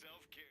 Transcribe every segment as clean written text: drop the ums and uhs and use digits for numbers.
self-care.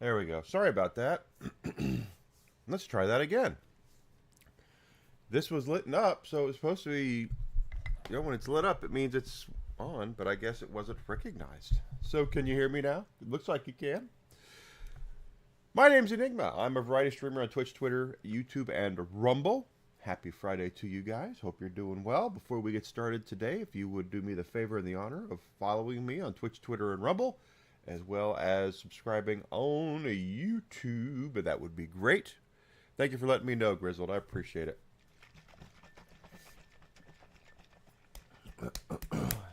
There we go. Sorry about that. Let's try that again. This was lit up, so it was supposed to be, when it's lit up, it means it's on, but I guess it wasn't recognized. So, can you hear me now? It looks like you can. My name's Enigma. I'm a variety streamer on Twitch, Twitter, YouTube, and Rumble. Happy Friday to you guys. Hope you're doing well. Before we get started today, if you would do me the favor and the honor of following me on Twitch, Twitter, and Rumble, as well as subscribing on YouTube, that would be great. Thank you for letting me know, Grizzled. I appreciate it.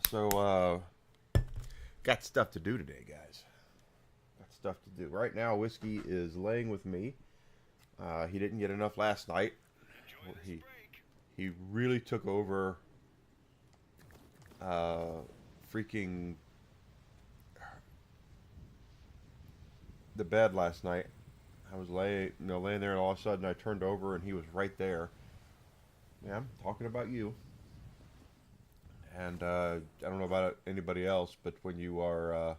So, Got stuff to do today, guys. Got stuff to do. Right now, Whiskey is laying with me. He didn't get enough last night. He really took over freaking the bed last night. I was laying there, and all of a sudden I turned over, and he was right there. Yeah, I'm talking about you. And I don't know about anybody else, but when you are,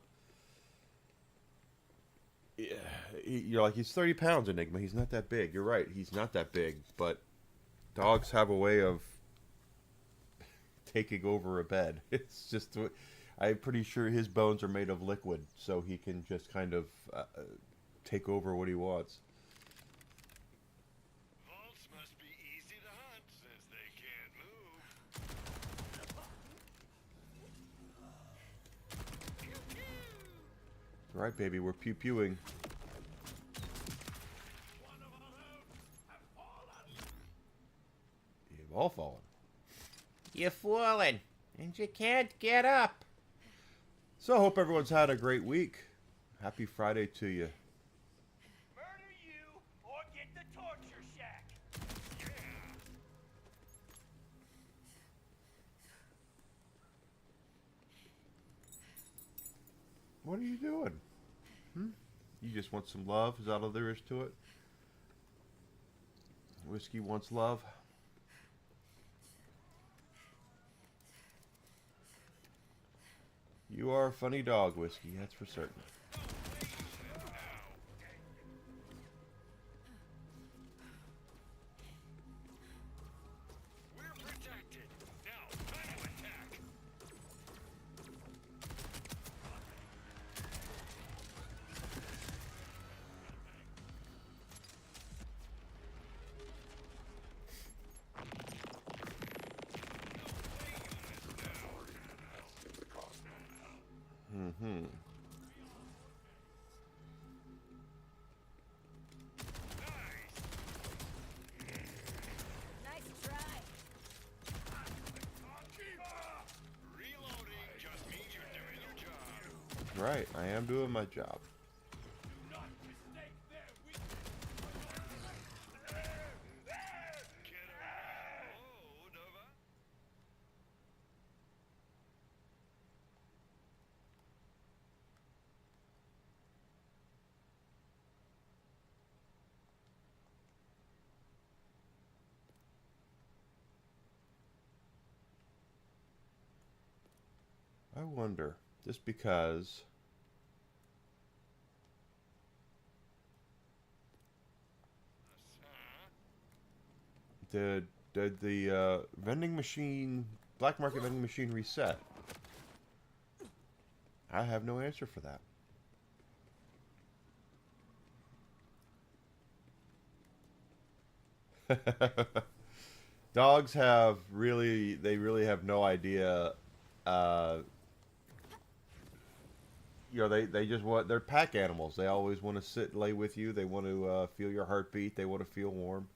you're like, he's 30 pounds, Enigma. He's not that big. You're right. He's not that big, but dogs have a way of taking over a bed. It's just, I'm pretty sure his bones are made of liquid, so he can just kind of take over what he wants. Vaults must be easy to hunt since they can't move. Pew pew. Right, baby, we're pew-pewing. You've all fallen. You've fallen, and you can't get up. So I hope everyone's had a great week. Happy Friday to you. Murder you or get the torture shack. Yeah. What are you doing? You just want some love? Is that all there is to it? Whiskey wants love. You are a funny dog, Whiskey, that's for certain. We're protected. Now, time to attack. Mm-hmm. Nice try. Reloading just means you're doing your job. Right, I am doing my job. Do not mistake their weakness. Get around, Nova. I wonder, just because did the vending machine, black market vending machine reset? I have no answer for that. Dogs have they really have no idea. They just they're pack animals. They always want to sit and lay with you. They want to feel your heartbeat. They want to feel warm.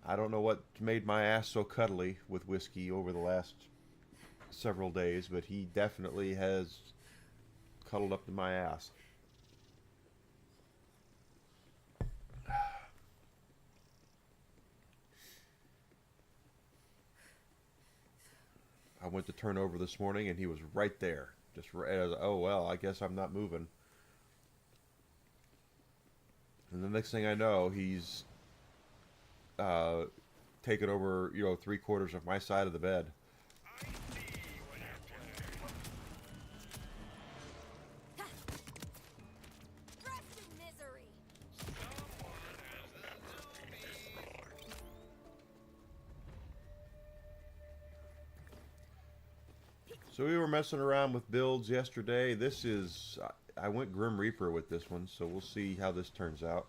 I don't know what made my ass so cuddly with Whiskey over the last several days, but he definitely has cuddled up to my ass. I went to turn over this morning, and he was right there. Just as, oh, well, I guess I'm not moving. And the next thing I know, he's taken over, 3/4 of my side of the bed. I see what you're planning. Rest in misery. Someone has the zombie. So we were messing around with builds yesterday. This is, I went Grim Reaper with this one, so we'll see how this turns out.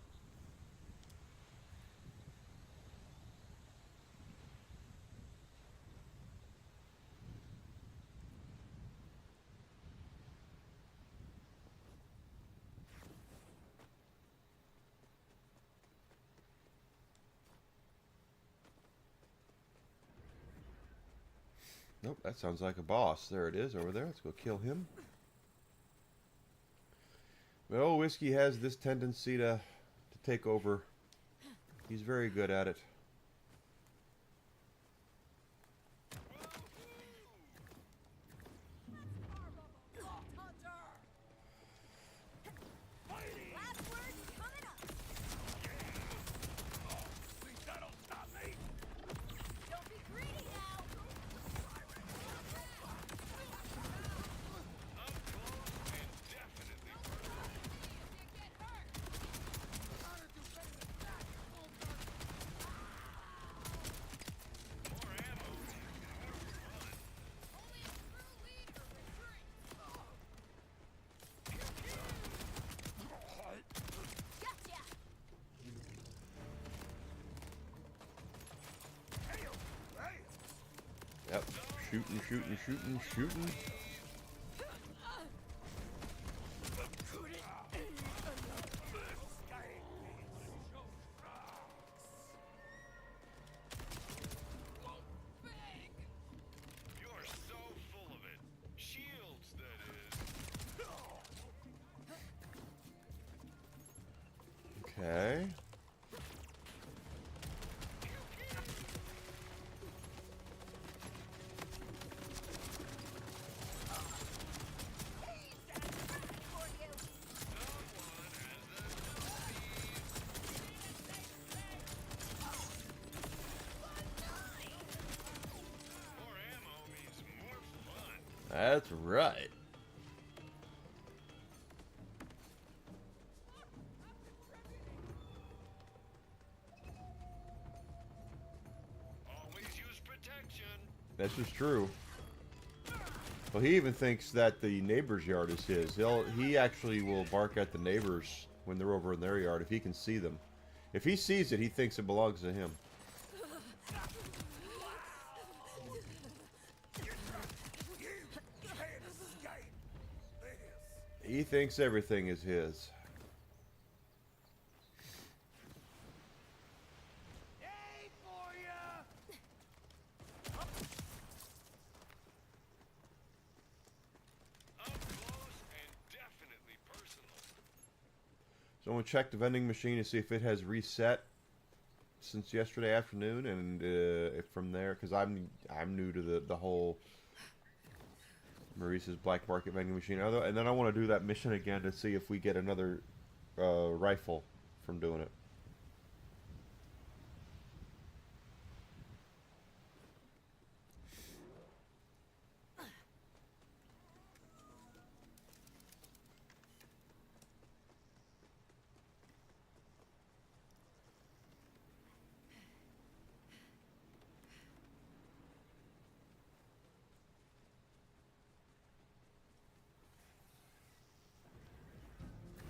Nope, that sounds like a boss. There it is over there. Let's go kill him. Well, Whiskey has this tendency to take over. He's very good at it. Last word coming up. Think that'll stop me? Don't be greedy now. Gotcha. Yep. Shooting, shooting, shooting, shooting. You're so full of it. Shields, that is. Okay. For you. More ammo means more fun. That's right. Always use protection. This is true. Well, he even thinks that the neighbor's yard is his. He actually will bark at the neighbors when they're over in their yard if he can see them. If he sees it, he thinks it belongs to him. You can't escape this. He thinks everything is his. Hey for ya! Up close and definitely personal. So I'm gonna check the vending machine to see if it has reset since yesterday afternoon, and if from there, because I'm new to the whole Maurice's black market vending machine. And then I want to do that mission again to see if we get another rifle from doing it.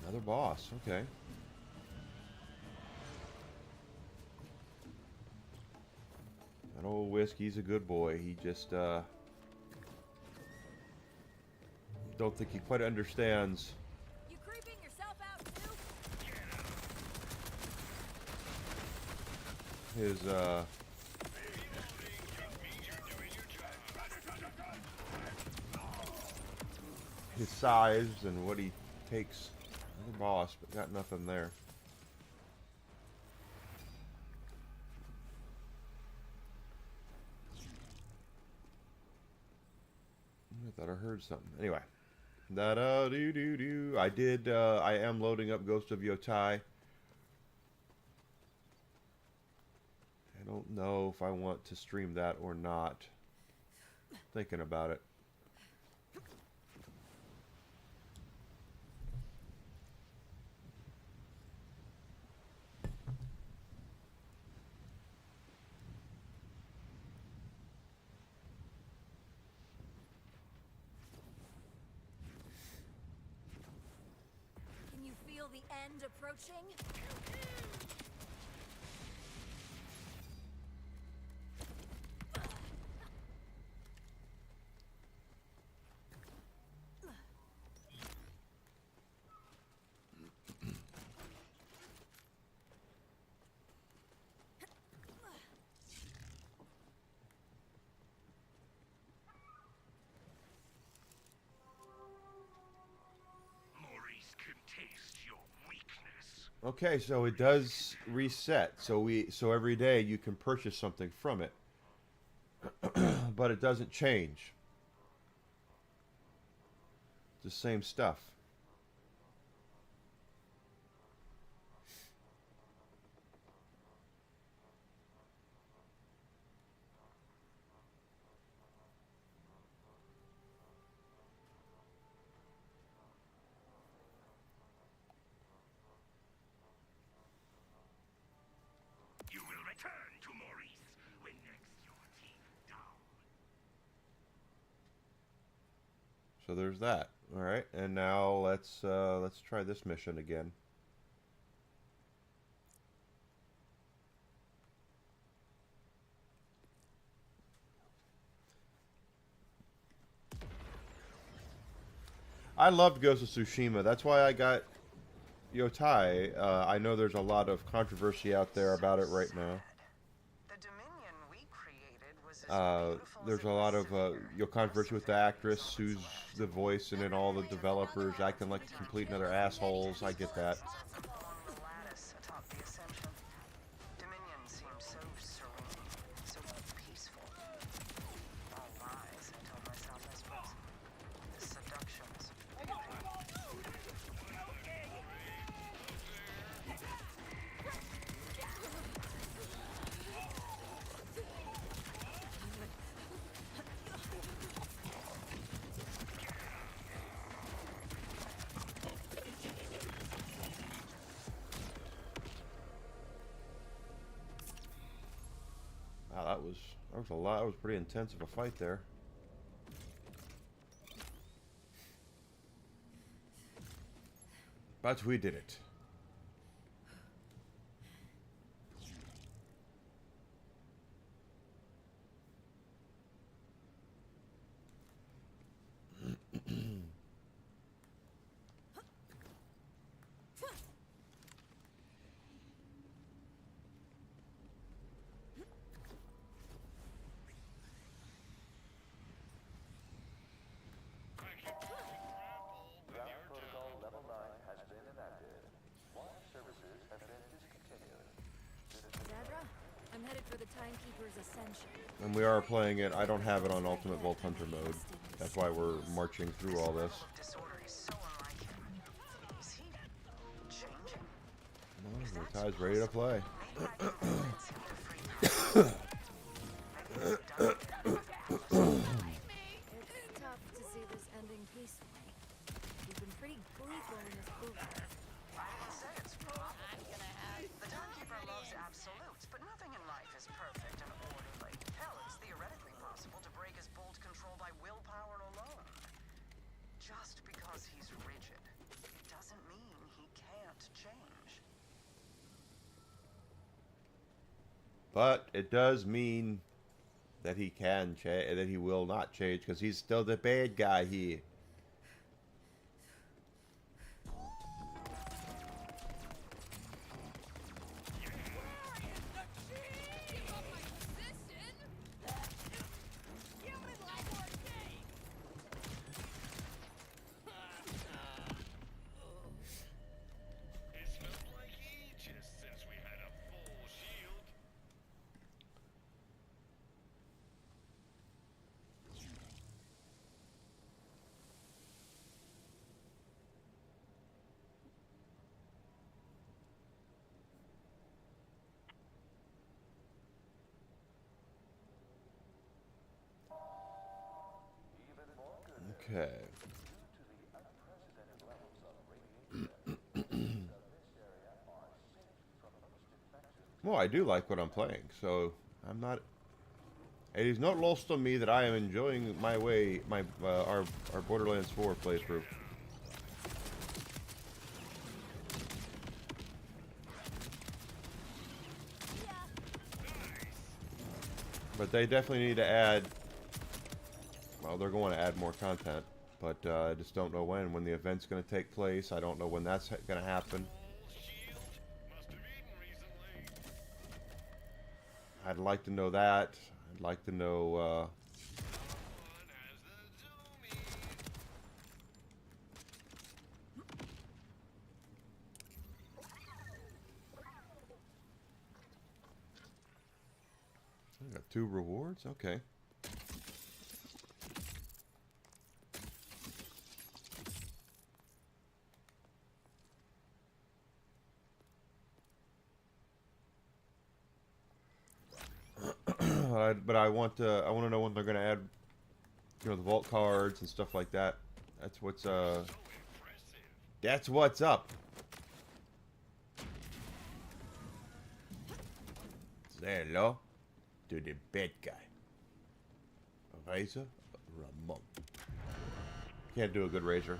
Another boss, okay. That old Whiskey's a good boy. He just don't think he quite understands You creeping yourself out too? his his size and what he takes. Another boss, but got nothing there. I thought I heard something. Anyway, da da do do do. I am loading up Ghost of Yotai. I don't know if I want to stream that or not. Thinking about it. Can you feel the end approaching? Okay, so it does reset. So every day you can purchase something from it. But it doesn't change. It's the same stuff. You will return to Maurice when next your teeth down. So there's that. All right, and now let's try this mission again. I loved Ghost of Tsushima. That's why I got Yotai. I know there's a lot of controversy out there about it right now. The Dominion we created was as beautiful There's as a it lot was of severe. controversy with the actress who's the voice, and then all the developers acting like complete and utter assholes. I get that. Along the lattice atop the Ascension, Dominion seemed so serene, so peaceful. All lies, I told myself, I suppose. The seductions. Wow, that was a lot. That was pretty intense of a fight there. But we did it. Zadra, I'm headed for the Timekeeper's Ascension. And we are playing it. I don't have it on Ultimate Vault Hunter mode. That's why we're marching through all this. Disorder is so unlike him. Is he changing? Yotai's ready to play. Maybe I can convince him to free her. Maybe it's done. It's tough to see this ending peacefully. You've been pretty gleeful in this booth. I can say it's wrong. The Timekeeper loves absolutes, but nothing in life is perfect and orderly. Hell, it's theoretically possible to break his bolt control by willpower alone. Just because he's rigid doesn't mean he can't change. But it does mean that he can change, that he will not change, because he's still the bad guy here. It smelled like ages since we had a full shield. Okay. Well, I do like what I'm playing, so I'm not. It is not lost on me that I am enjoying our Borderlands 4 playthrough. But they definitely need to add. Well, they're going to add more content, but I just don't know when. When the event's going to take place, I don't know when that's going to happen. Shield must have eaten recently. I'd like to know that. I'd like to know. On as the zombie. 2 rewards? Okay. But I want to know when they're gonna add, you know, the vault cards and stuff like that. That's what's up. Say hello to the bad guy. Razor Ramon. Can't do a good razor.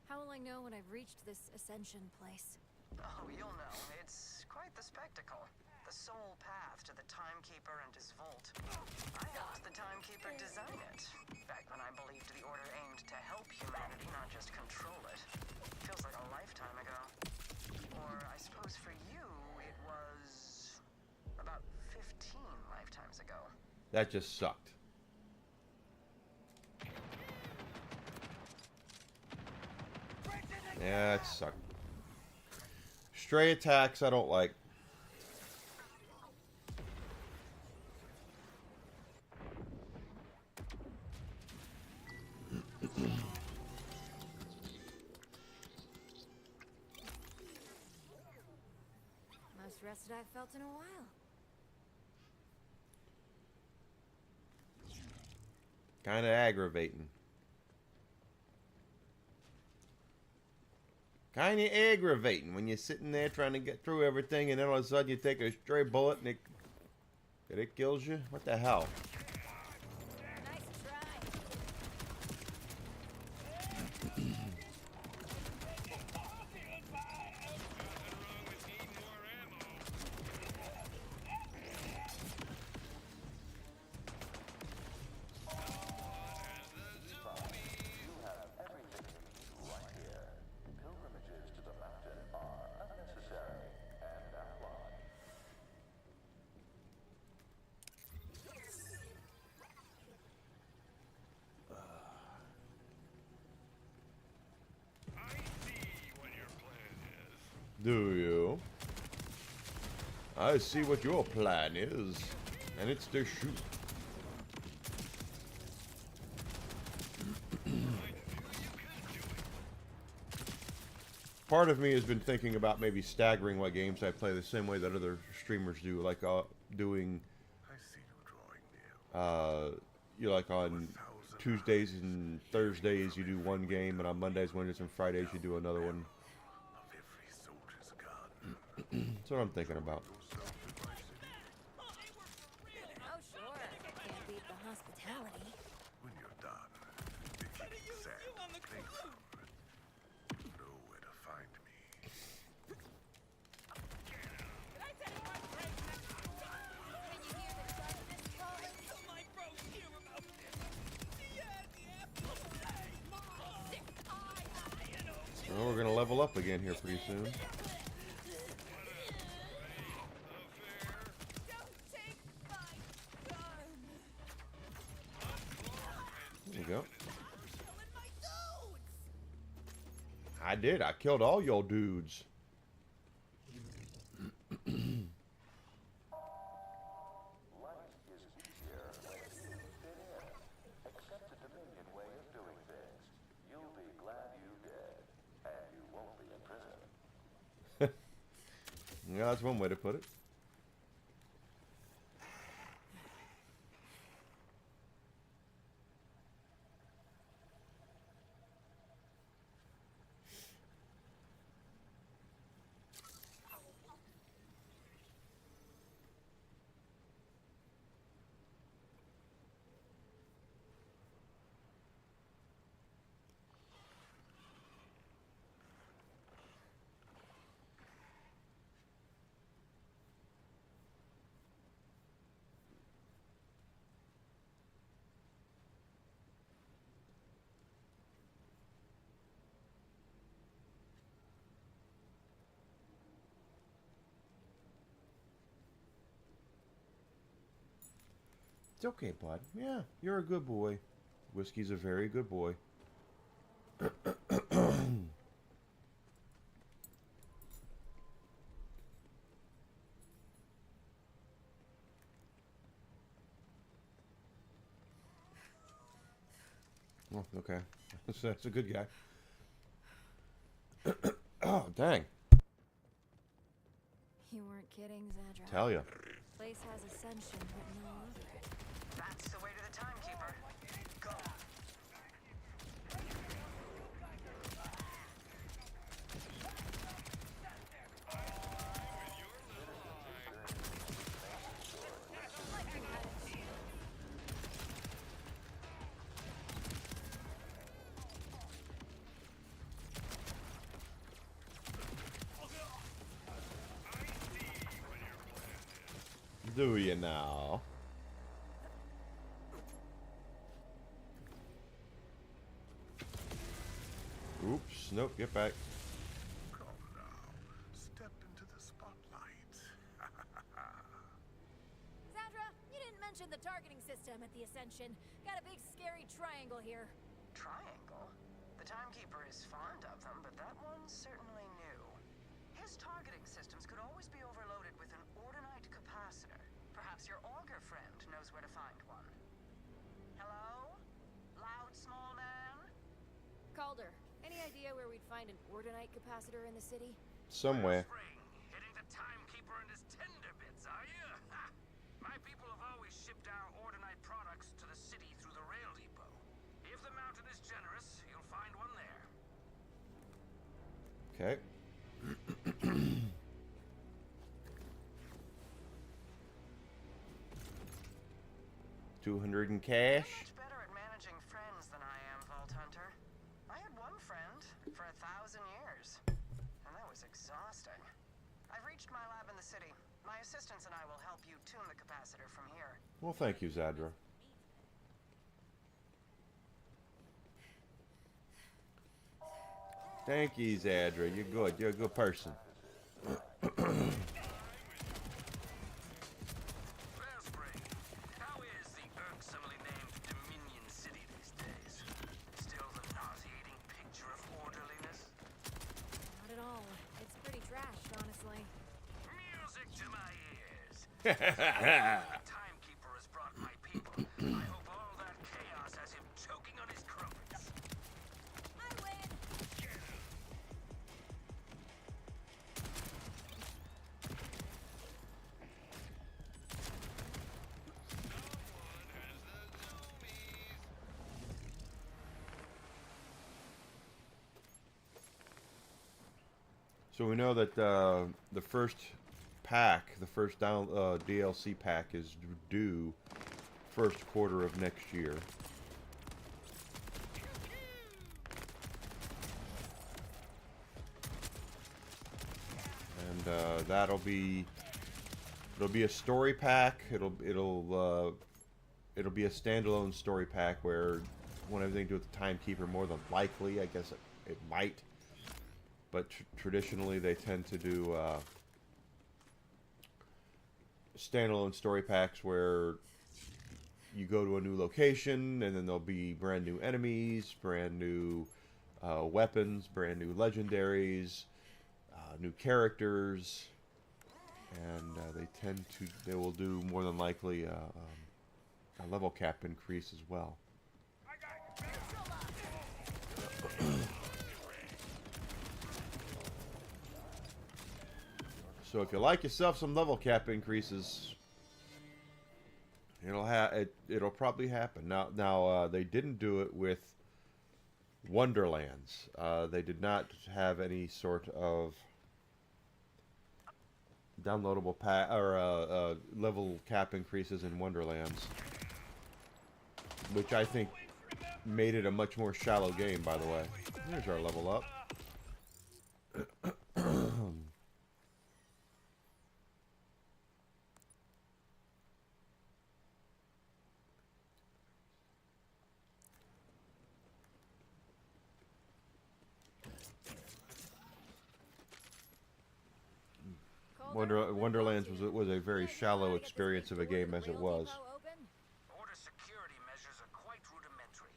How will I know when I've reached this ascension place? Oh, you'll know. It's quite the spectacle. The sole path to the Timekeeper and his vault. I helped the Timekeeper design it. Back when I believed the Order aimed to help humanity, not just control it. Feels like a lifetime ago. Or I suppose for you, it was about 15 lifetimes ago. That just sucked. Yeah, it sucked. Stray attacks I don't like. Most rested I've felt in a while. Kind of aggravating. Kind of aggravating when you're sitting there trying to get through everything and then all of a sudden you take a stray bullet and it kills you? What the hell? Nice try. Do you? I see what your plan is, and it's to shoot. Part of me has been thinking about maybe staggering what games I play the same way that other streamers do, like doing, you know, like on Tuesdays and Thursdays you do one game, and on Mondays, Wednesdays, and Fridays you do another one. That's what I'm thinking about. Oh, sure. Can't beat the hospitality. When you're done, picking sand playground, you know where to find me. Can you hear the darkness calling? Well, we're gonna level up again here pretty soon. There you go. I did. I killed all your dudes. Yeah, that's one way to put it. It's okay, bud. Yeah, you're a good boy. Whiskey's a very good boy. Oh, okay. That's a good guy. Oh, dang. You weren't kidding, Zadra. Tell ya. Place has ascension written all over it. That's the way to the timekeeper. Go. Do you now? Oops. Nope. Get back. Come now. Step into the spotlight. Zadra, you didn't mention the targeting system at the Ascension. Got a big scary triangle here. Triangle? The timekeeper is fond of them, but that one's certainly new. His targeting systems could always be overloaded with an ordinite capacitor. Perhaps your augur friend knows where to find one. Hello? Loud small man? Calder, any idea where we'd find an ordinite capacitor in the city? Somewhere. Spring, hitting the timekeeper and his tender bits, are you? Ha! My people have always shipped our ordinite products to the city through the rail depot. If the mountain is generous, you'll find one there. Okay. 200 in cash. You're much better at managing friends than I am, Vault Hunter. I had one friend for 1,000 years, and that was exhausting. I've reached my lab in the city. My assistants and I will help you tune the capacitor from here. Well, thank you, Zadra. Thank you, Zadra. You're good. You're a good person. Well, Spring, how is the irksomely named Dominion City these days? Still the nauseating picture of orderliness? Not at all. It's pretty trashed, honestly. Music to my ears. The timekeeper has brought my people. I hope all that chaos has him choking on his crumpets. I win! So we know that the first pack, the first DLC pack, is due first quarter of next year. And it'll be a story pack. It'll be a standalone story pack where won't have anything to do with the timekeeper. More than likely, I guess it might. But traditionally, they tend to do standalone story packs where you go to a new location, and then there'll be brand new enemies, brand new weapons, brand new legendaries, new characters, and they will do more than likely a level cap increase as well. So if you like yourself some level cap increases, it'll probably happen. Now they didn't do it with Wonderlands. They did not have any sort of downloadable pack or level cap increases in Wonderlands, which I think made it a much more shallow game. By the way, here's our level up. Wonderlands was a very shallow experience of a game as it was. Order security measures are quite rudimentary.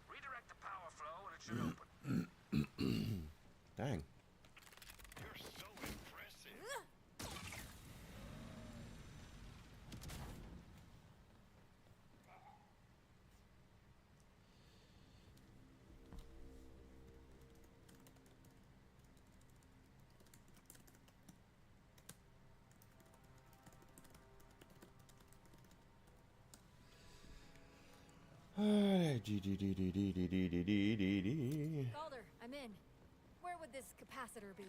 Redirect the power flow and it should open. Dang. You're so impressive. Calder, I'm in. Where would this capacitor be?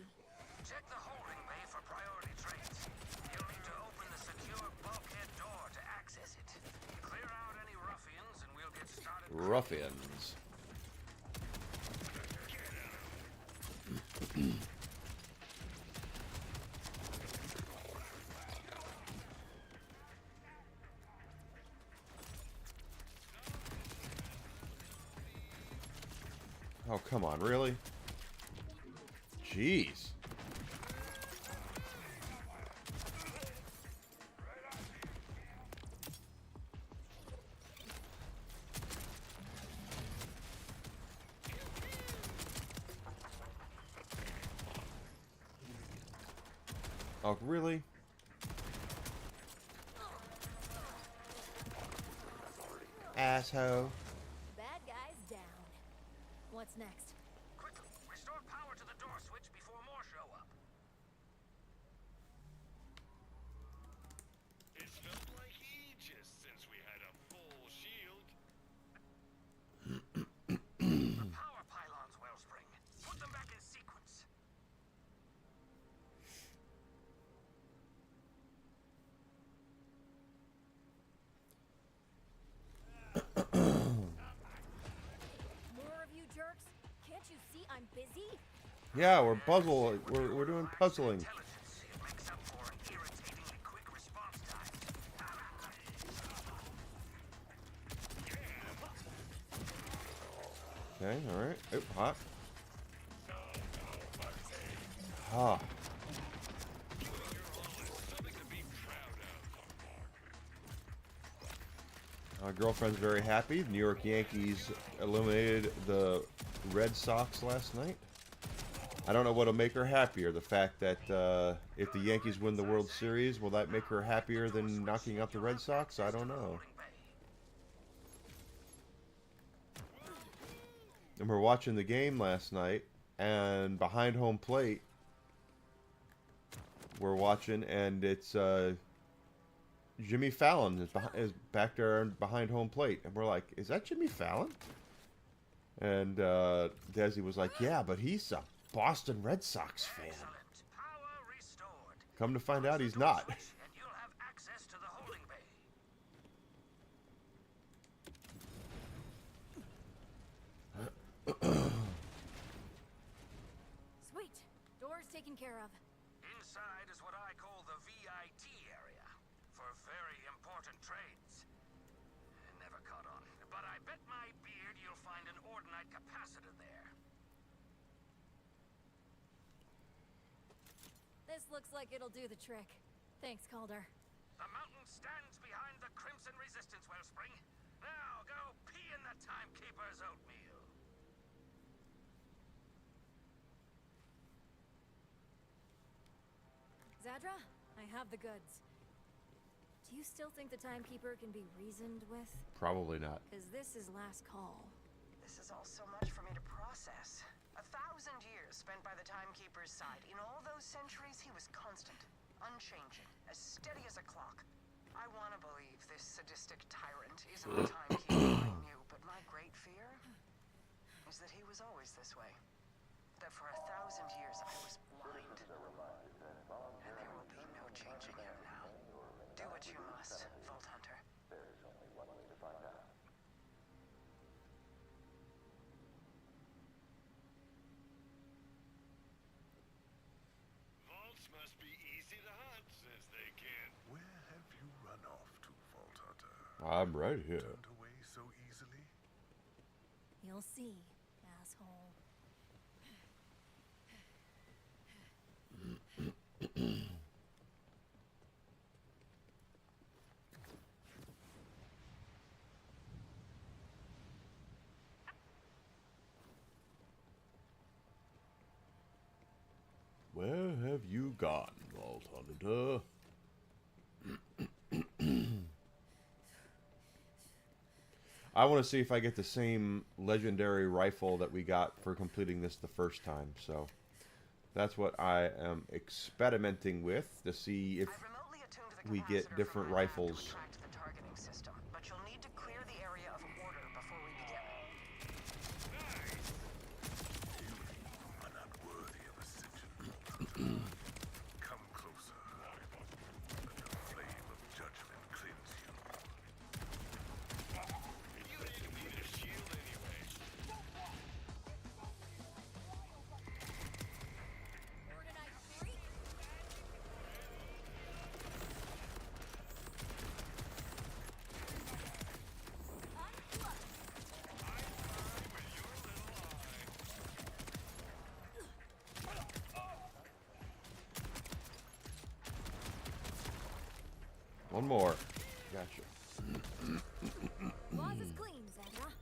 Check the holding bay for priority trades. You'll need to open the secure bulkhead door to access it. Clear out any ruffians and we'll get started. Ruffians. Oh, come on, really? Jeez. Oh, really? Asshole. Bad guy's down. What's next? Quickly, restore power to the door switch before more show up. It's felt like ages since we had a full shield. The power pylons, Wellspring. Put them back in sequence. More of you jerks? Can't you see I'm busy? Yeah, we're we're doing puzzling. Intelligence. It makes up for an irritatingly quick response time. Okay, alright. Oh, hot. Ah. My girlfriend's very happy. The New York Yankees eliminated the Red Sox last night. I don't know what'll make her happier. The fact that if the Yankees win the World Series, will that make her happier than knocking out the Red Sox? I don't know. And we're watching the game last night, and behind home plate, we're watching, and it's Jimmy Fallon is back there behind home plate, and we're like, "Is that Jimmy Fallon?" And Desi was like, "Yeah, but he's a Boston Red Sox fan." Power restored. Come to find out, he's not. And you'll have access to the holding bay. Sweet. Door's taken care of. Inside is what I call the VIT area for very important trades. Never caught on, but I bet my beard you'll find an ordinite capacitor there. This looks like it'll do the trick. Thanks, Calder. The mountain stands behind the Crimson Resistance, Wellspring. Now go pee in the Timekeeper's oatmeal. Zadra, I have the goods. Do you still think the Timekeeper can be reasoned with? Probably not. Because this is last call. This is all so much for me to process. 1,000 years spent by the Timekeeper's side. In all those centuries, he was constant, unchanging, as steady as a clock. I want to believe this sadistic tyrant isn't the Timekeeper I knew, but my great fear is that he was always this way. That for 1,000 years I was blind. And there will be no changing him now. Do what you must, Vault Hunter. Vaults must be easy to hunt since they can. Where have you run off to, Vault Hunter? I'm right here. Turned away so easily? You'll see, asshole. Where have you gone, Vault Hunter? I want to see if I get the same legendary rifle that we got for completing this the first time. So that's what I am experimenting with to see if I've remotely attuned the we get capacitor different from my lab to rifles. attract the targeting system, but you'll need to clear the area of order One more. Gotcha. Boss is clean, Sandra.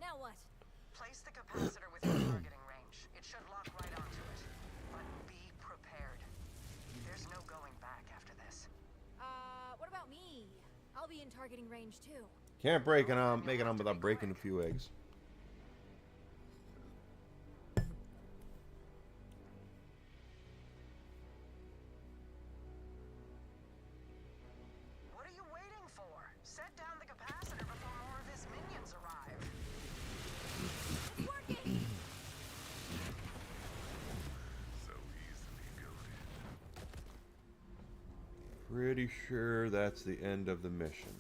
Now what? Place the capacitor within targeting range. It should lock right onto it. But be prepared. There's no going back after this. What about me? I'll be in targeting range too. Can't break it on, make it on without breaking a few eggs. What are you waiting for? Set down the capacitor before more of his minions arrive. It's working! So easily goaded. Pretty sure that's the end of the mission.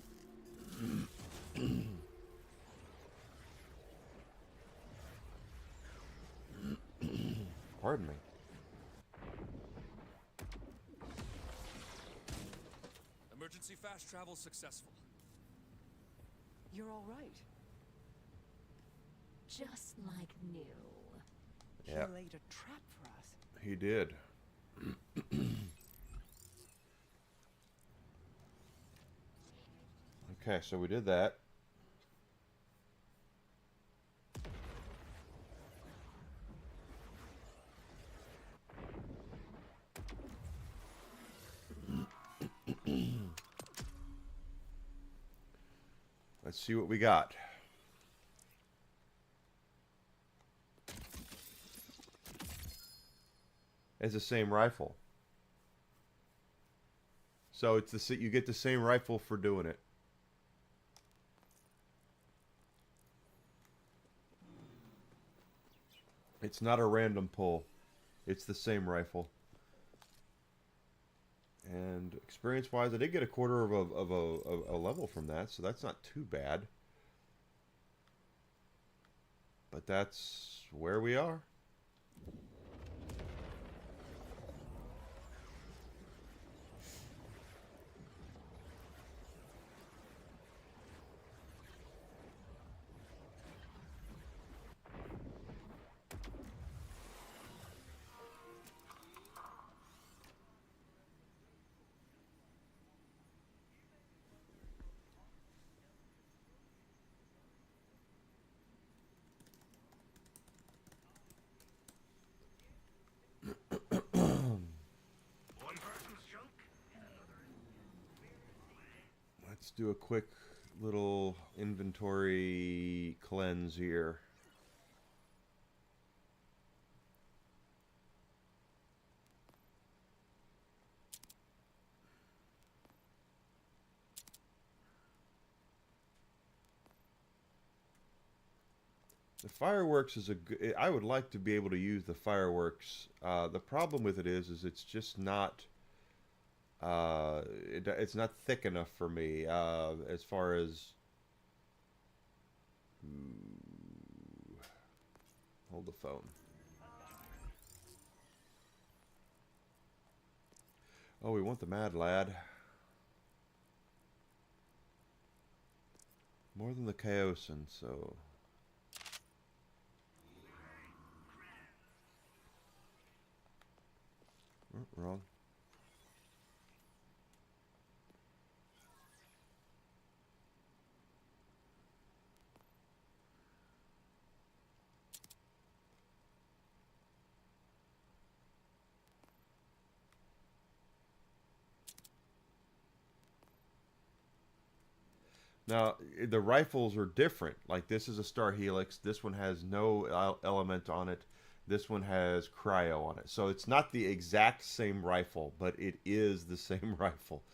Pardon me. Emergency fast travel successful. You're all right. Just like new. Yeah, He laid a trap for us. he did. Okay, so we did that. Let's see what we got. It's the same rifle. So it's the you get the same rifle for doing it. It's not a random pull. It's the same rifle. And experience-wise, I did get a quarter of a level from that, so that's not too bad. But that's where we are. One person's junk. Let's do a quick little inventory cleanse here. The fireworks is a good. I would like to be able to use the fireworks. The problem with it is it's just not. It's not thick enough for me as far as. Hold the phone. Oh, we want the Mad Lad. More than the Chaosin, so. Oh, wrong. Now, the rifles are different. Like, this is a Star Helix. This one has no element on it. This one has cryo on it. So it's not the exact same rifle, but it is the same rifle.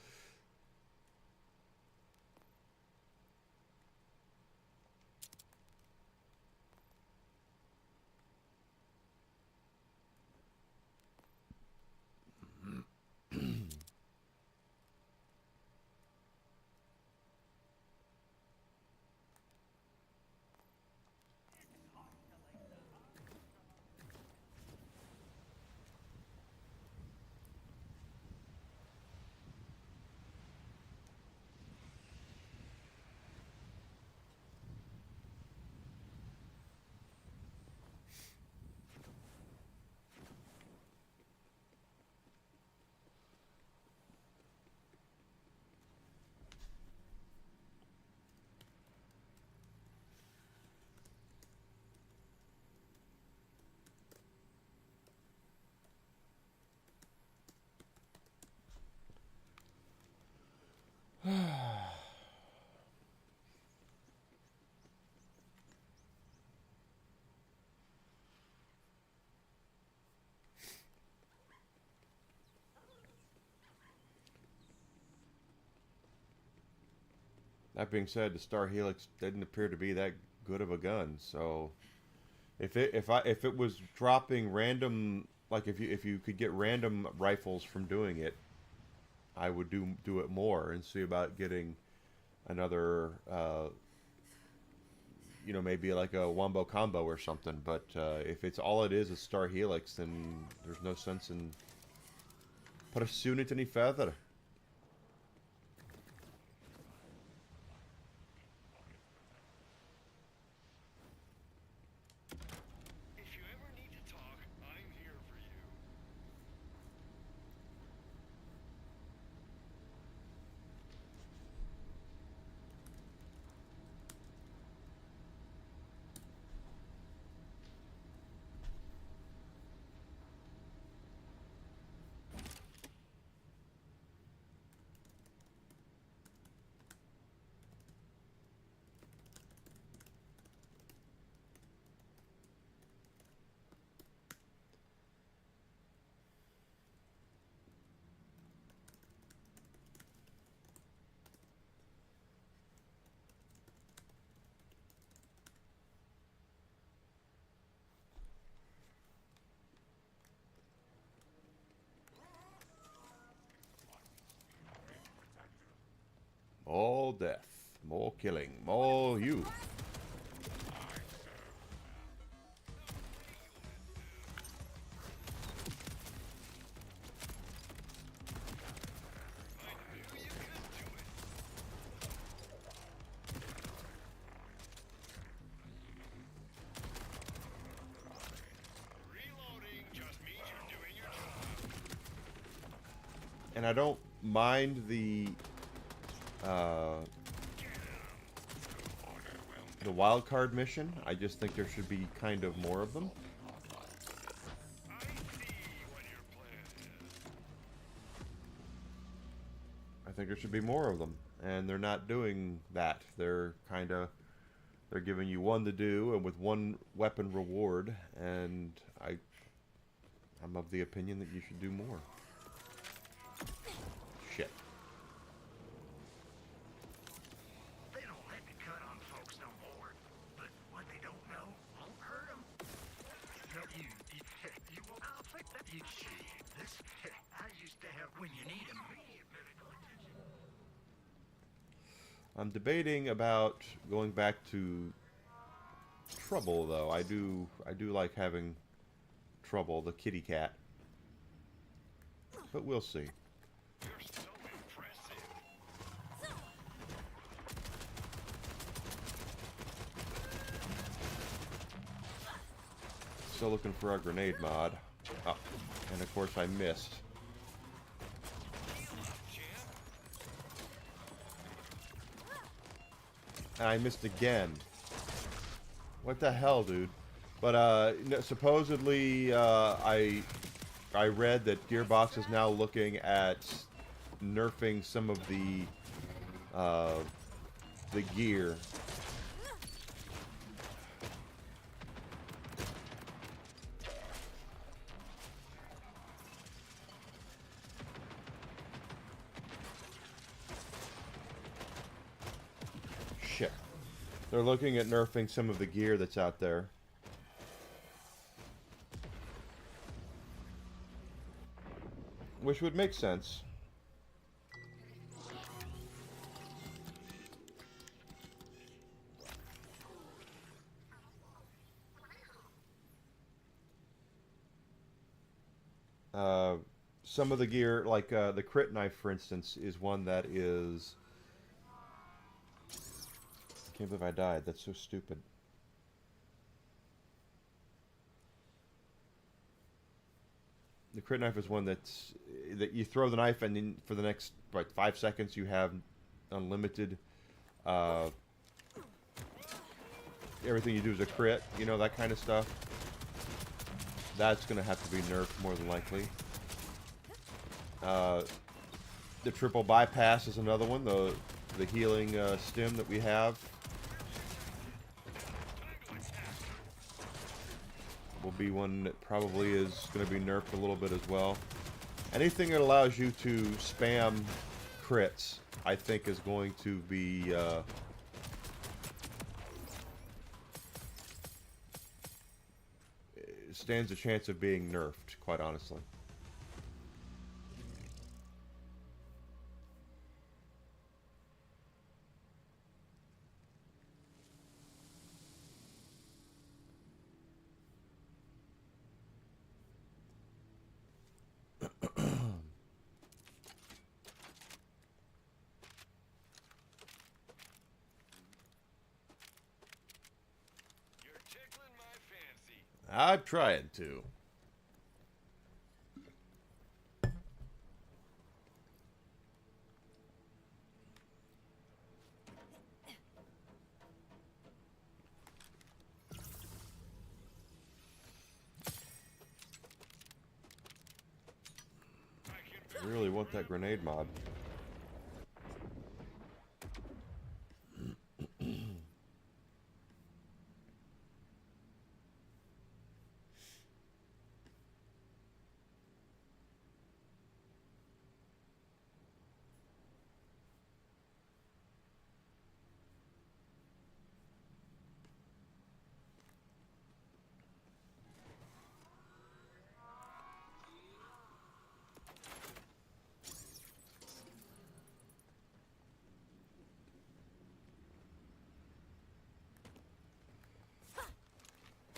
That being said, the Star Helix didn't appear to be that good of a gun. So if it was dropping random, like if you could get random rifles from doing it, I would do it more and see about getting another, you know, maybe like a wombo combo or something. But if it's all it is Star Helix, then there's no sense in pursuing it any further. If you ever need to talk, I'm here for you. More death, more killing, more you. Reloading just means you're doing your job. And I don't mind the wild card mission. I just think there should be kind of more of them. I see what your plan is. I think there should be more of them, and they're not doing that. They're giving you one to do and with one weapon reward, and I'm of the opinion that you should do more. Shit. They don't let me cut on folks no more. But what they don't know won't hurt them. No, you will not affect that. You see, this I used to have when you need immediate medical attention. I'm debating about going back to Trouble, though. I do like having Trouble, the kitty cat. But we'll see. You're so impressive. Still looking for a grenade mod. Oh, and of course I missed. And I missed again. What the hell, dude? But supposedly I read that Gearbox is now looking at nerfing some of the gear. Shit. They're looking at nerfing some of the gear that's out there. Which would make sense. Some of the gear, like the crit knife, for instance, is one that is... I can't believe I died. That's so stupid. The crit knife is one that you throw the knife and then for the next like 5 seconds you have unlimited. Everything you do is a crit. You know, that kind of stuff. That's going to have to be nerfed more than likely. The triple bypass is another one. The healing stim that we have will be one that probably is going to be nerfed a little bit as well. Anything that allows you to spam crits, I think is going to be stands a chance of being nerfed, quite honestly. You're tickling my fancy. I'm trying to. I really want that grenade mod.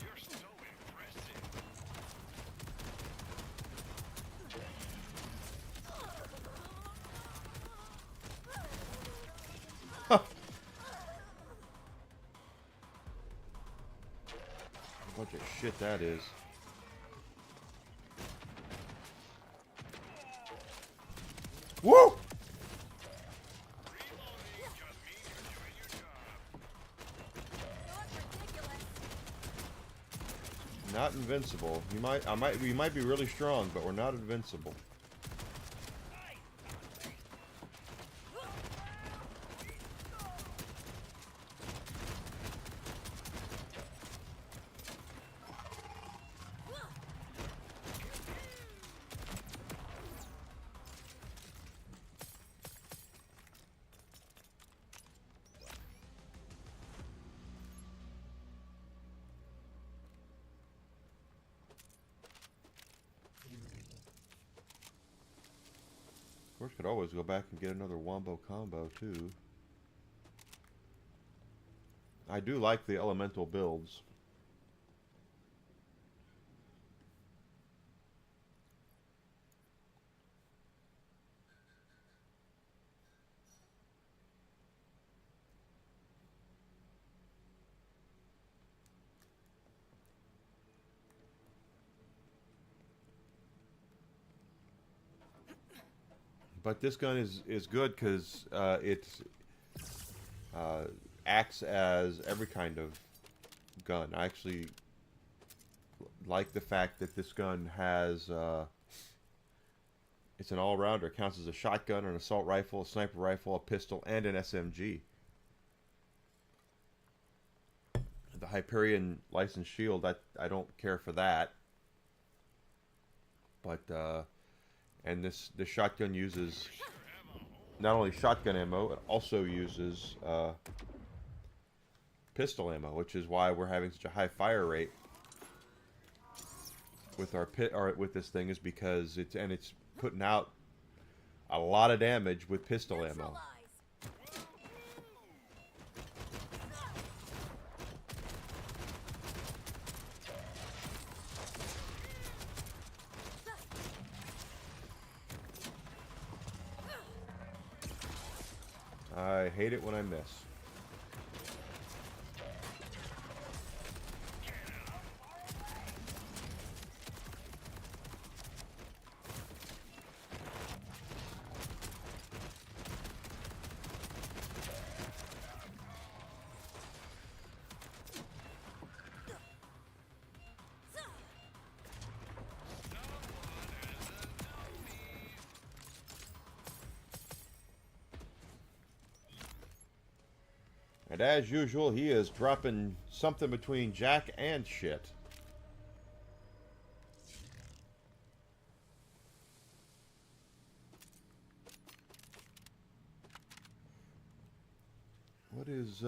You're so impressive. What bunch of shit that is. Woo! Reloading just means you're doing your job. Not invincible. We might be really strong, but we're not invincible. Of course, could always go back and get another wombo combo too. I do like the elemental builds. But this gun is good because it acts as every kind of gun. I actually like the fact that this gun has it's an all-rounder. It counts as a shotgun, an assault rifle, a sniper rifle, a pistol, and an SMG. The Hyperion licensed shield, I don't care for that. But and this shotgun uses not only shotgun ammo, it also uses pistol ammo, which is why we're having such a high fire rate with our with this thing, is because it's putting out a lot of damage with pistol ammo. I hate it when I miss. And as usual, he is dropping something between jack and shit. What is,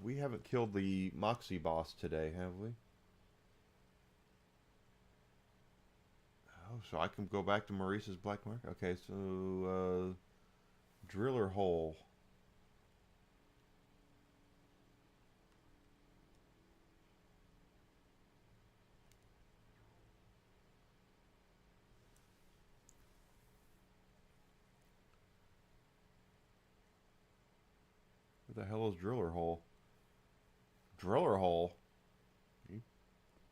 we haven't killed the Moxie boss today, have we? Oh, so I can go back to Maurice's black mark? Okay, so, driller hole. What the hell is driller hole? Driller hole? You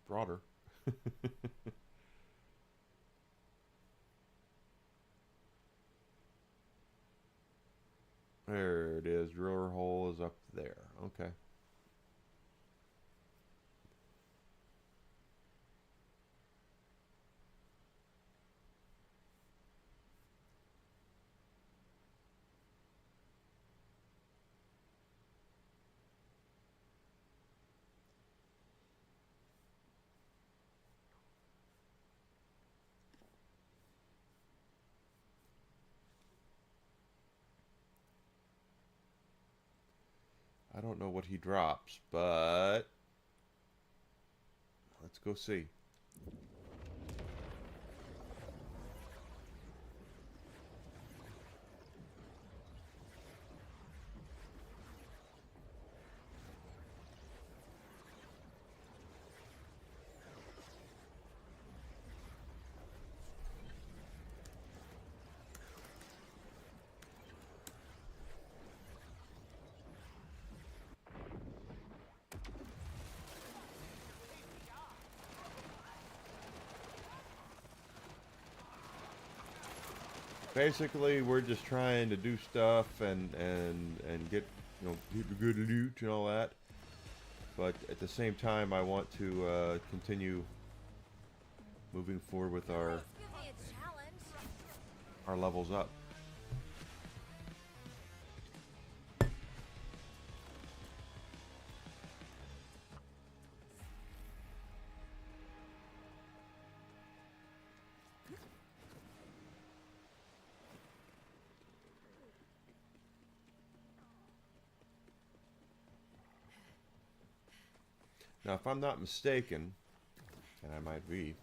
brought her. There it is. Driller hole is up there. Okay. I don't know what he drops, but let's go see. Basically, we're just trying to do stuff and get, you know, get the good loot and all that. But at the same time, I want to continue moving forward with Give me a challenge. our levels up. Now, if I'm not mistaken, and I might be,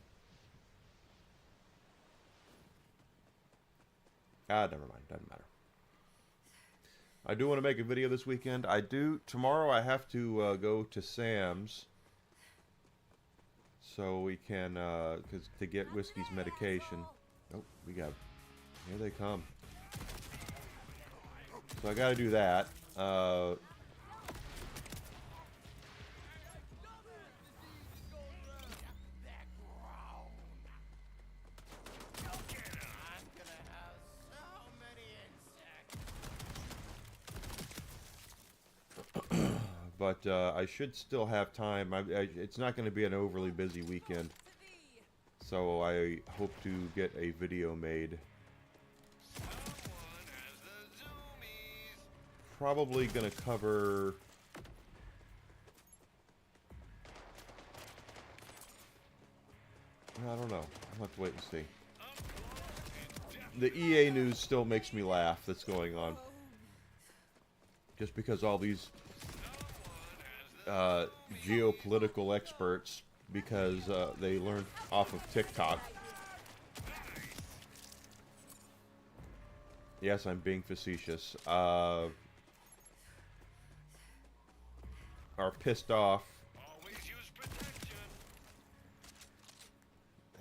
never mind, doesn't matter. I do want to make a video this weekend. Tomorrow I have to go to Sam's, so we can, to get Whiskey's medication. Oh, here they come. So I gotta do that. But I should still have time. It's not going to be an overly busy weekend, so I hope to get a video made. Probably going to cover... I don't know. I'll have to wait and see. The EA news still makes me laugh that's going on. Just because all these geopolitical experts, because they learned off of TikTok. Yes, I'm being facetious. Are pissed off.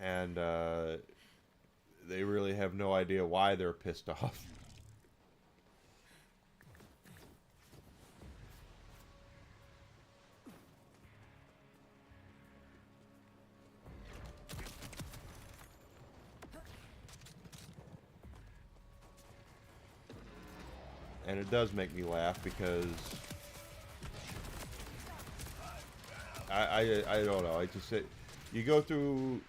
And they really have no idea why they're pissed off. And it does make me laugh because I don't know. I just say you go through.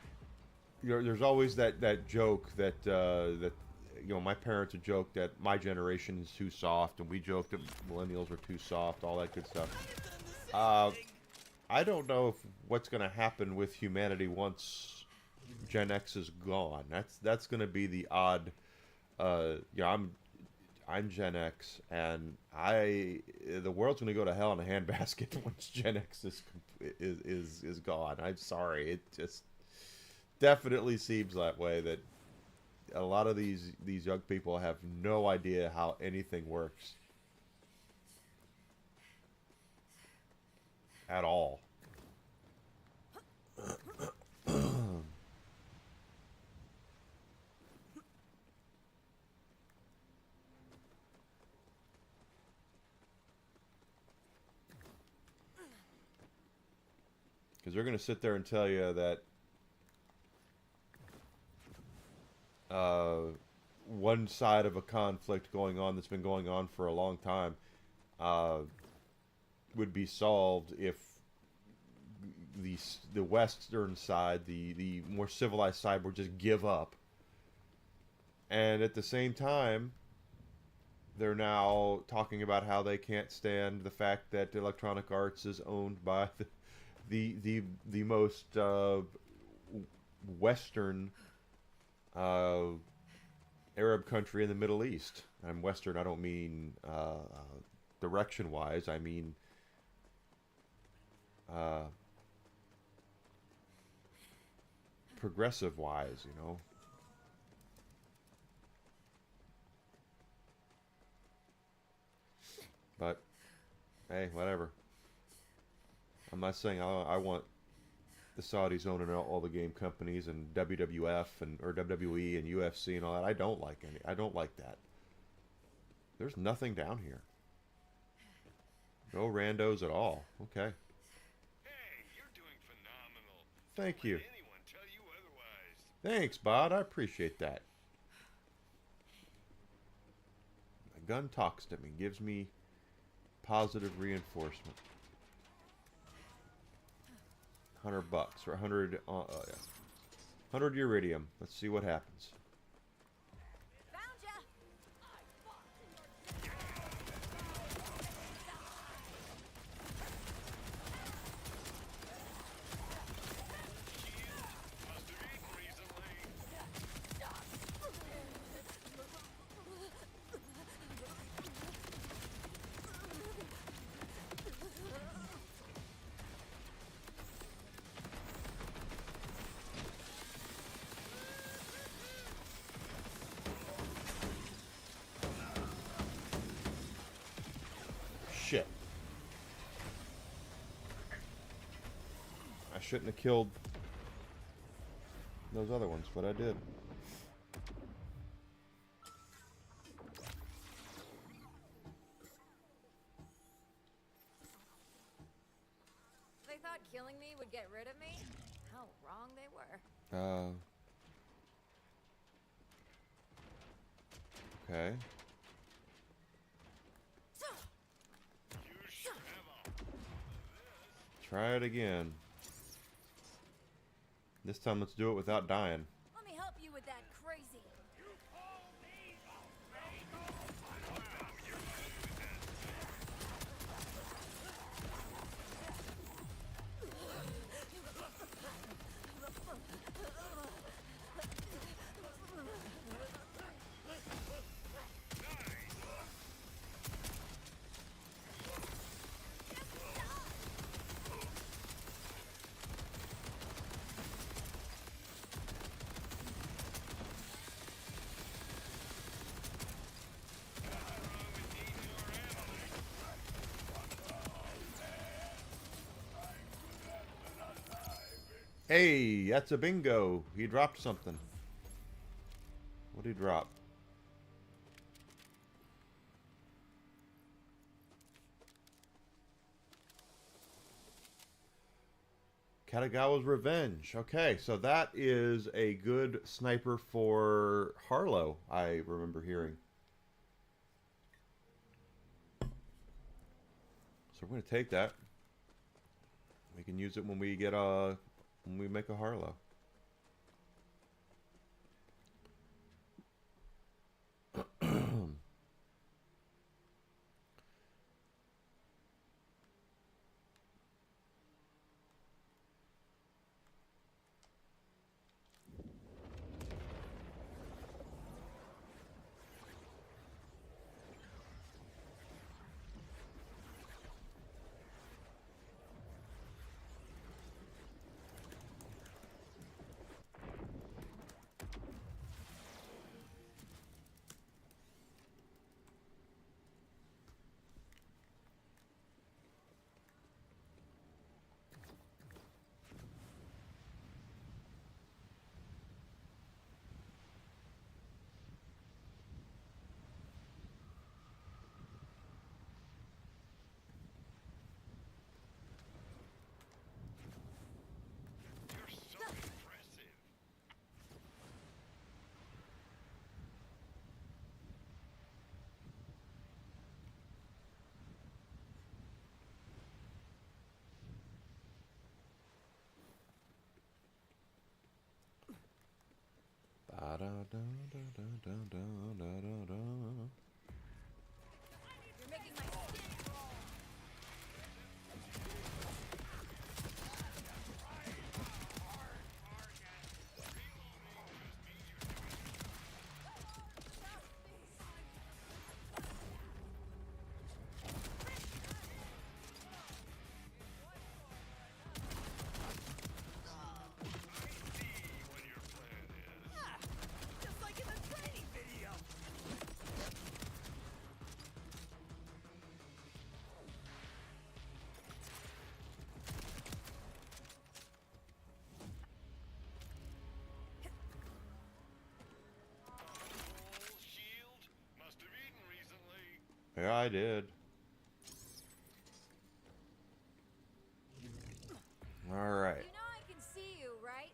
There's always that joke that my parents would joke that my generation is too soft, and we joke that millennials are too soft, all that good stuff. I don't know if what's going to happen with humanity once Gen X is gone. That's going to be the odd. I'm Gen X, and the world's going to go to hell in a handbasket once Gen X is gone. I'm sorry, it just definitely seems that way. That a lot of these young people have no idea how anything works at all. Because they're going to sit there and tell you that one side of a conflict going on that's been going on for a long time would be solved if the western side, the more civilized side, would just give up. And at the same time, they're now talking about how they can't stand the fact that Electronic Arts is owned by the most Western Arab country in the Middle East. And Western, I don't mean direction-wise. I mean progressive-wise, you know. But hey, whatever. I'm not saying I want the Saudis owning all the game companies and WWF or WWE and UFC and all that. I don't like that. There's nothing down here. No randos at all. Okay. Hey, you're doing phenomenal. Thank Don't you. let anyone tell you otherwise. Thanks, Bod. I appreciate that. My gun talks to me, gives me positive reinforcement. $100 or 100. Yeah. 100 iridium. Let's see what happens. Found ya! Must have eaten recently. Shit. I shouldn't have killed those other ones, but I did. They thought killing me would get rid of me? How wrong they were. Okay. You should have a Try it again. This time let's do it without dying. Let me help you with that crazy. Hey, that's a bingo. He dropped something. What did he drop? Katagawa's Revenge. Okay, so that is a good sniper for Harlow, I remember hearing. So we're going to take that. We can use it when we get when we make a Harlow. You're making my skin crawl. Just like in the training video. Old shield. Must have eaten recently. Yeah, I did. All right. You know I can see you, right?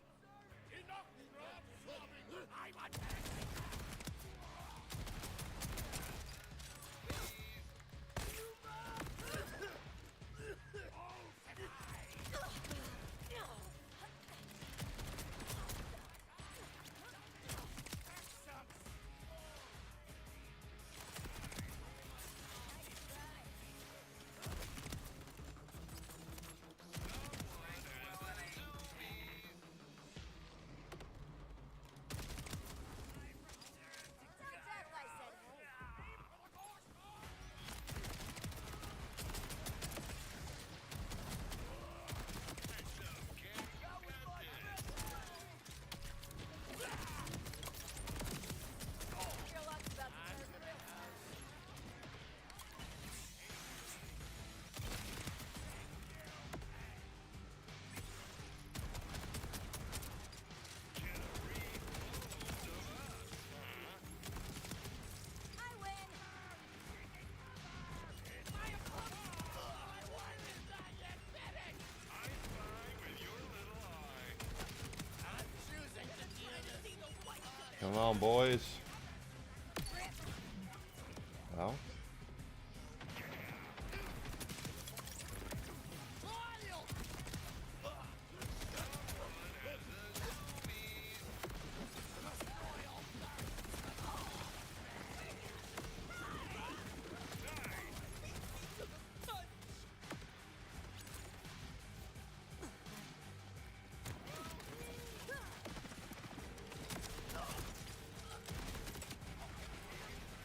Exactly, I said. Your luck's about to turn real. I win. Come on, boys. Well.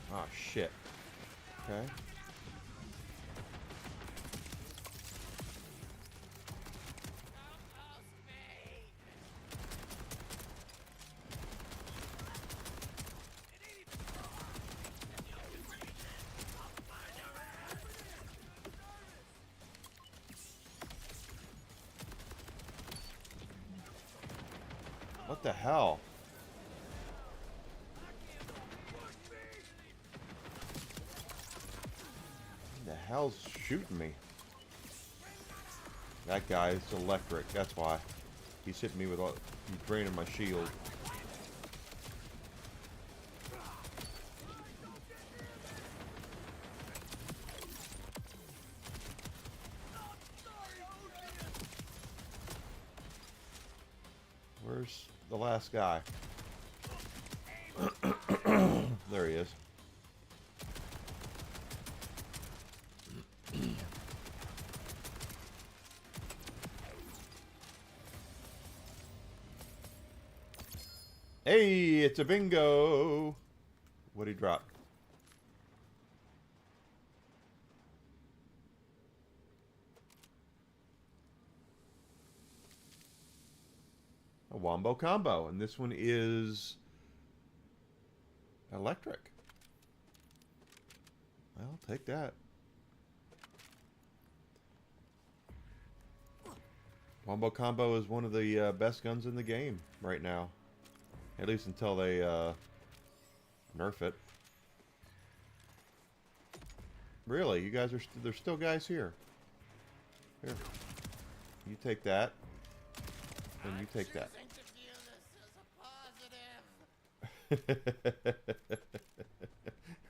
Oh, shit. Okay. What the hell? The hell's shooting me? That guy is electric, that's why. He's hitting me with all, he's draining my shield. Where's the last guy? There he is. Hey, it's a bingo. What'd he drop? A wombo combo, and this one is electric. I'll take that. Wombo combo is one of the best guns in the game right now. At least until they nerf it. Really, you guys are there's still guys here. Here, you take that, and you take that.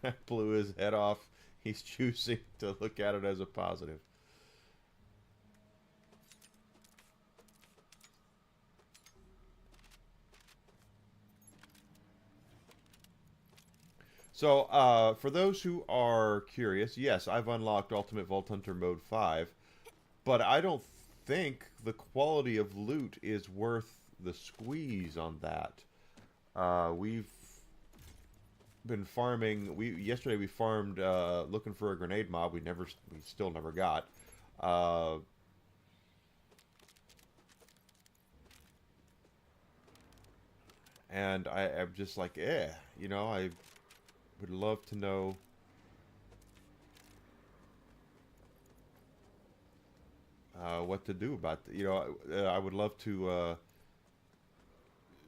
I blew his head off. He's choosing to look at it as a positive. So, for those who are curious, yes, I've unlocked Ultimate Vault Hunter Mode 5, but I don't think the quality of loot is worth the squeeze on that. We've been farming. Yesterday we farmed looking for a grenade mob. We still never got. And I'm just like, you know, I would love to know what to do about you know, I would love to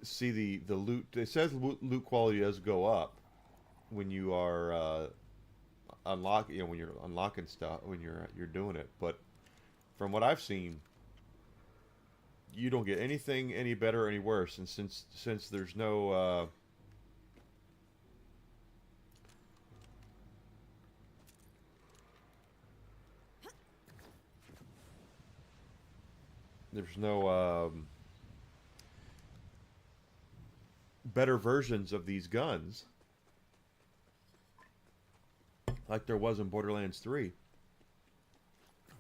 see the loot. It says loot quality does go up when you are unlock. You know, when you're unlocking stuff, when you're doing it. But from what I've seen, you don't get anything any better or any worse. And since there's no better versions of these guns like there was in Borderlands 3,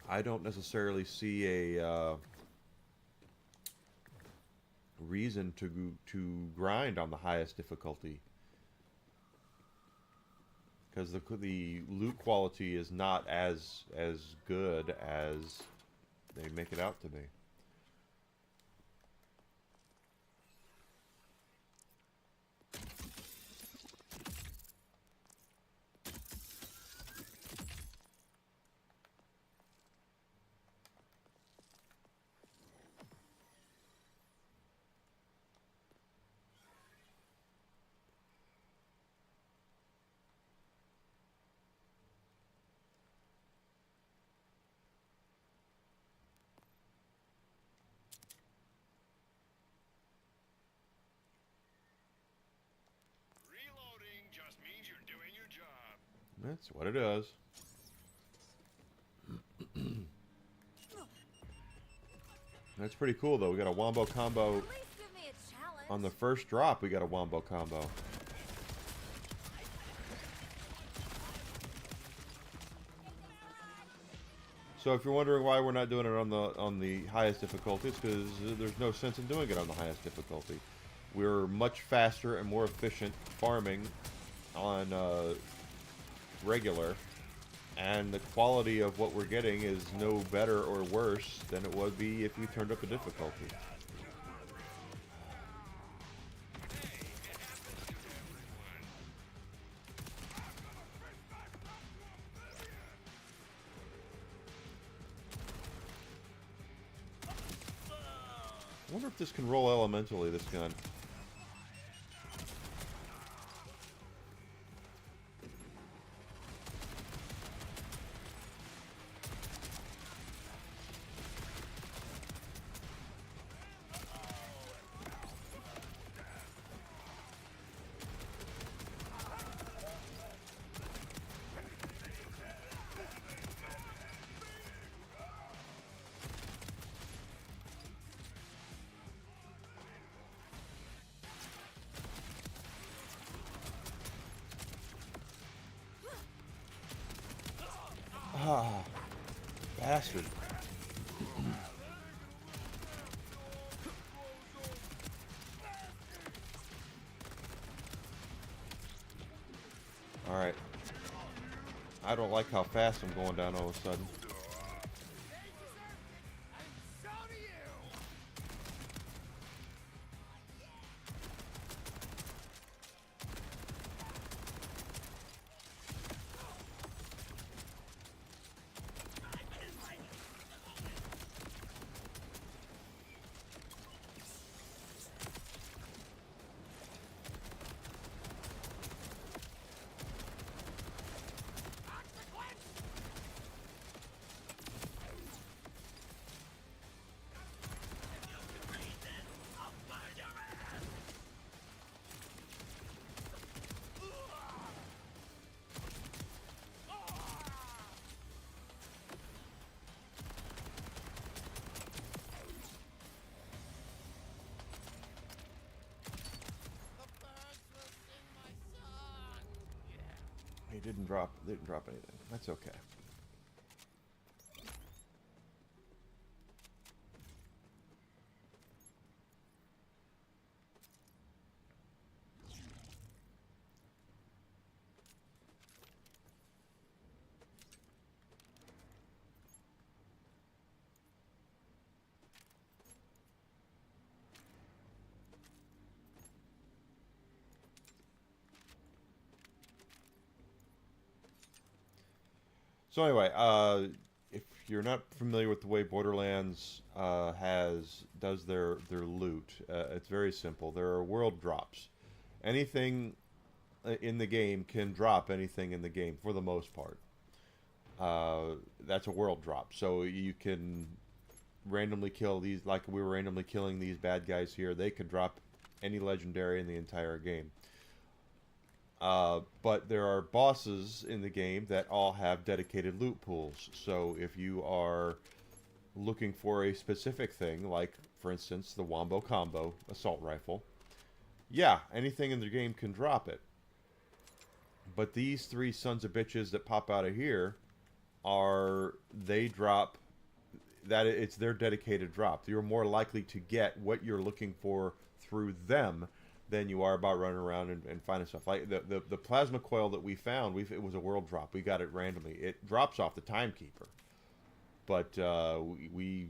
I don't necessarily see a reason to grind on the highest difficulty, because the loot quality is not as good as they make it out to be. Reloading just means you're doing your job. That's what it is. That's pretty cool, though. We got a wombo combo At least give me a challenge. on the first drop. We got a wombo combo. So if you're wondering why we're not doing it on the highest difficulty, it's because there's no sense in doing it on the highest difficulty. We're much faster and more efficient farming on regular, and the quality of what we're getting is no better or worse than it would be if we turned up the difficulty. I wonder if this can roll elementally, this gun. Ah, bastard. Alright. I don't like how fast I'm going down all of a sudden. It didn't drop anything. That's okay. So anyway, if you're not familiar with the way Borderlands does their loot, it's very simple. There are world drops. Anything in the game can drop anything in the game for the most part. That's a world drop. So you can randomly kill these, like we were randomly killing these bad guys here. They could drop any legendary in the entire game. But there are bosses in the game that all have dedicated loot pools. So if you are looking for a specific thing, like, for instance, the Wombo Combo assault rifle, yeah, anything in the game can drop it. But these three sons of bitches that pop out of here they drop, that it's their dedicated drop. You're more likely to get what you're looking for through them than you are about running around and finding stuff. Like the plasma coil that we found, it was a world drop. We got it randomly. It drops off the timekeeper, but we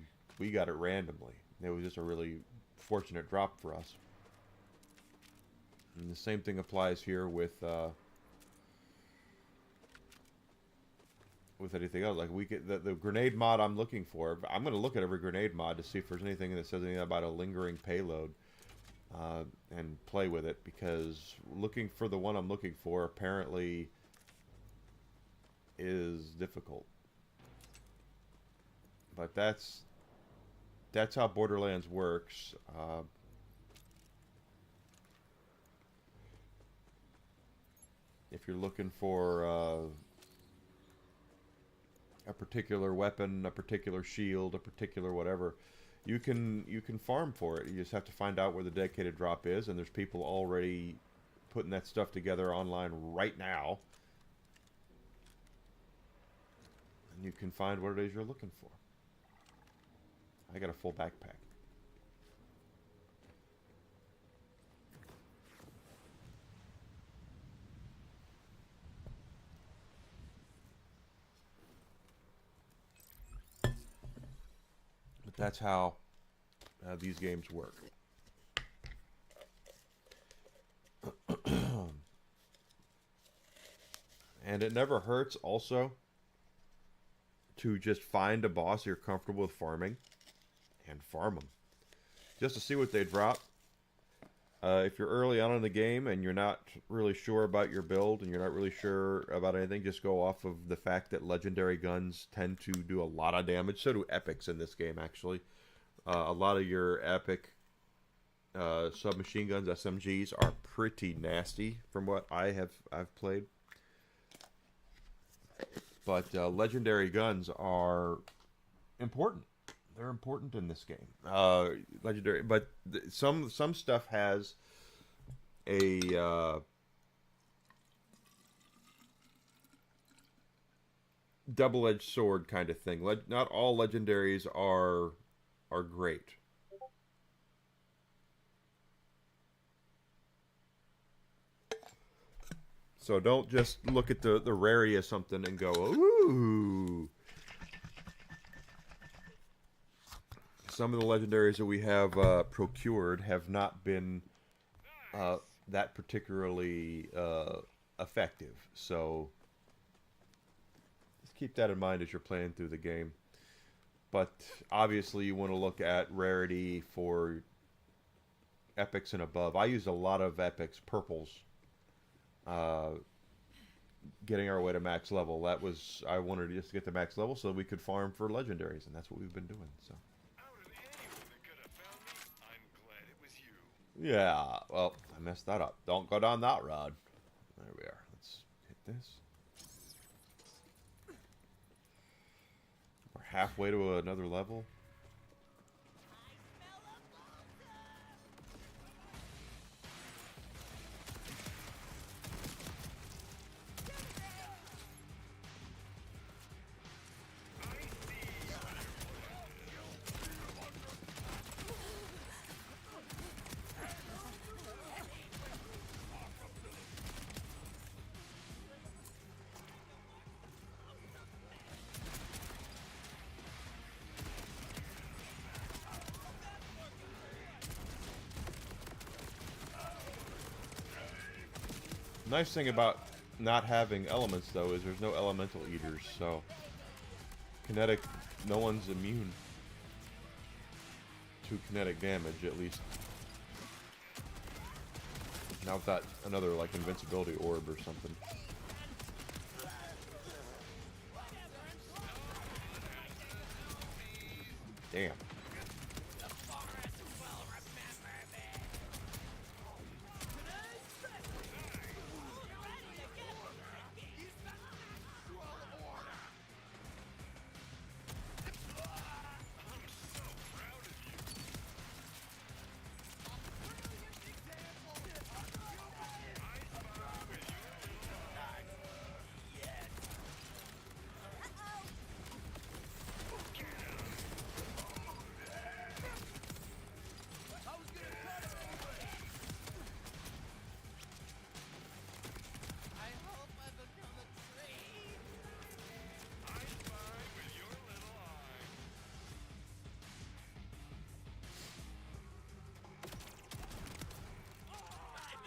got it randomly. It was just a really fortunate drop for us. And the same thing applies here with anything else. Like we get the grenade mod I'm looking for. I'm going to look at every grenade mod to see if there's anything that says anything about a lingering payload. And play with it, because looking for the one I'm looking for apparently is difficult. But that's how Borderlands works. If you're looking for a particular weapon, a particular shield, a particular whatever, you can farm for it. You just have to find out where the dedicated drop is, and there's people already putting that stuff together online right now. And you can find what it is you're looking for. I got a full backpack. But that's how these games work. And it never hurts also to just find a boss you're comfortable with farming and farm them just to see what they drop. If you're early on in the game and you're not really sure about your build and you're not really sure about anything, just go off of the fact that legendary guns tend to do a lot of damage. So do epics in this game, actually. A lot of your epic submachine guns, SMGs, are pretty nasty from what I've played. But legendary guns are important. They're important in this game. Legendary, but some stuff has a double-edged sword kind of thing. Not all legendaries are great. So don't just look at the rarity of something and go, ooh. Some of the legendaries that we have procured have not been that particularly effective. So just keep that in mind as you're playing through the game. But obviously you want to look at rarity for epics and above. I used a lot of epics, purples, getting our way to max level. I wanted to just get to max level so we could farm for legendaries, and that's what we've been doing. So. Yeah, well, I messed that up. Don't go down that road. There we are. Let's hit this. We're halfway to another level. Nice thing about not having elements, though, is there's no elemental eaters, so kinetic, no one's immune to kinetic damage, at least. Now without another, like, invincibility orb or something. Damn.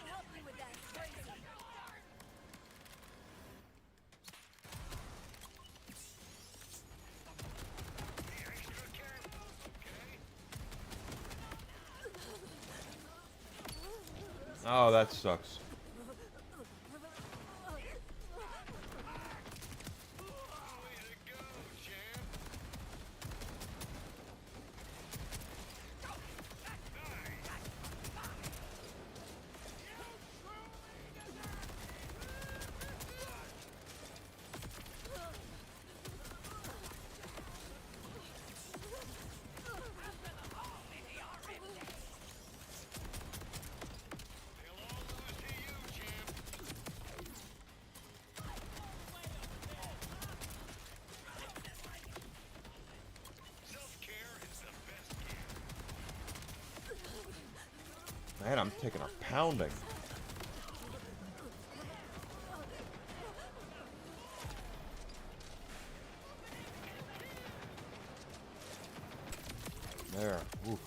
Help me with that, crazy. Oh, that sucks. Man, I'm taking a pounding. There. Oof.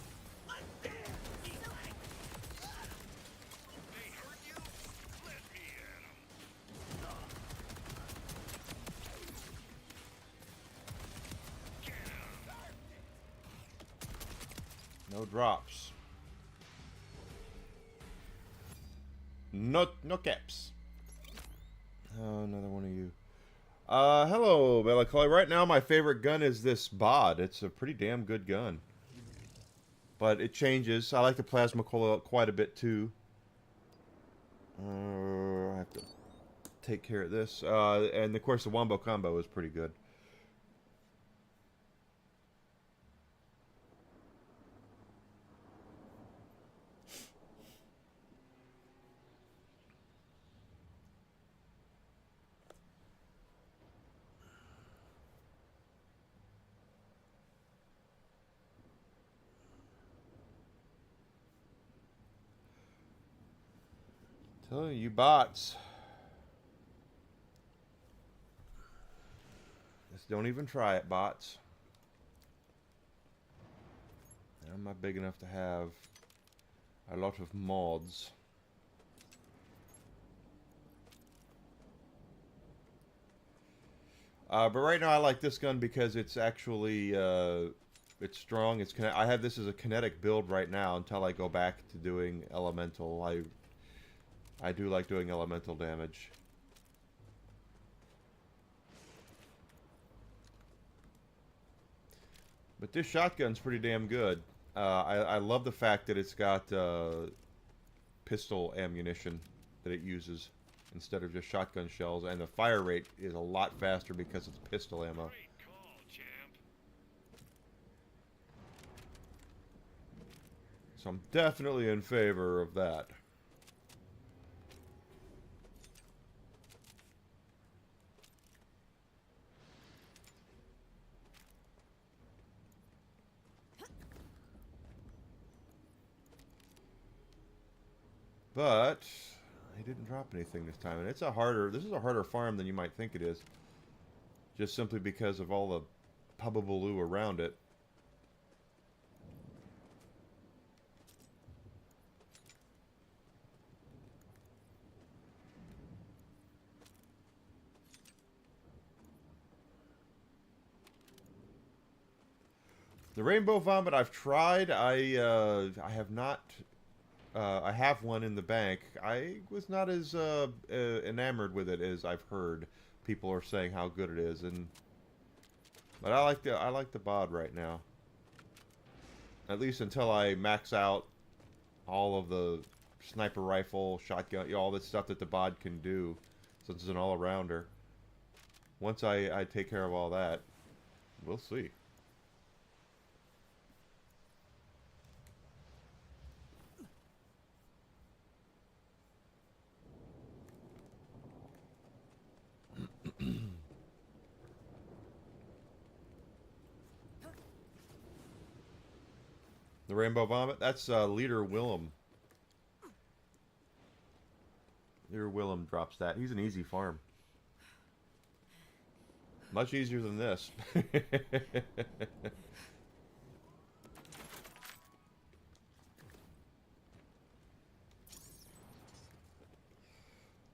No drops. No caps. Oh, another one of you. Hello, Melancholy. Right now, my favorite gun is this bod. It's a pretty damn good gun. But it changes. I like the plasma cola quite a bit, too. I have to take care of this. And, of course, the Wombo Combo is pretty good. Tell you bots. Just don't even try it, bots. I'm not big enough to have a lot of mods. But right now I like this gun because it's actually it's strong. I have this as a kinetic build right now until I go back to doing elemental. I do like doing elemental damage. But this shotgun's pretty damn good. I love the fact that it's got pistol ammunition that it uses instead of just shotgun shells, and the fire rate is a lot faster because it's pistol ammo. Great call, champ. So I'm definitely in favor of that. But he didn't drop anything this time, and this is a harder farm than you might think it is. Just simply because of all the pubbabaloo around it. The rainbow vomit I've tried. I have not. I have one in the bank. I was not as enamored with it as I've heard. People are saying how good it is, but I like the bod right now. At least until I max out all of the sniper rifle, shotgun, all this stuff that the bod can do, since it's an all-arounder. Once I take care of all that, we'll see. The rainbow vomit, that's Leader Willem. Leader Willem drops that. He's an easy farm. Much easier than this.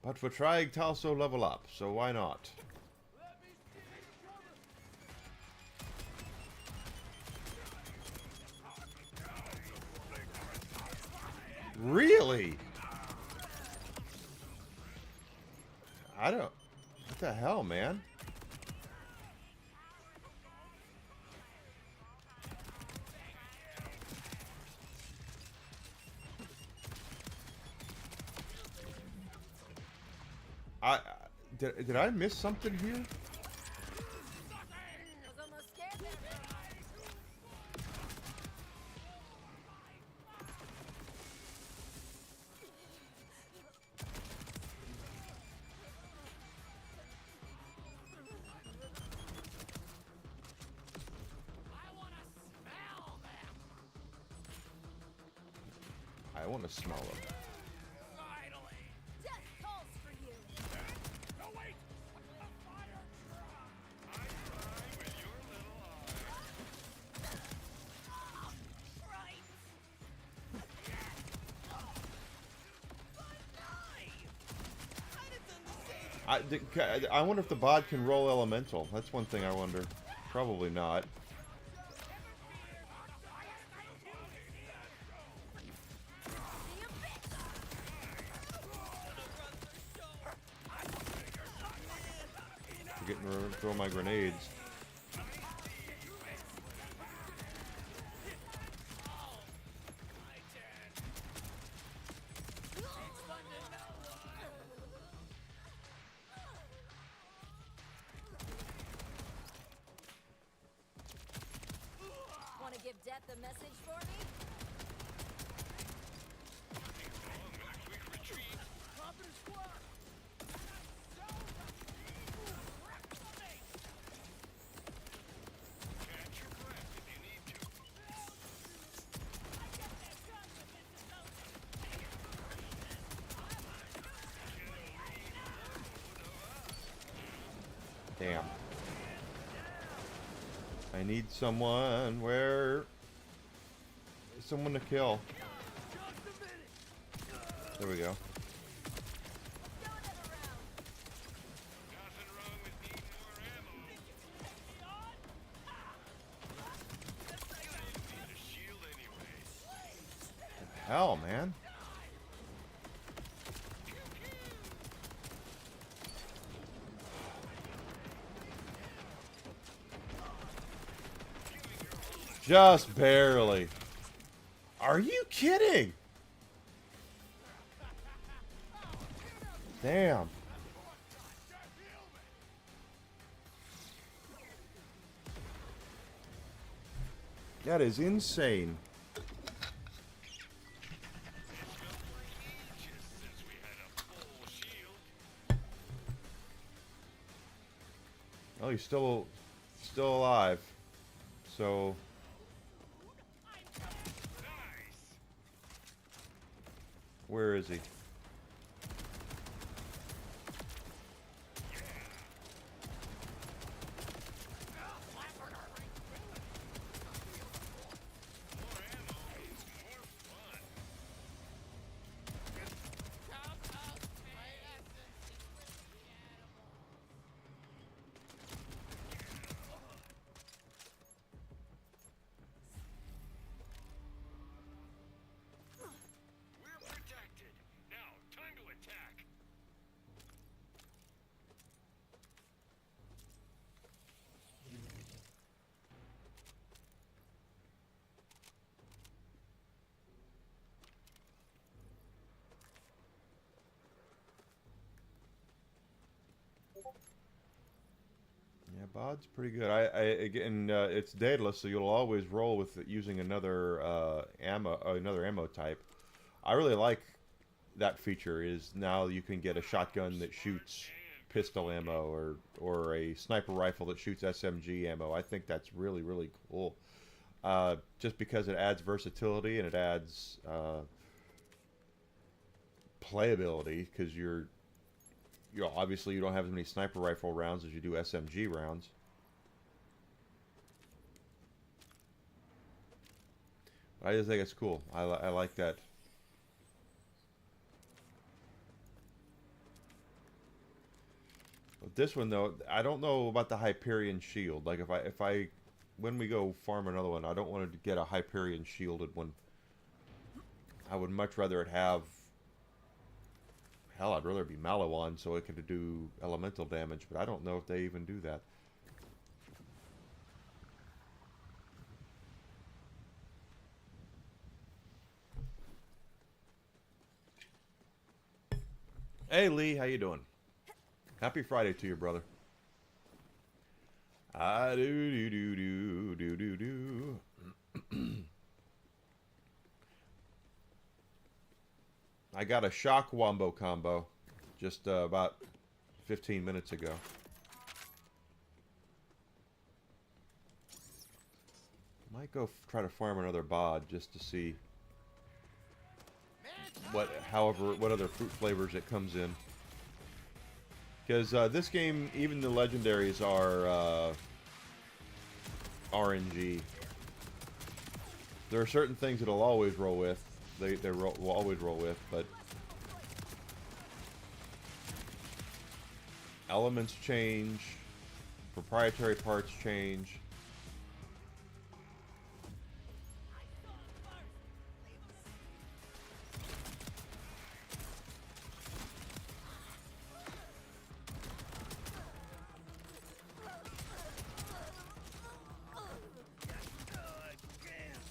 But we're trying to also level up, so why not? Really? I don't... What the hell, man? Did I miss something here? I was almost scared there. I want to smell them. Death calls for you. I wonder if the bod can roll elemental. That's one thing I wonder. Probably not. Forgetting to throw my grenades. Want to give Death a message for me? Damn. I need someone where... Someone to kill. There we go. Hell, man. Just barely. Are you kidding? Damn. That is insane. Oh, he's still alive. So where is he? bod's pretty good. Again, it's dataless, so you'll always roll with it using another ammo type. I really like that feature. Is now you can get a shotgun that shoots pistol ammo or a sniper rifle that shoots SMG ammo. I think that's really, really cool. Just because it adds versatility and it adds playability, because obviously you don't have as many sniper rifle rounds as you do SMG rounds. I just think it's cool. I like that. But this one though, I don't know about the Hyperion shield. Like when we go farm another one, I don't want to get a Hyperion shielded one. I would much rather it have. Hell, I'd rather it be Malawan so it could do elemental damage, but I don't know if they even do that. Hey Lee, how you doing? Happy Friday to you, brother. I do. I got a shock wombo combo just about 15 minutes ago. Might go try to farm another bod just to see what other fruit flavors it comes in. Because this game, even the legendaries are RNG. There are certain things it'll always roll with. Will always roll with, but elements change, proprietary parts change.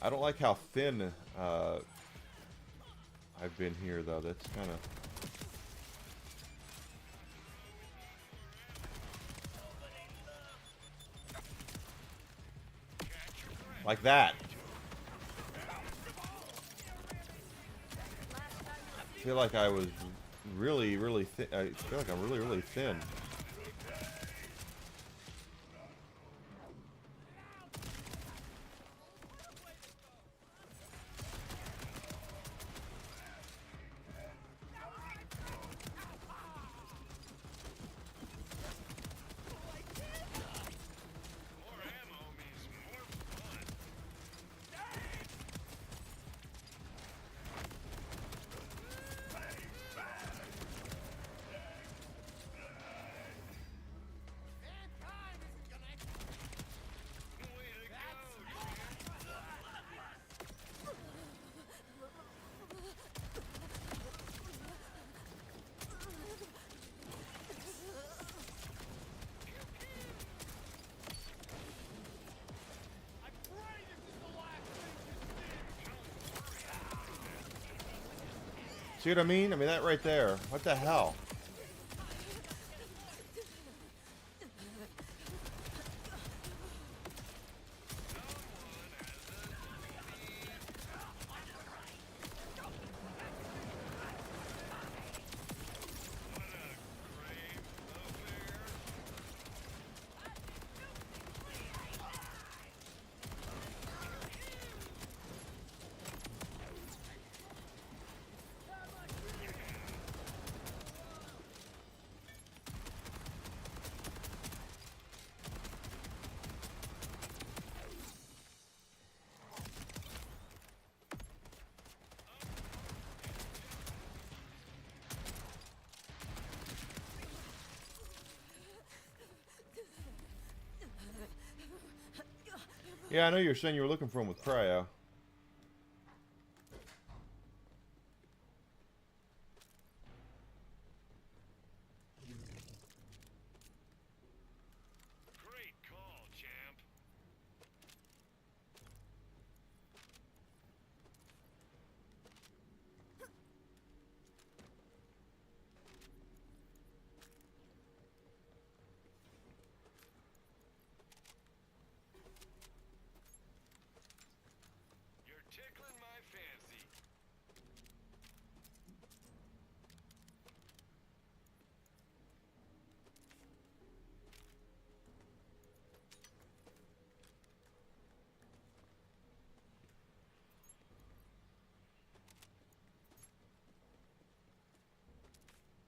I don't like how thin I've been here, though. That's kind of... like that. I feel like I was really, really thin. I feel like I'm really, really thin. See what I mean? I mean, that right there. What the hell? Yeah, I know you were saying you were looking for him with cryo. Great call, champ.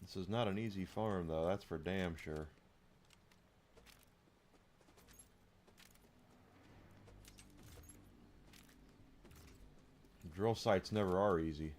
This is not an easy farm, though. That's for damn sure. Drill sites never are easy.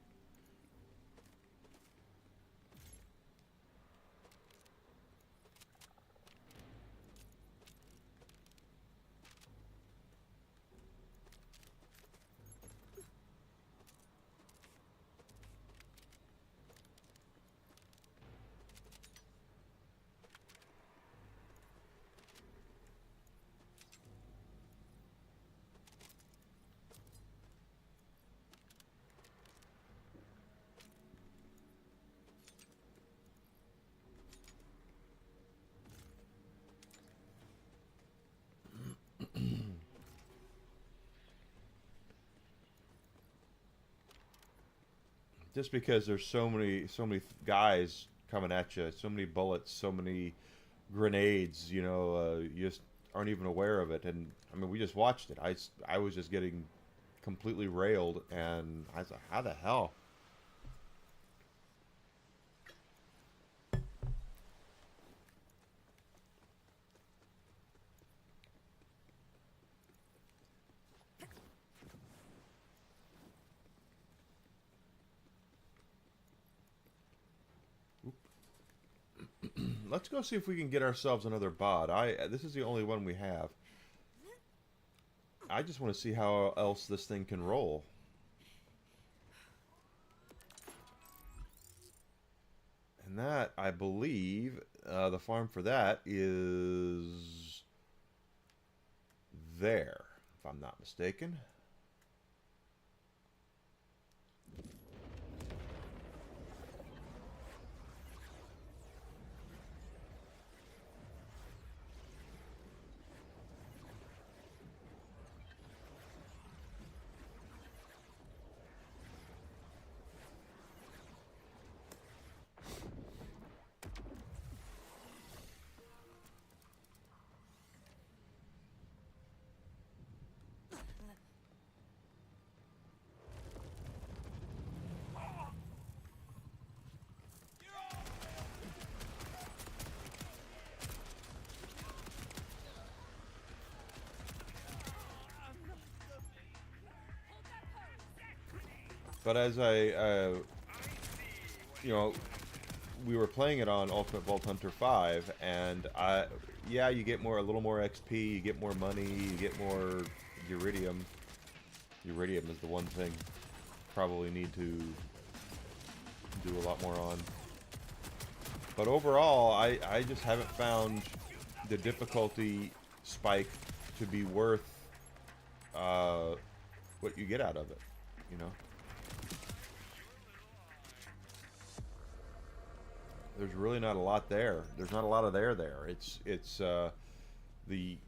Just because there's so many guys coming at you, so many bullets, so many grenades, you know, you just aren't even aware of it. And I mean, we just watched it. I was just getting completely railed, and I was like, how the hell? Let's go see if we can get ourselves another bod. This is the only one we have. I just want to see how else this thing can roll. And that, I believe, the farm for that is there, if I'm not mistaken. But as you know, we were playing it on Ultimate Vault Hunter 5, and yeah, you get a little more XP, you get more money, you get more Uridium. Uridium is the one thing probably need to do a lot more on. But overall, I just haven't found the difficulty spike to be worth what you get out of it, you know? There's really not a lot there. There's not a lot of there. It's the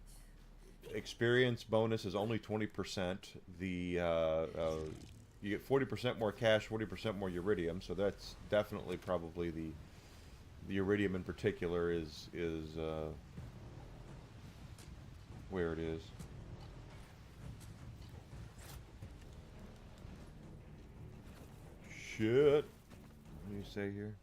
experience bonus is only 20%. The you get 40% more cash, 40% more Uridium. So that's definitely probably the Uridium in particular is where it is. Shit. What do you say here?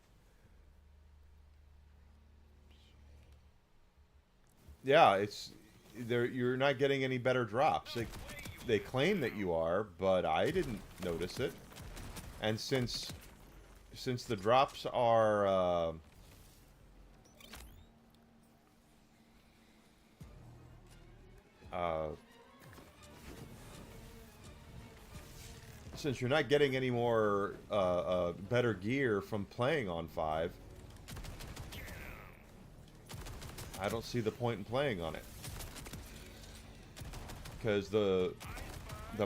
Yeah, it's there. You're not getting any better drops. They claim that you are, but I didn't notice it. And since the drops are since you're not getting any more better gear from playing on 5. I don't see the point in playing on it, because the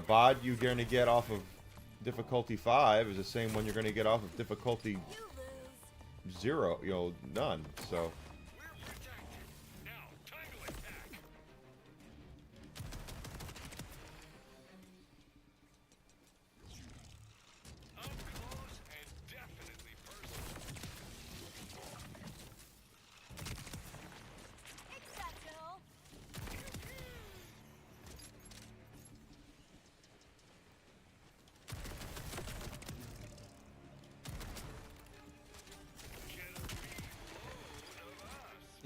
bod you're going to get off of difficulty 5 is the same one you're going to get off of difficulty 0, you know, none. So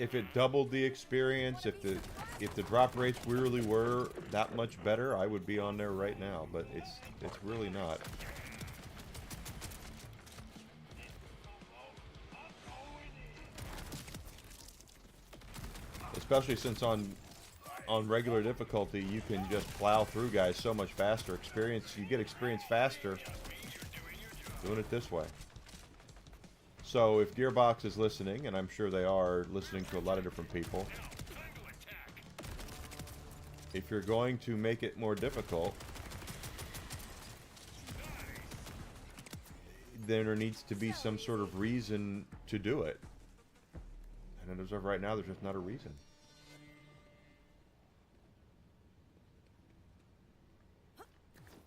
if it doubled the experience, if the drop rates really were that much better, I would be on there right now. But it's really not. Especially since on regular difficulty, you can just plow through guys so much faster. You get experience faster doing it this way. So if Gearbox is listening, and I'm sure they are listening to a lot of different people, if you're going to make it more difficult, then there needs to be some sort of reason to do it. And as of right now, there's just not a reason.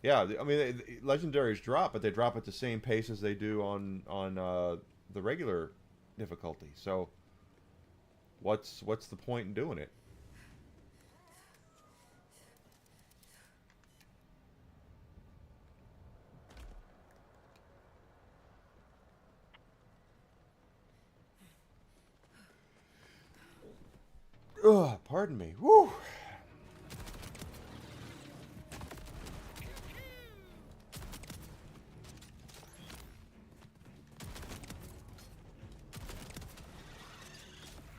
Yeah, I mean, legendaries drop, but they drop at the same pace as they do on the regular difficulty. So, what's the point in doing it? Ugh, pardon me. Woo.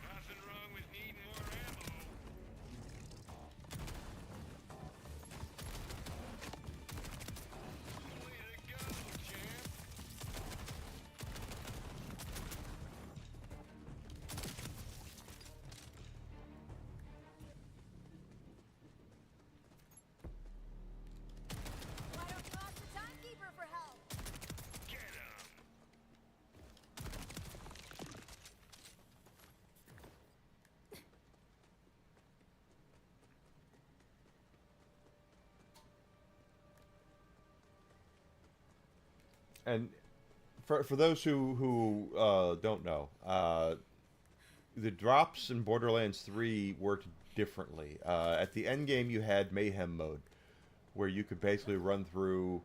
Nothing wrong with needing more ammo. Way to go, champ. Why don't you ask the timekeeper for help? Get him. And for those who don't know, the drops in Borderlands 3 worked differently. At the end game, you had Mayhem mode, where you could basically run through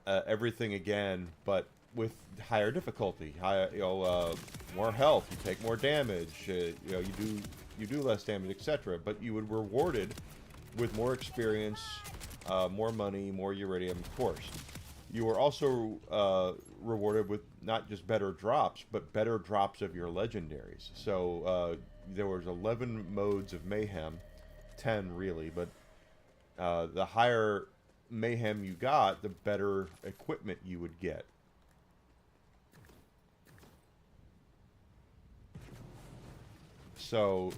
everything again, but with higher difficulty, more health, you take more damage, you do less damage, etc. But you would rewarded with more experience, more money, more Uridium, of course. You were also rewarded with not just better drops, but better drops of your legendaries. So there was 11 modes of Mayhem, 10 really, but the higher Mayhem you got, the better equipment you would get. So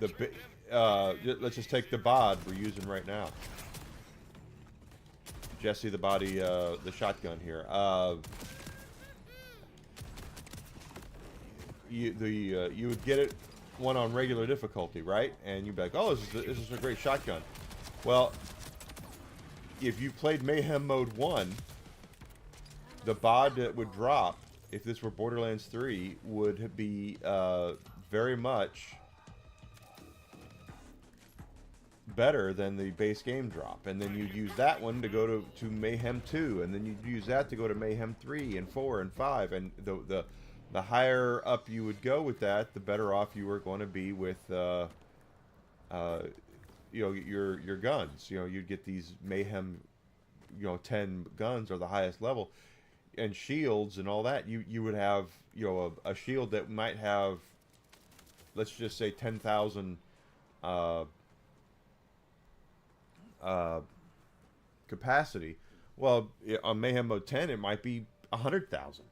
let's just take the bod we're using right now. Jesse the body, the shotgun here. You would get it one on regular difficulty, right? And you'd be like, oh, this is a great shotgun. Well, if you played Mayhem Mode 1, the bod that would drop, if this were Borderlands 3, would be very much better than the base game drop. And then you'd use that one to go to Mayhem 2, and then you'd use that to go to Mayhem 3 and 4 and 5, and the higher up you would go with that, the better off you were going to be with your guns. You'd get these Mayhem 10 guns are the highest level, and shields and all that. You would have a shield that might have, let's just say, 10,000 capacity. Well, on Mayhem Mode 10, it might be 100,000.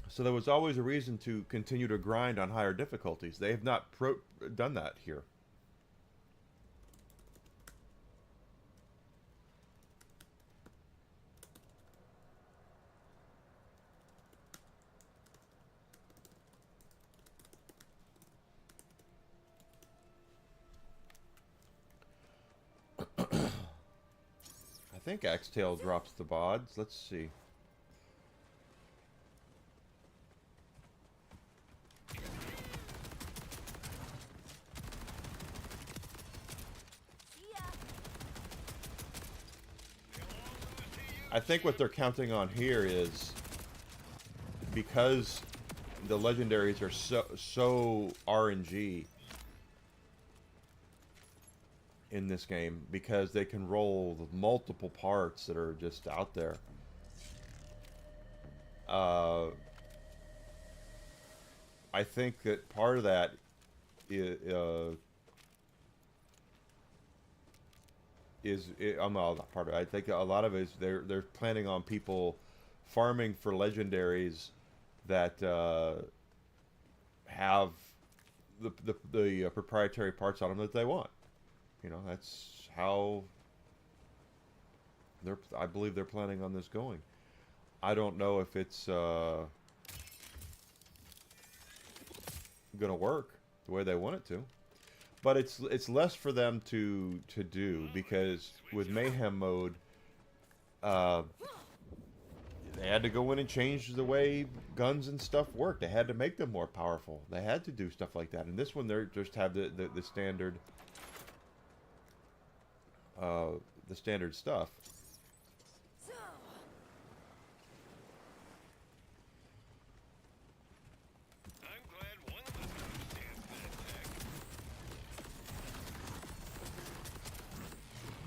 So there was always a reason to continue to grind on higher difficulties. They have not done that here. I think Axtail drops the bods. Let's see. I think what they're counting on here is because the legendaries are so RNG in this game because they can roll the multiple parts that are just out there. I think that part of that not part of it. I think a lot of it is they're planning on people farming for legendaries that have the proprietary parts on them that they want. You know, that's how I believe they're planning on this going. I don't know if it's gonna work the way they want it to, but it's less for them to do, because with Mayhem mode, they had to go in and change the way guns and stuff work. They had to make them more powerful. They had to do stuff like that. And this one, they just have the standard stuff. I'm glad one of us understands that tech.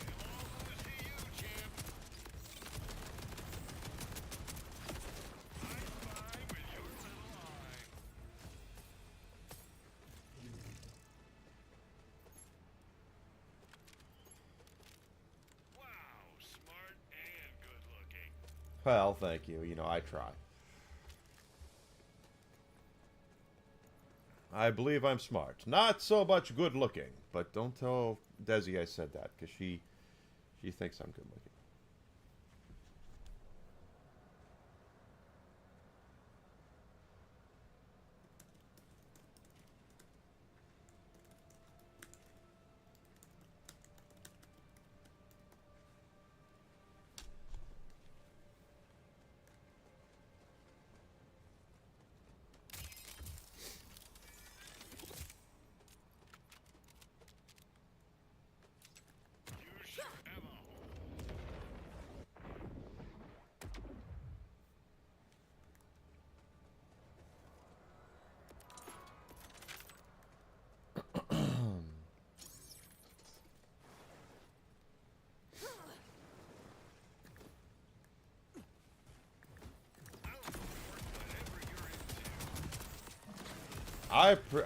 We'll all go to see you, champ. I spy with your little eye. Wow, smart and good looking. Well, thank you. You know, I try. I believe I'm smart. Not so much good looking, but don't tell Desi I said that, because she thinks I'm good looking. You should have a hole.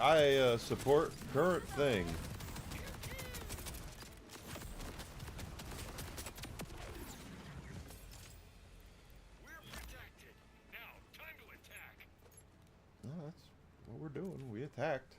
I support current thing. We're protected. Now, time to attack. No, that's what we're doing. We attacked.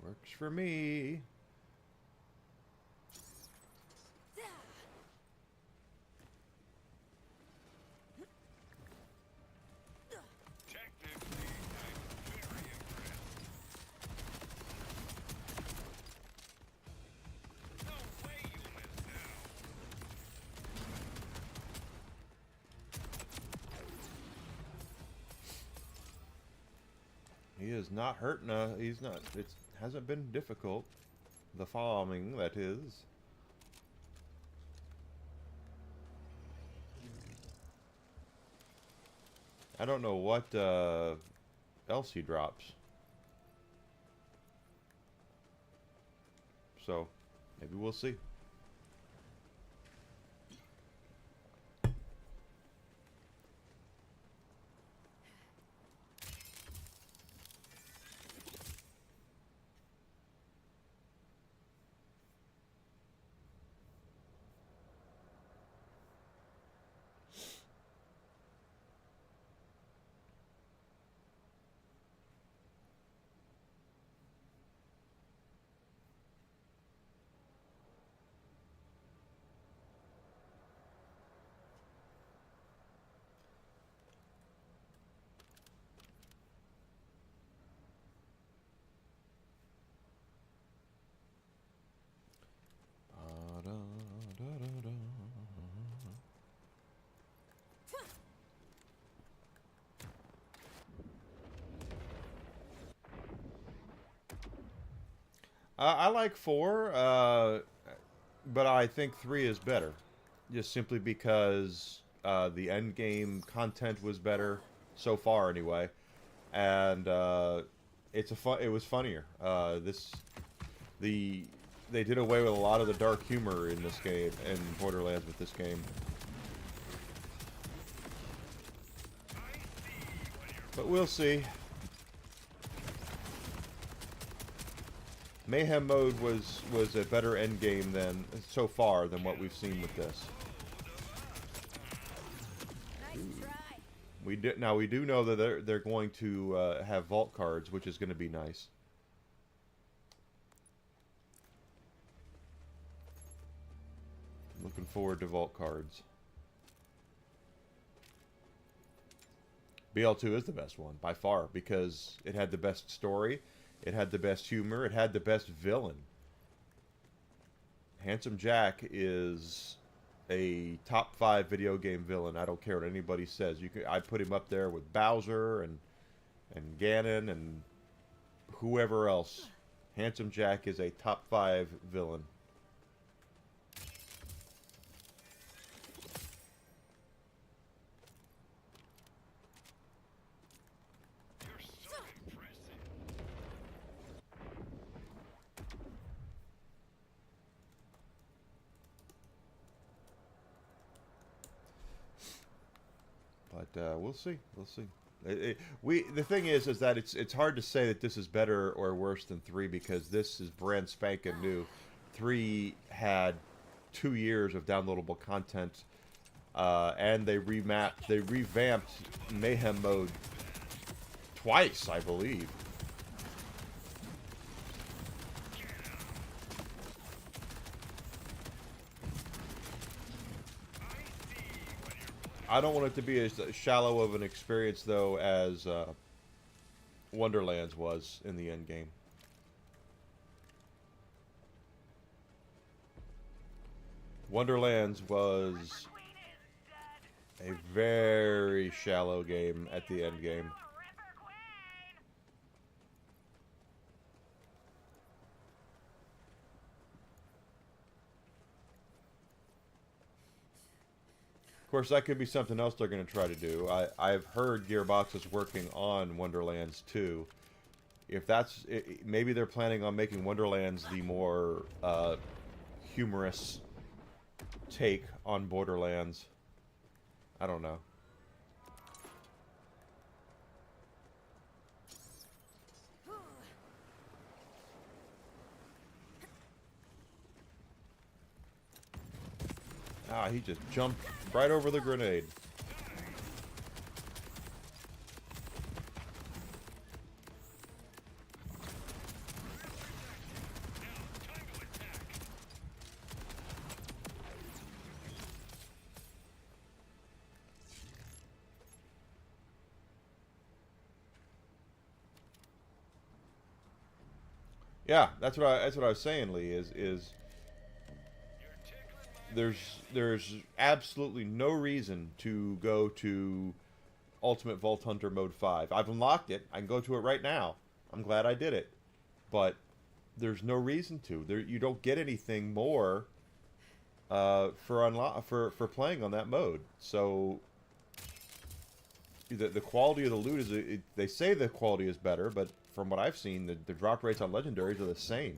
Works for me. Technically, I'm very impressed. No way you miss now. He is not hurting. He's not. It hasn't been difficult. The farming, that is. I don't know what else he drops. So, maybe we'll see. I like 4, but I think 3 is better. Just simply because the end game content was better so far, anyway, and it was funnier. They did away with a lot of the dark humor in this game, in Borderlands, with this game. But we'll see. Mayhem mode was a better end game than so far than what we've seen with this. We do know that they're going to have vault cards, which is going to be nice. Looking forward to vault cards. BL2 is the best one by far because it had the best story. It had the best humor. It had the best villain. Handsome Jack is a top 5 video game villain. I don't care what anybody says. I put him up there with Bowser and Ganon and whoever else. Handsome Jack is a top 5 villain. But we'll see. We'll see. The thing is that it's hard to say that this is better or worse than 3 because this is brand spanking new. 3 had 2 years of downloadable content, and they revamped Mayhem mode twice, I believe. I don't want it to be as shallow of an experience, though, as Wonderlands was in the end game. Wonderlands was a very shallow game at the end game. Of course, that could be something else they're going to try to do. I've heard Gearbox is working on Wonderlands 2. If that's... maybe they're planning on making Wonderlands the more humorous take on Borderlands. I don't know. Ah, he just jumped right over the grenade. Yeah, that's what I was saying, Lee, is there's absolutely no reason to go to Ultimate Vault Hunter Mode 5. I've unlocked it. I can go to it right now. I'm glad I did it. But there's no reason to. You don't get anything more for playing on that mode. So the quality of the loot is they say the quality is better, but from what I've seen, the drop rates on legendaries are the same.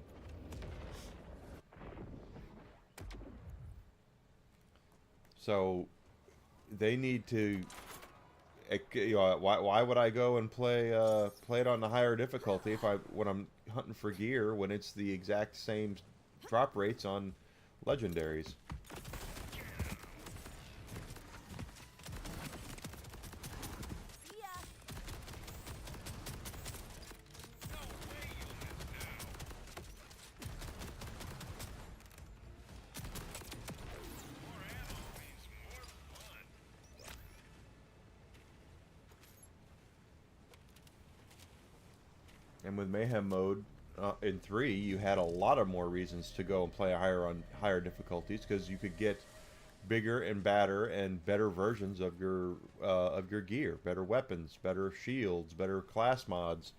So they need to. You know, why would I go and play it on the higher difficulty when I'm hunting for gear when it's the exact same drop rates on legendaries? See ya. And with Mayhem mode in 3, you had a lot of more reasons to go and play higher difficulties because you could get bigger and badder and better versions of your gear, better weapons, better shields, better class mods.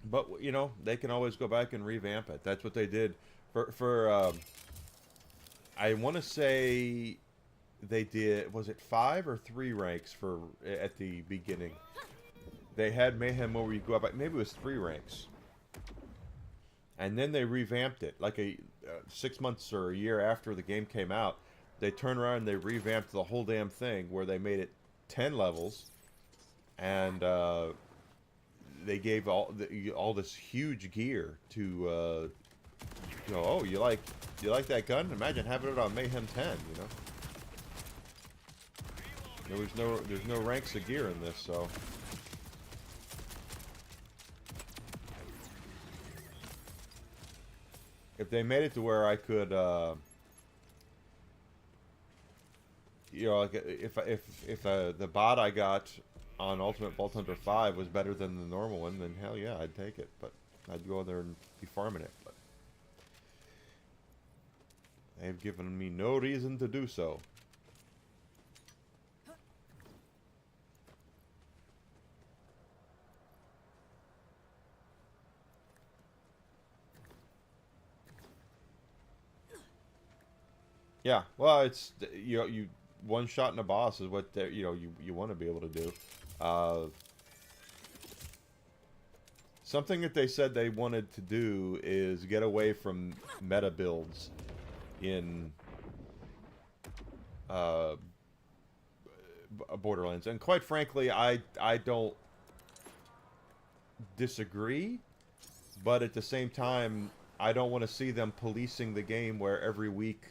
But you know, they can always go back and revamp it. That's what they did for I want to say they did, was it 5 or 3 ranks for at the beginning? They had Mayhem where you go up, maybe it was 3 ranks. And then they revamped it, like 6 months or a year after the game came out. They turned around and they revamped the whole damn thing, where they made it 10 levels, and they gave all this huge gear to, you know, oh, you like that gun? Imagine having it on Mayhem 10, you know. There's no ranks of gear in this, so. If they made it to where I could, you know, like if the bot I got on Ultimate Vault Hunter 5 was better than the normal one, then hell yeah, I'd take it. But I'd go there and be farming it. But they've given me no reason to do so. Yeah, well, it's you one shot in a boss is what you want to be able to do. Something that they said they wanted to do is get away from meta builds in Borderlands, and quite frankly, I don't disagree, but at the same time, I don't want to see them policing the game where every week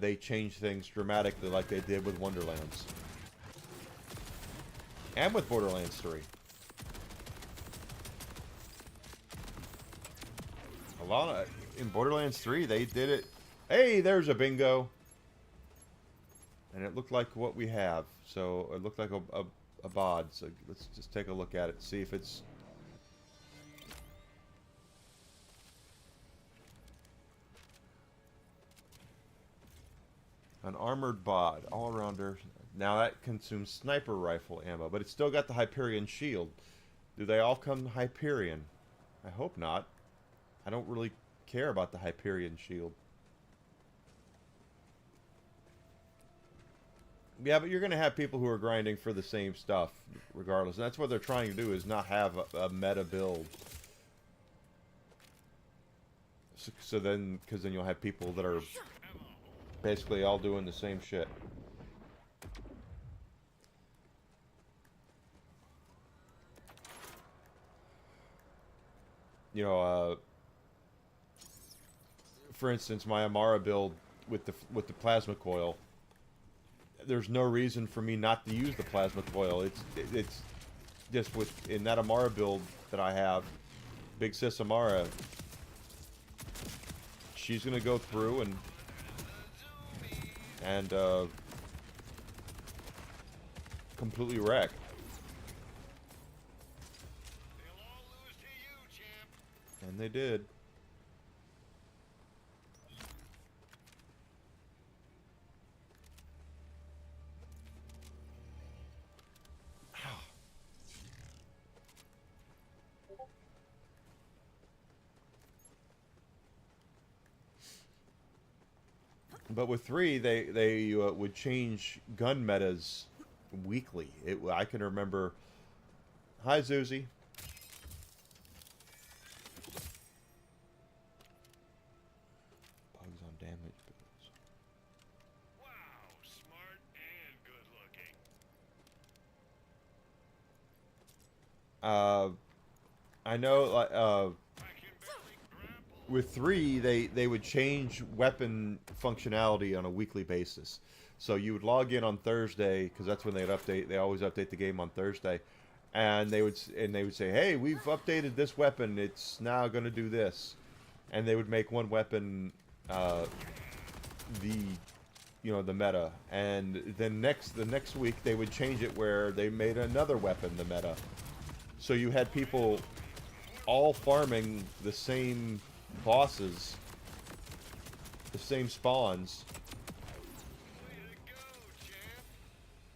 they change things dramatically like they did with Wonderlands. And with Borderlands 3. In Borderlands 3, they did it. Hey, there's a bingo! And it looked like what we have. So, it looked like a bod. So, let's just take a look at it, see if it's... An armored bod, all-arounder. Now that consumes sniper rifle ammo, but it's still got the Hyperion shield. Do they all come Hyperion? I hope not. I don't really care about the Hyperion shield. Yeah, but you're going to have people who are grinding for the same stuff, regardless. And that's what they're trying to do, is not have a meta build. So then, because then you'll have people that are basically all doing the same shit. You know, for instance, my Amara build with the plasma coil. There's no reason for me not to use the plasma coil. It's just in that Amara build that I have, Big Sis Amara. She's gonna go through and completely wreck. And they did. But with 3, they would change gun metas weekly. I can remember. Hi, Zuzi. Bugs on damage builds. Wow, smart and good looking. I know, like, I can barely grapple. with 3, they would change weapon functionality on a weekly basis. So you would log in on Thursday because that's when they'd update. They always update the game on Thursday, and they would say, "Hey, we've updated this weapon. It's now going to do this," and they would make one weapon the meta, and then the next week they would change it where they made another weapon the meta. So you had people all farming the same bosses, the same spawns,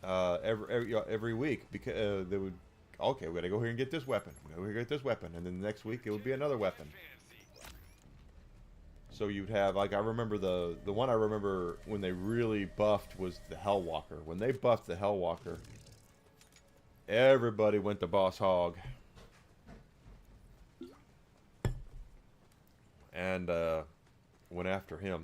every week, because they would, okay, we gotta go here and get this weapon. We gotta go here and get this weapon, and then the next week it would be another weapon. So you'd have, like, I remember the one I remember when they really buffed was the Hellwalker. When they buffed the Hellwalker, everybody went to Boss Hog. And went after him.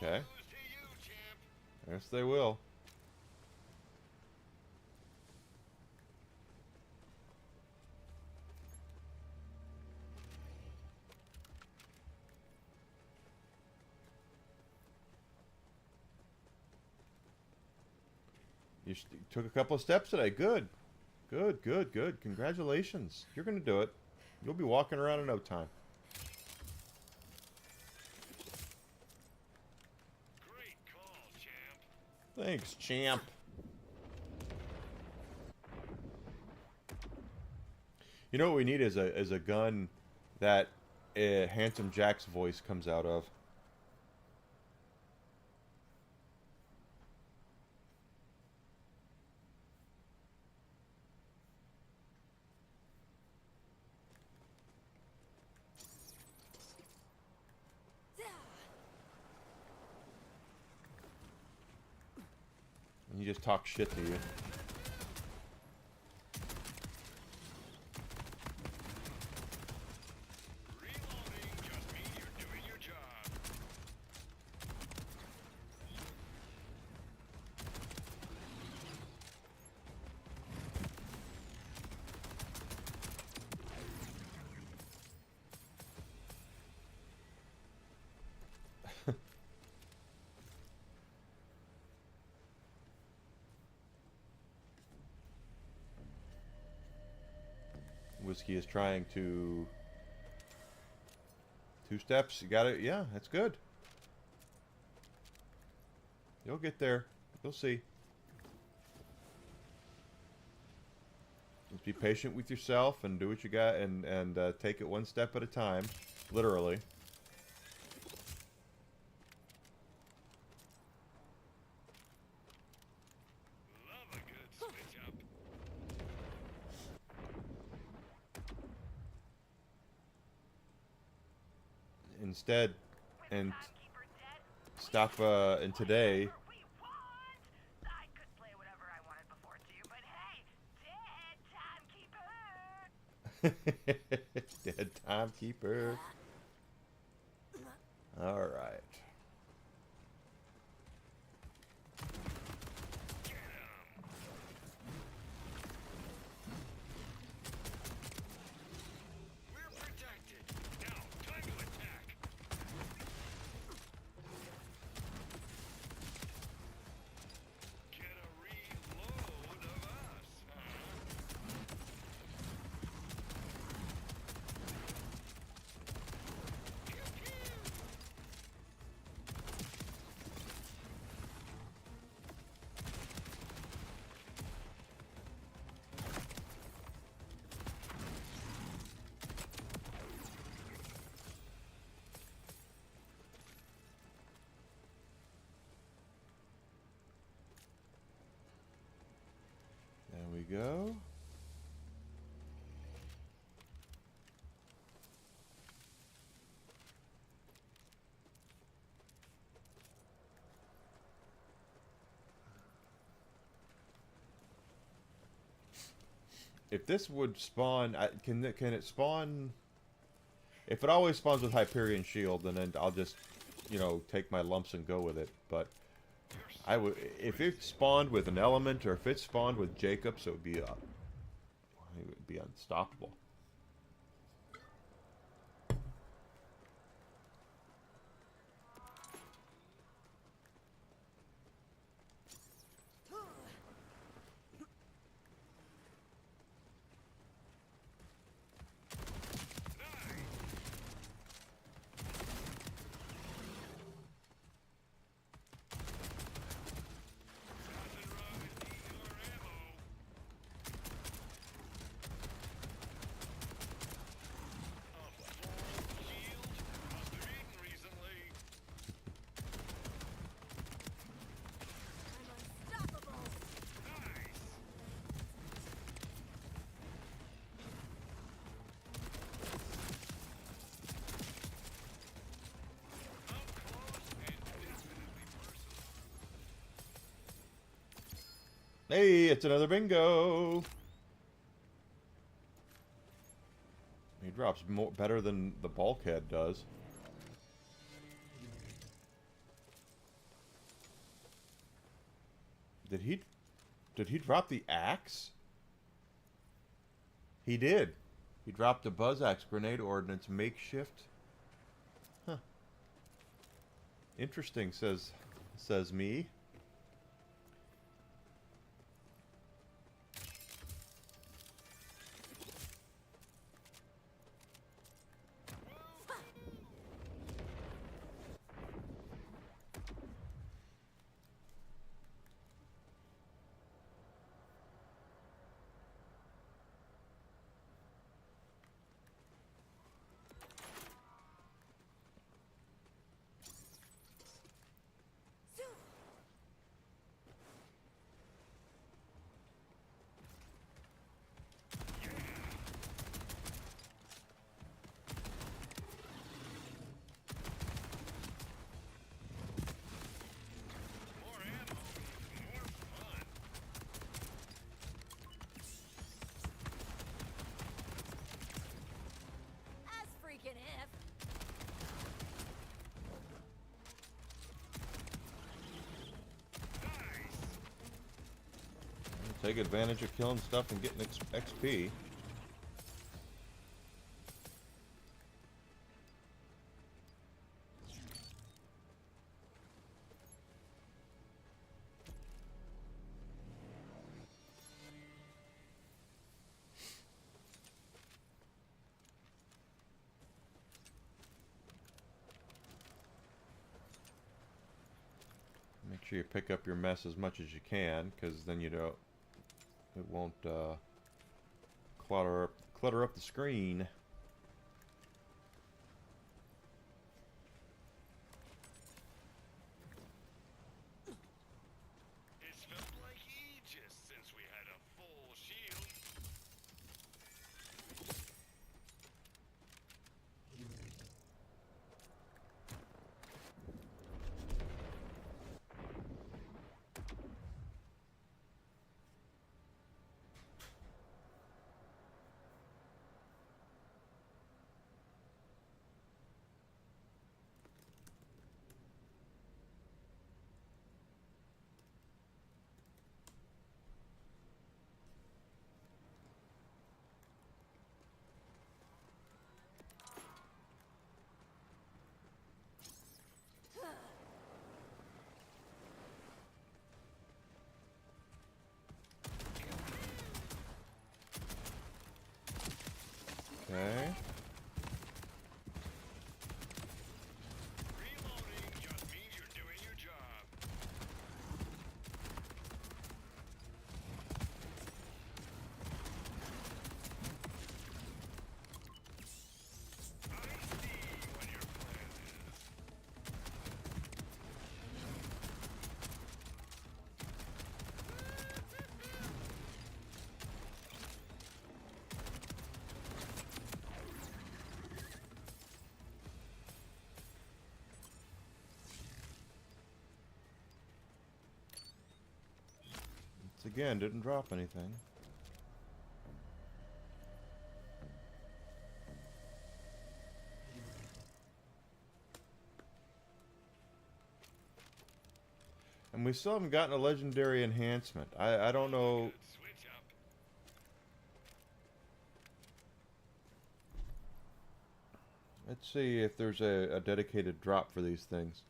Okay. Yes, they will. You took a couple of steps today. Good. Good, good, good. Congratulations. You're going to do it. You'll be walking around in no time. Great call, champ. Thanks, champ. You know what we need is a gun that Handsome Jack's voice comes out of. And he just talks shit to you. Reloading just means you're doing your job. Whiskey is trying to... 2 steps. You got it. Yeah, that's good. You'll get there. You'll see. Just be patient with yourself and do what you got, and take it one step at a time. Literally. Love a good switch up. Instead, and stop, and today... I could play whatever I wanted before too, but hey, Dead timekeeper. Alright. go. If this would spawn, can it spawn? If it always spawns with Hyperion Shield, then I'll just, you know, take my lumps and go with it. But I would, if it spawned with an element, or if it spawned with Jacobs, it would be unstoppable. Hey, it's another bingo. He drops more better than the bulkhead does. Did he drop the axe? He did. He dropped the buzz axe grenade ordnance makeshift. Huh. Interesting, says me. Take advantage of killing stuff and getting XP. Make sure you pick up your mess as much as you can, because then you don't. It won't clutter up the screen. It's felt like ages since we had a full shield. Okay. Reloading just means you're doing your job. I see what your plan is. again, didn't drop anything. And we still haven't gotten a legendary enhancement. I don't know. Switch up. Let's see if there's a dedicated drop for these things.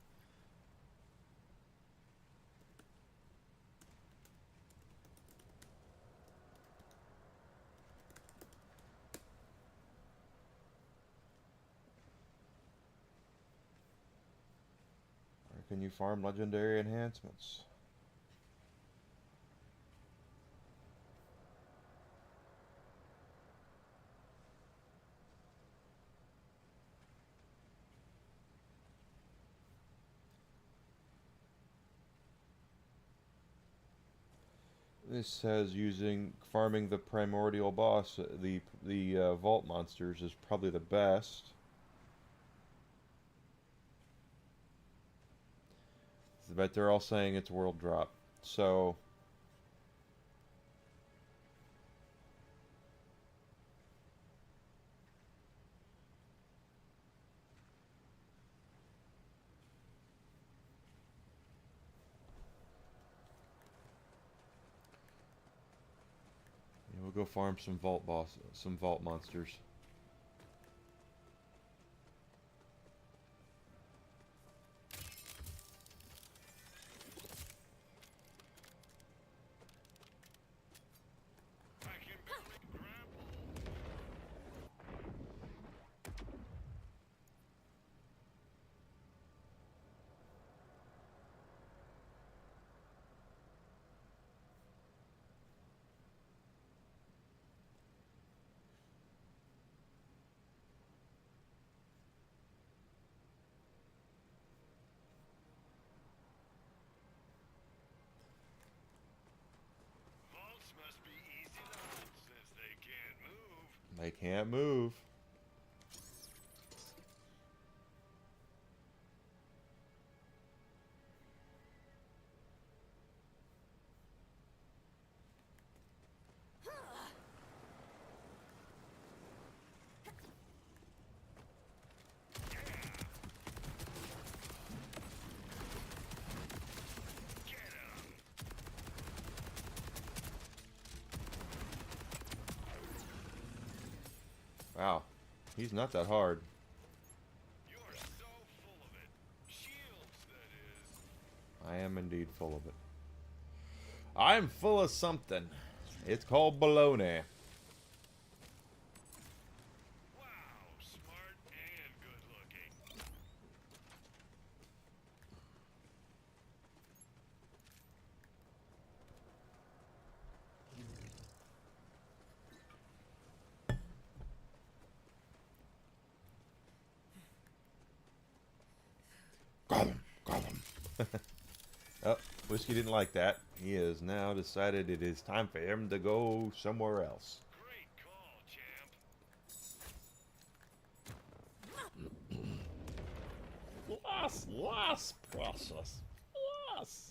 Where can you farm legendary enhancements? This says farming the primordial boss, the vault monsters is probably the best. But they're all saying it's world drop. So yeah, we'll go farm some vault monsters. I can barely grapple. Vaults must be easy to hunt since they can't move. They can't move. Wow, he's not that hard. You're so full of it. Shields, that is. I am indeed full of it. I'm full of something. It's called baloney. Wow, smart and good looking. Got him. Oh, Whiskey didn't like that. He has now decided it is time for him to go somewhere else. Great call, champ. Last process. Last.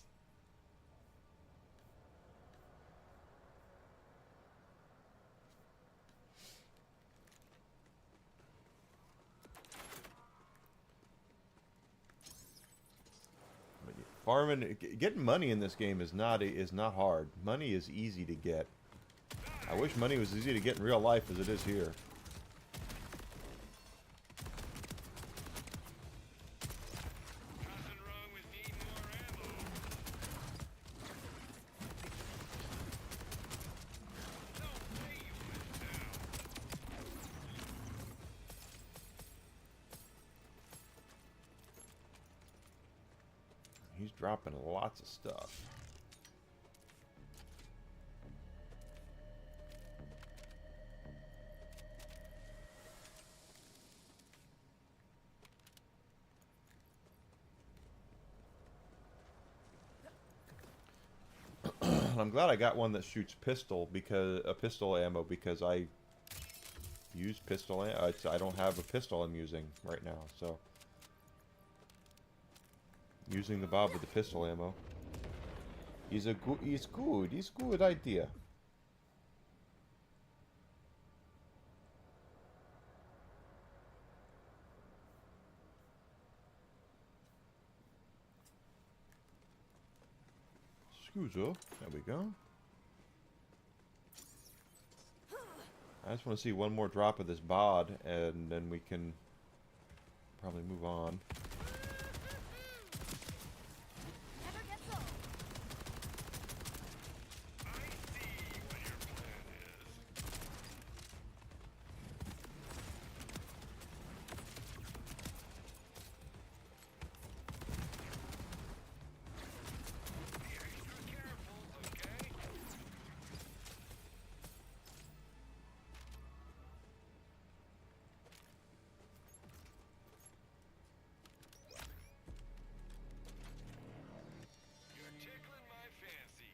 Farming, getting money in this game is not hard. Money is easy to get. I wish money was easy to get in real life as it is here. Nothing wrong with needing more ammo. No way you went down. He's dropping lots of stuff. I'm glad I got one that shoots pistol ammo because I use pistol ammo. I don't have a pistol I'm using right now, so using the Bob with the pistol ammo. Is a good. Is good. Is good idea. Scusa. There we go. I just want to see one more drop of this bod, and then we can probably move on. Never gets old. I see what your plan is. Be extra careful, okay? You're tickling my fancy.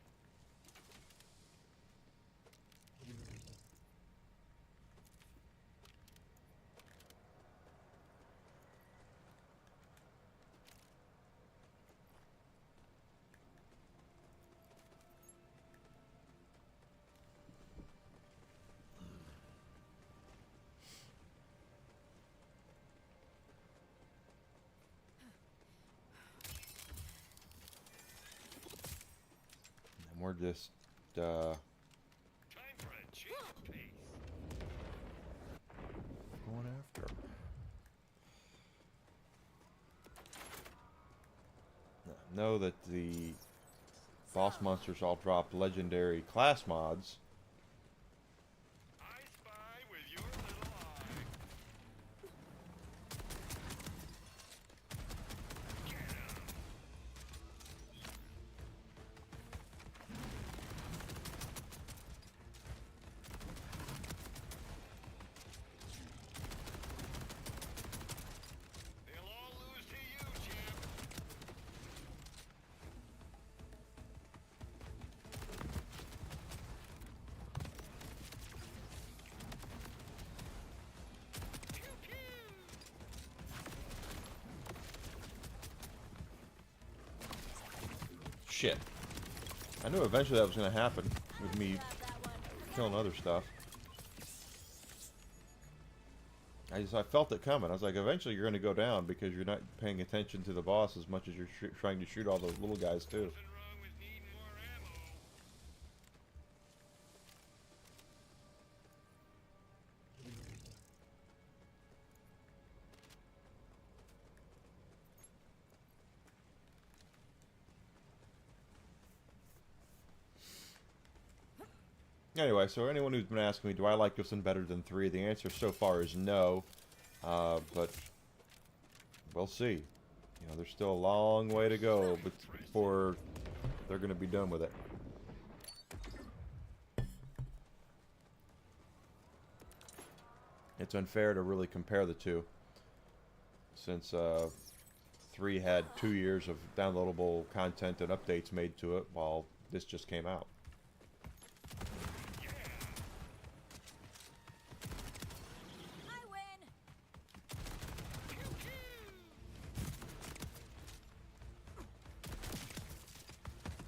And we're just Time for a change of pace. going after 'em. Know that the boss monsters all dropped legendary class mods. I spy with your little eye. Get him! They'll all lose to you, champ. Pew pew! Shit. I knew eventually that was going to happen with me Grab that one. killing other stuff. I felt it coming. I was like, eventually you're going to go down because you're not paying attention to the boss as much as you're trying to shoot all those little guys too. Nothing wrong with needing more ammo. Anyway, so anyone who's been asking me, do I like this one better than 3? The answer so far is no. But we'll see. You know, there's still a long way to go before they're going to be done with it. It's unfair to really compare the two, since 3 had 2 years of downloadable content and updates made to it, while this just came out. I win.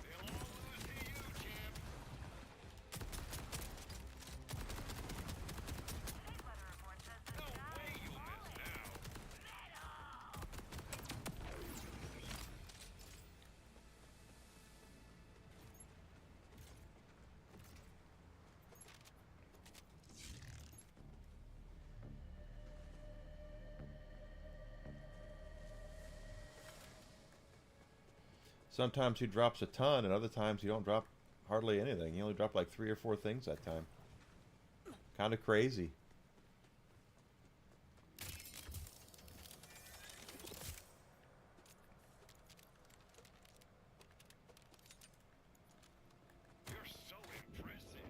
They'll all lose to you, champ. No way you'll miss now. Sometimes he drops a ton, and other times he don't drop hardly anything. He only dropped like 3 or 4 things that time. Kind of crazy. You're so impressive.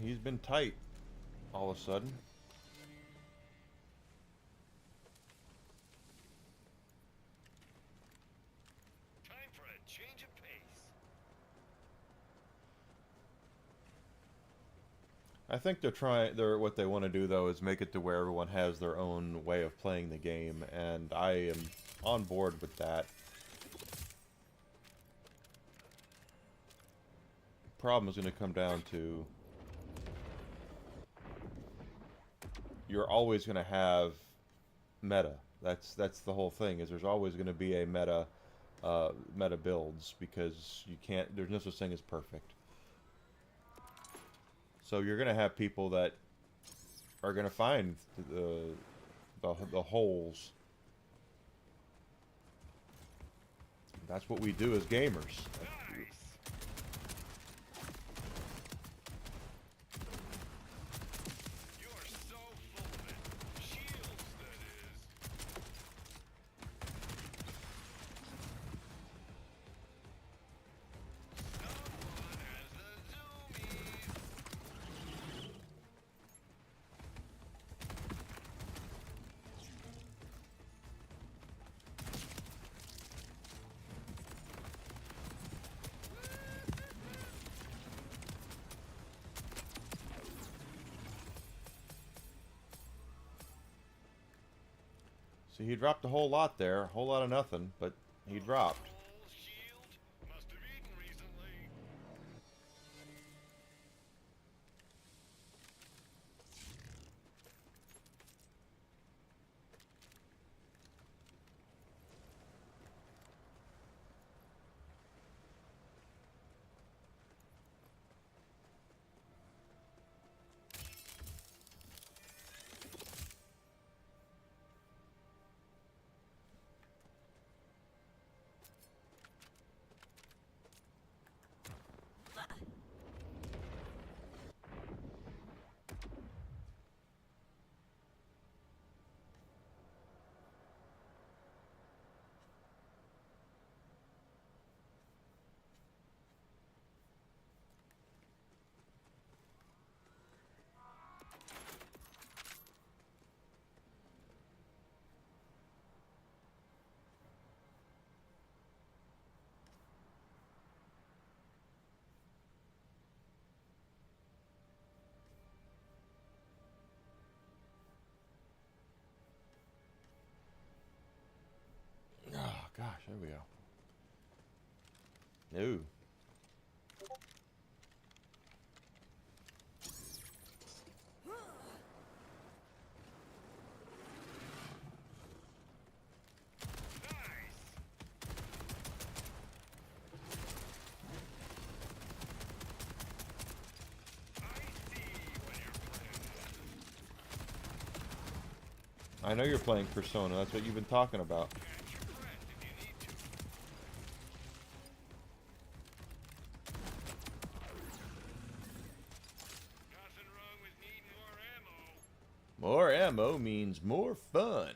he's been tight all of a sudden. Time for a change of pace. I think they're what they want to do though is make it to where everyone has their own way of playing the game, and I am on board with that. Problem is going to come down to you're always going to have meta. That's the whole thing. Is there's always going to be a meta builds, because you can't. There's no such thing as perfect. So you're going to have people that are going to find the holes. That's what we do as gamers. Nice. You are so full of it. Shields, that is. Someone has the zoomies. See, he dropped a whole lot there, a whole lot of nothing, but he dropped. Whole shield must have eaten recently. Oh, gosh, there we go. No. I know you're playing Persona. That's what you've been talking about. Catch your breath if you need to. Nothing wrong with needing more ammo. More ammo means more fun.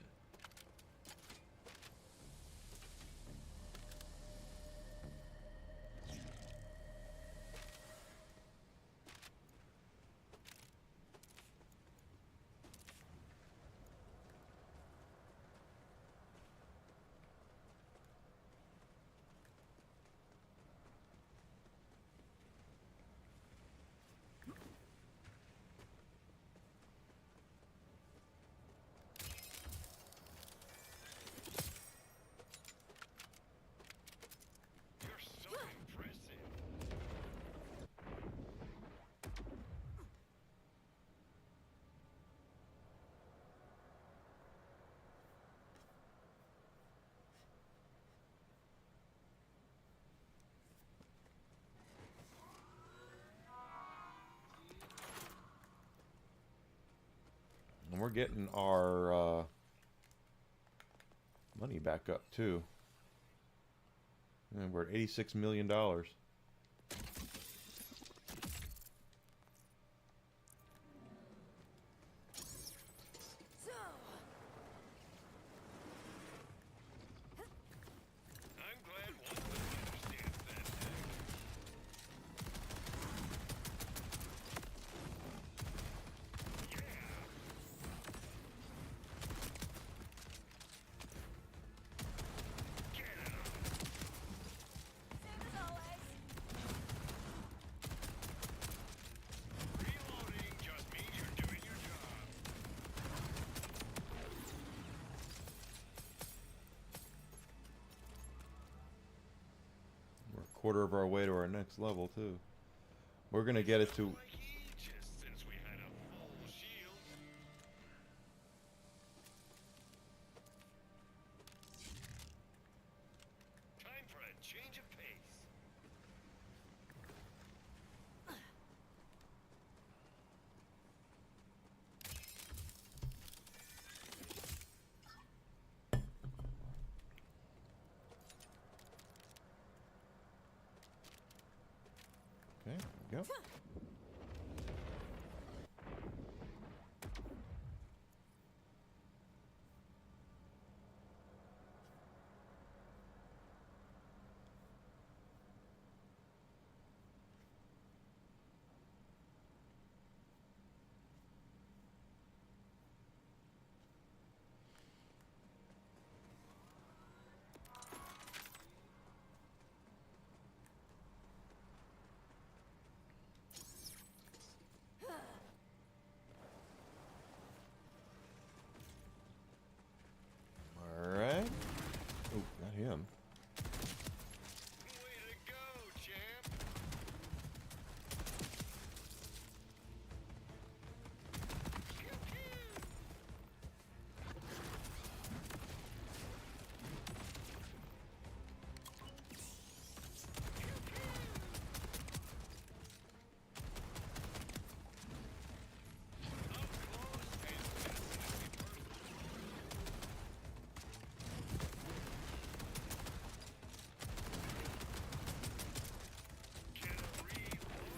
You're so impressive. And we're getting our money back up too. And we're at $86 million. So, I'm glad one of us understands that. quarter of our way to our next level too. We're gonna get it to. Like ages since we had a full shield. Time for a change of pace. Okay, there we go. Alright. Oh, got him. Way to go, champ.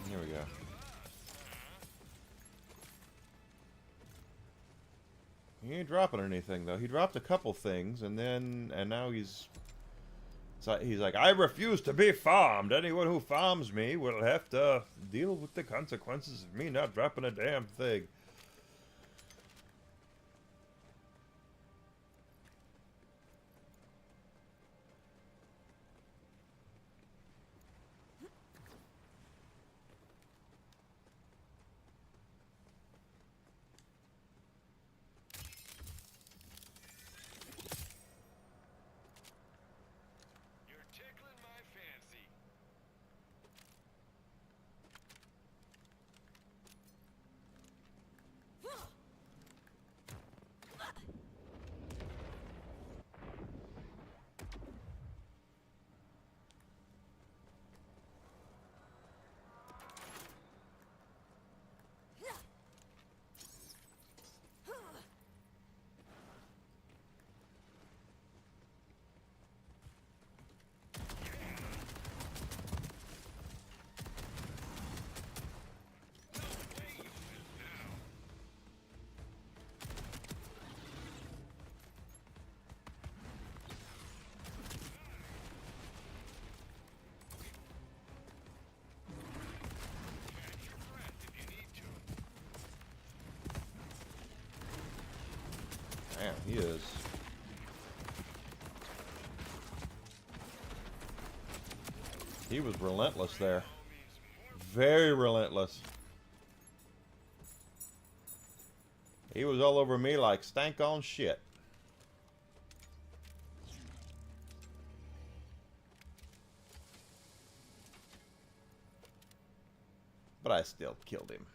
Here we go. He ain't dropping anything though. He dropped a couple things, and now he's like, I refuse to be farmed. Anyone who farms me will have to deal with the consequences of me not dropping a damn thing. You're tickling my fancy. Catch your breath if you need to. Damn, he is. He was relentless there. Very relentless. He was all over me like stank on shit. But I still killed him.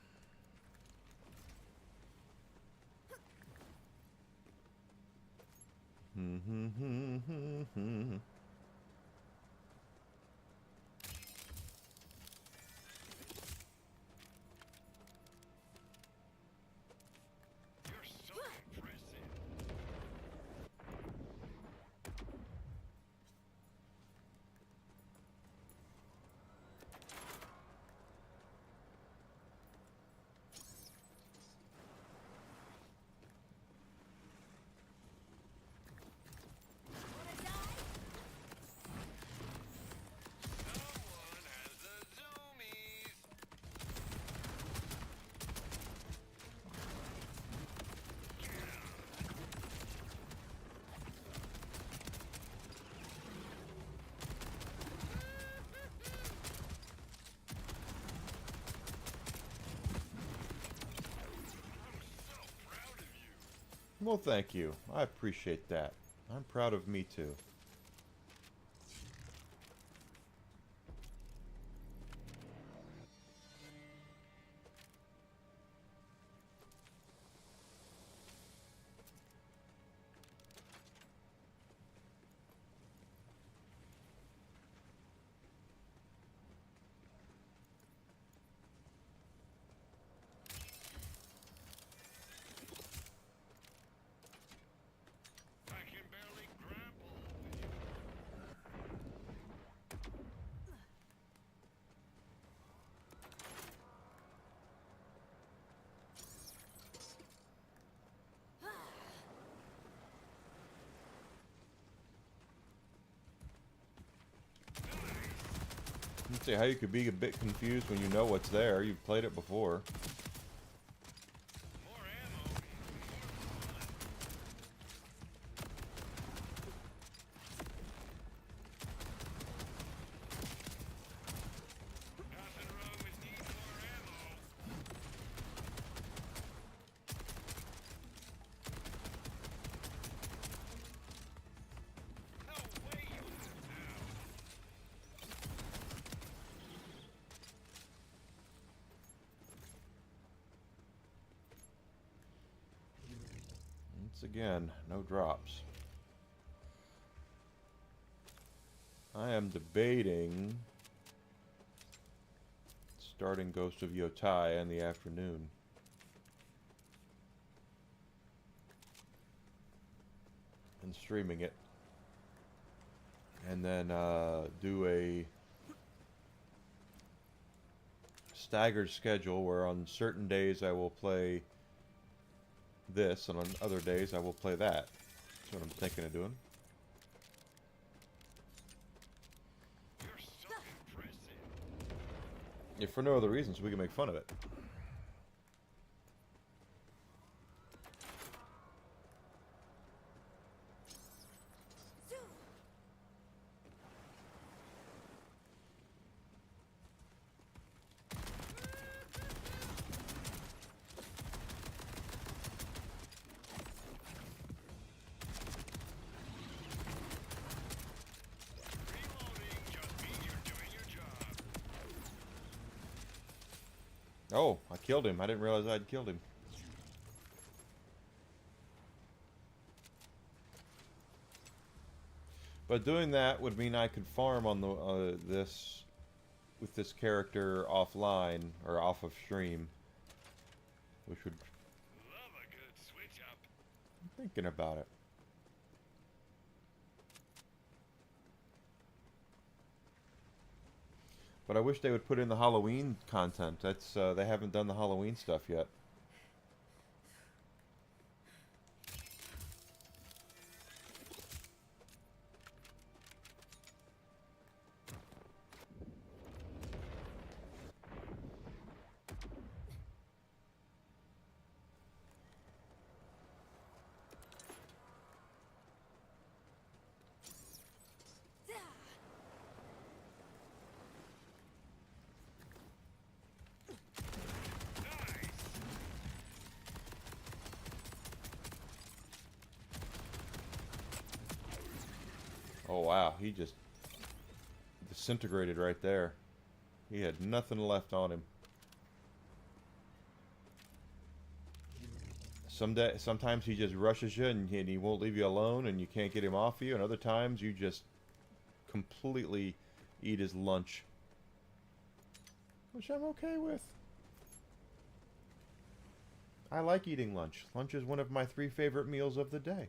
You're so impressive. Someone has the zoomies. So proud of you. Well, thank you. I appreciate that. I'm proud of me too. See how you could be a bit confused when you know what's there. You've played it before. More ammo. More fun. Nothing wrong with needing more ammo. No way you left now. Once again, no drops. I am debating starting Ghost of Yotai in the afternoon. And streaming it. And then do a staggered schedule where on certain days I will play this, and on other days I will play that. That's what I'm thinking of doing. You're so impressive. If for no other reason, so we can make fun of it. Reloading just means you're doing your job. Oh, I killed him. I didn't realize I'd killed him. But doing that would mean I could farm on the this with this character offline or off of stream, which would Love a good switch up. I'm thinking about it. But I wish they would put in the Halloween content. That's they haven't done the Halloween stuff yet. Oh wow, he just disintegrated right there. He had nothing left on him. Sometimes he just rushes you and he won't leave you alone and you can't get him off you, and other times you just completely eat his lunch. Which I'm okay with. I like eating lunch. Lunch is one of my 3 favorite meals of the day.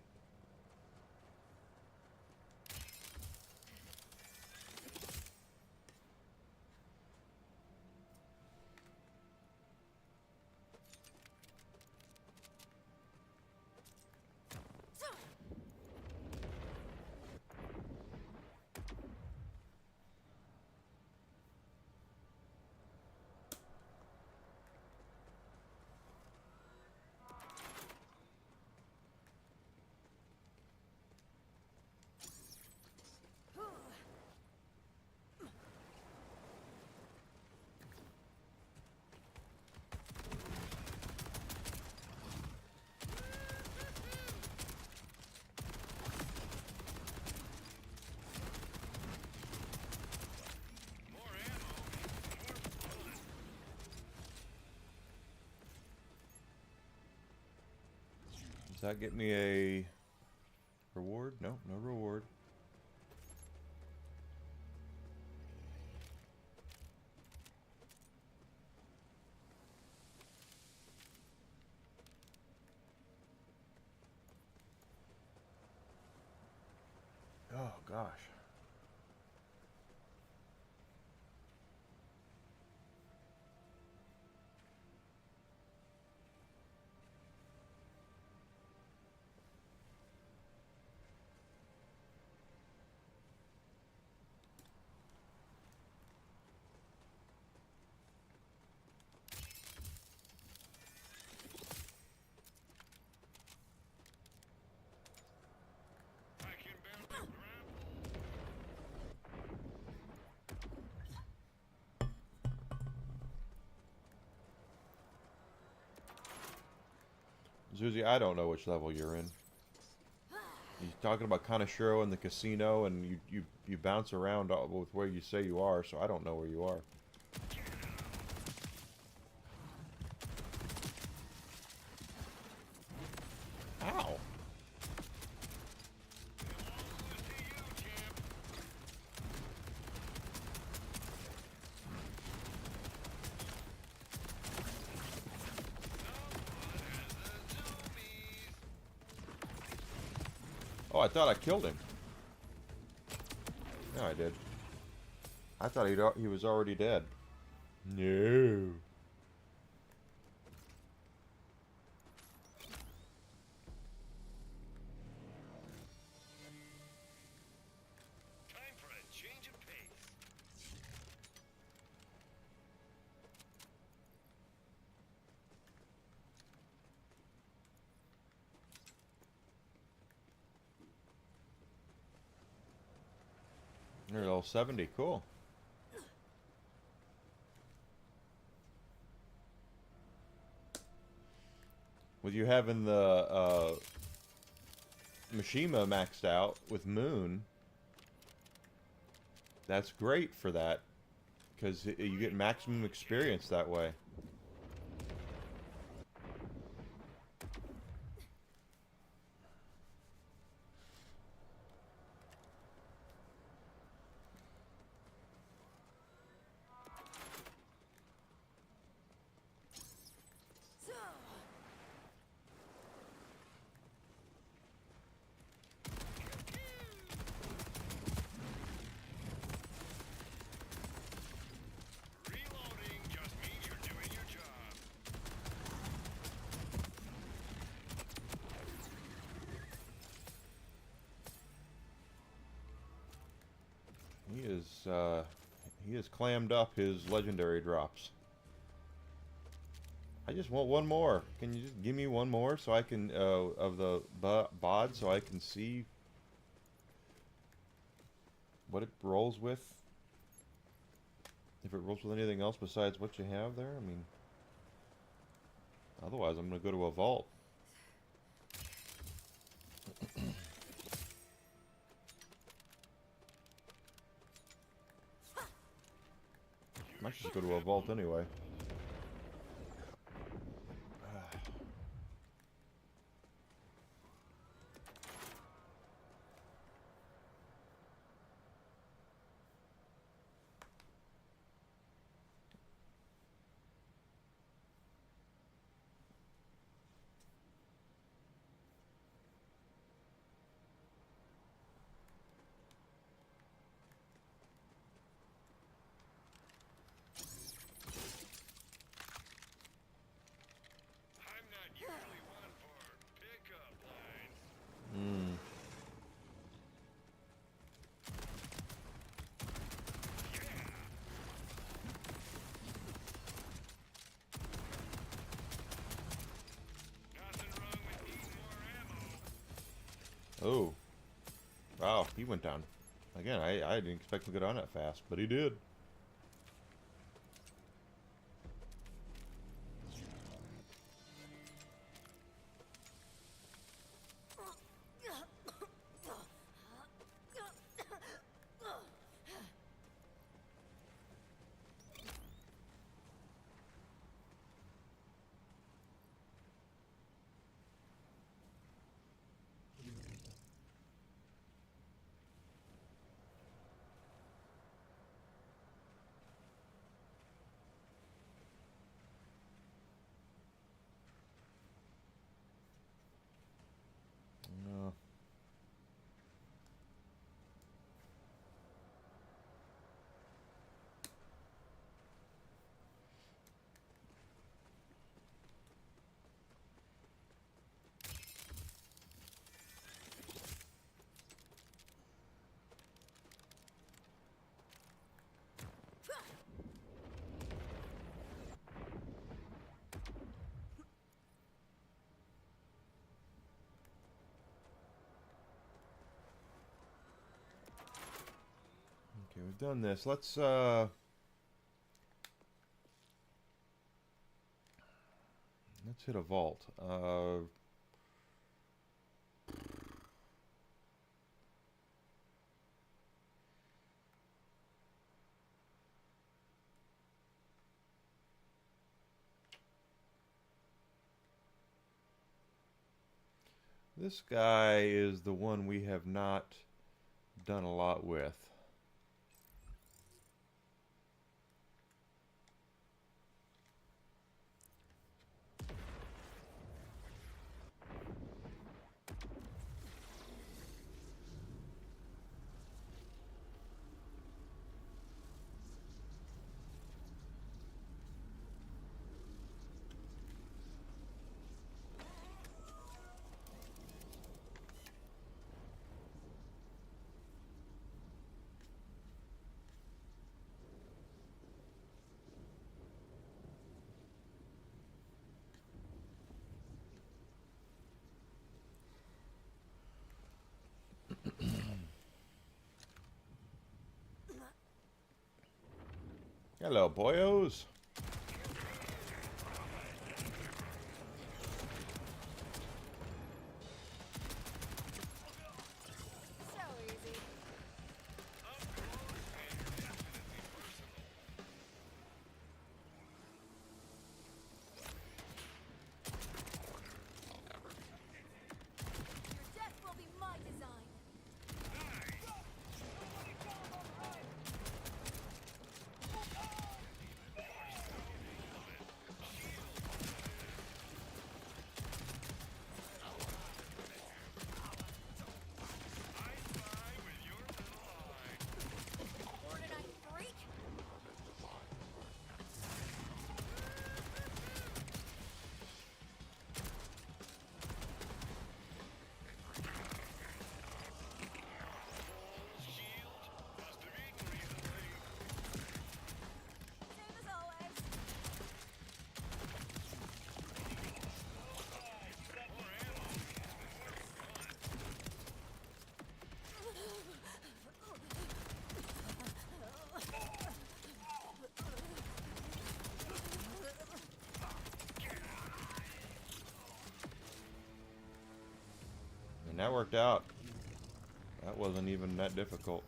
More ammo. More fun. Does that get me a reward? No, no reward. Oh gosh. Zuzi, I don't know which level you're in. He's talking about Kanashiro and the casino, and you bounce around with where you say you are, so I don't know where you are. Ow. Oh, I thought I killed him. No, I did. I thought he was already dead. No. Time for a change of pace. You're level 70. Cool. With you having the Mishima maxed out with Moon, that's great for that, because you get maximum experience that way. Reloading just means you're doing your job. He has clammed up his legendary drops. I just want one more. Can you just give me one more so I can of the bod so I can see what it rolls with? If it rolls with anything else besides what you have there, I mean, otherwise I'm gonna go to a vault. Might just go to a vault anyway. I'm not usually one for pickup lines. Hmm. Nothing wrong with needing more ammo. Oh. Wow, he went down. Again, I didn't expect him to go down that fast, but he did. No. Okay, we've done this. Let's hit a vault. This guy is the one we have not done a lot with. Hello, boyos. So easy. Your death will be my design. Borderlands freak. Same as always. And that worked out. That wasn't even that difficult.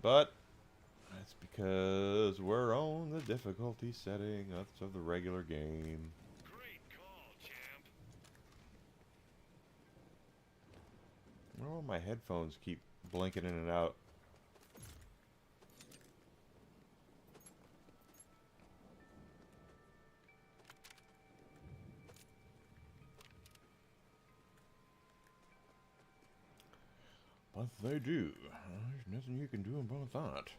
But that's because we're on the difficulty setting of the regular game. Great call, champ. Oh, my headphones keep blinking in and out. But they do. There's nothing you can do about that.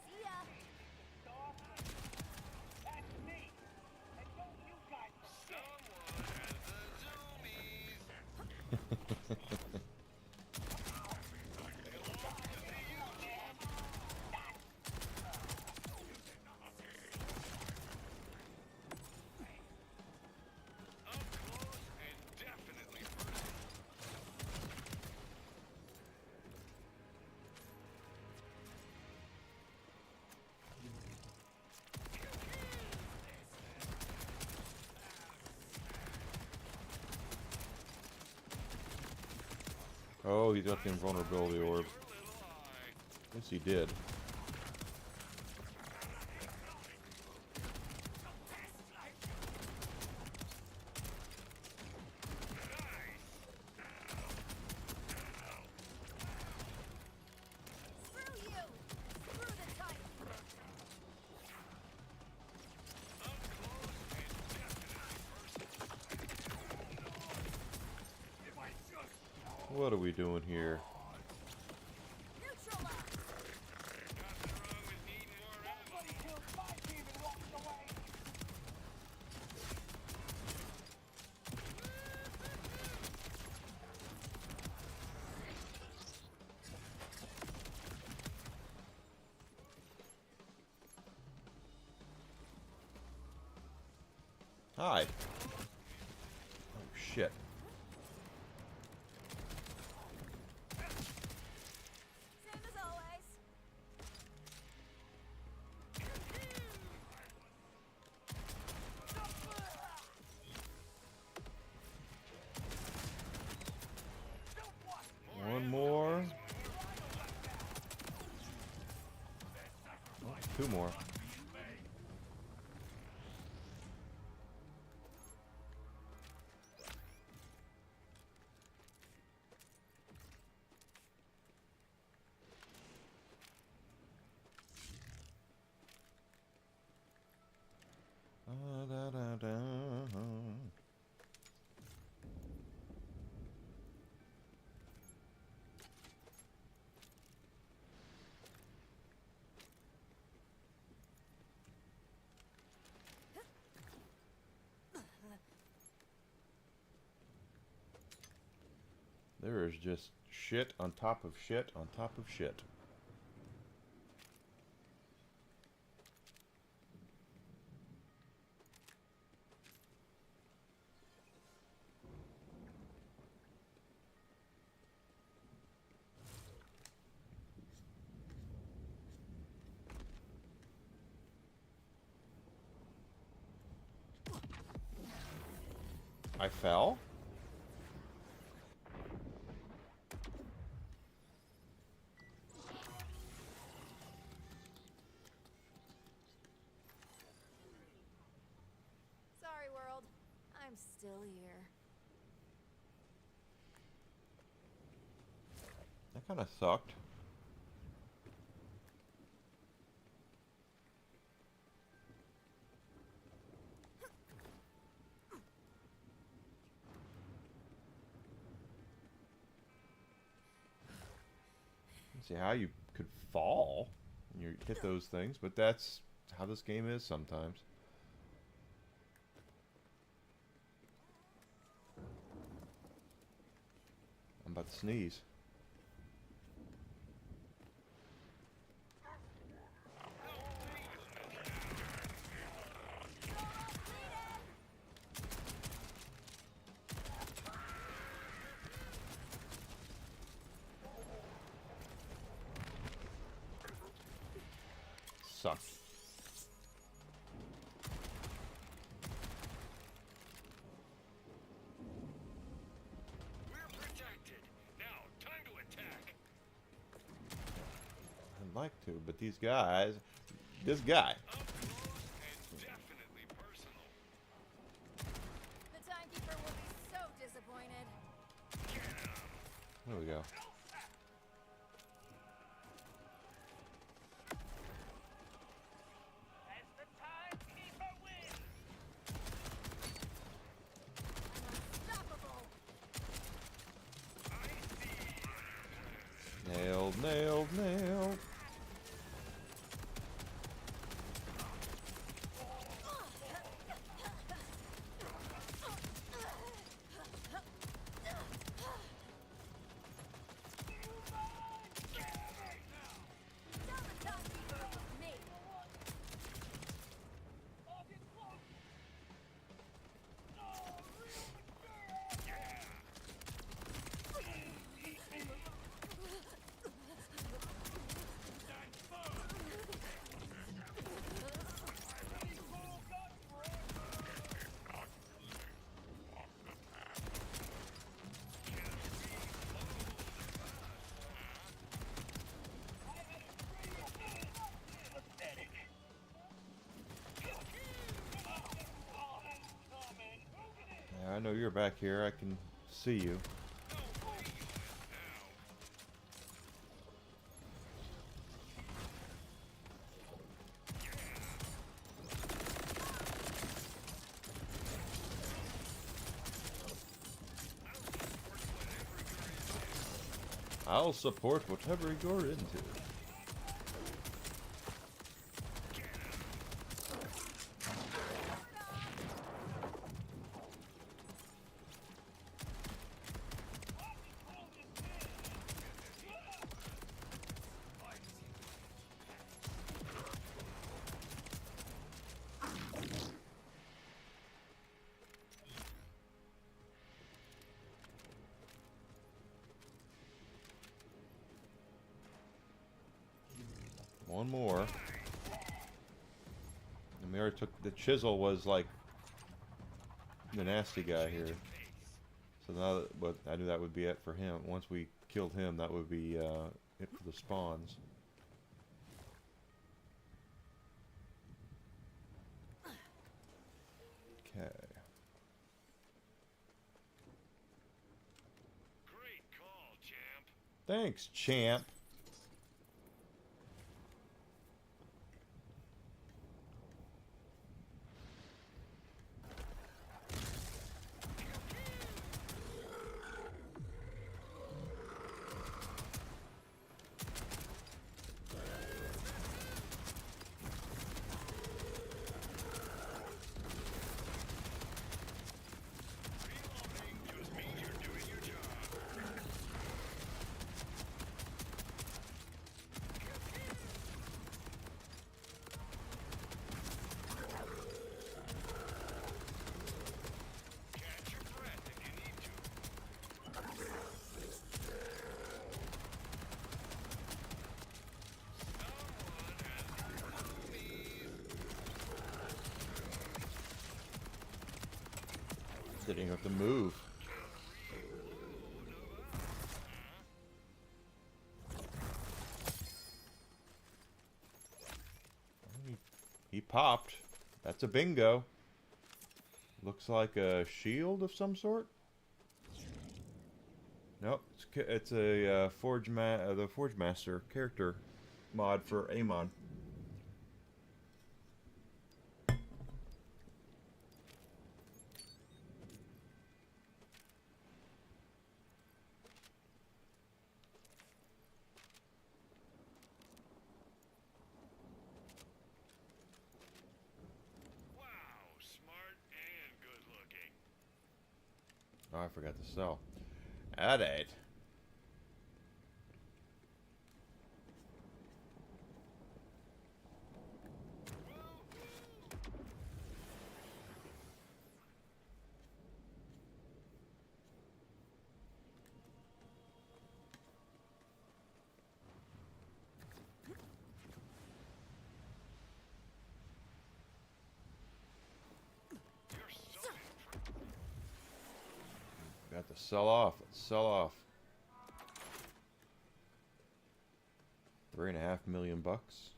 See ya. Oh, he's got the invulnerability orb. Yes, he did. Screw you. Screw the Titan. What are we doing here? Neutralize. Hi. Oh, shit. Same as always. One more. Oh, two more. Da, da, da. There is just shit on top of shit on top of shit. I fell? Sorry, world. I'm still here. That kind of sucked. See how you could fall when you hit those things, but that's how this game is sometimes. I'm about to sneeze. Sucked. We're protected. Now, time to attack. I'd like to, but these guys, this guy. Up close and definitely personal. The timekeeper will be so disappointed. There we go. As the timekeeper wins. Unstoppable. Nailed, nailed, nailed. Tell the timekeeper it was me. Yeah, I know you're back here. I can see you. I'll support whatever you're into. One more. And we already took the chisel was like the nasty guy here. So now that, but I knew that would be it for him. Once we killed him, that would be it for the spawns. Okay. Great call, champ. Thanks, champ. Reloading just means you're doing your job. Catch your breath if you need to. Someone has the zombies. Didn't even have to move. He popped. That's a bingo. Looks like a shield of some sort. Nope, it's a the Forge Master character mod for Amon. Wow, smart and good looking. Oh, I forgot to sell. At it. You're so impressive. Got to sell off. Let's sell off. 3.5 million bucks.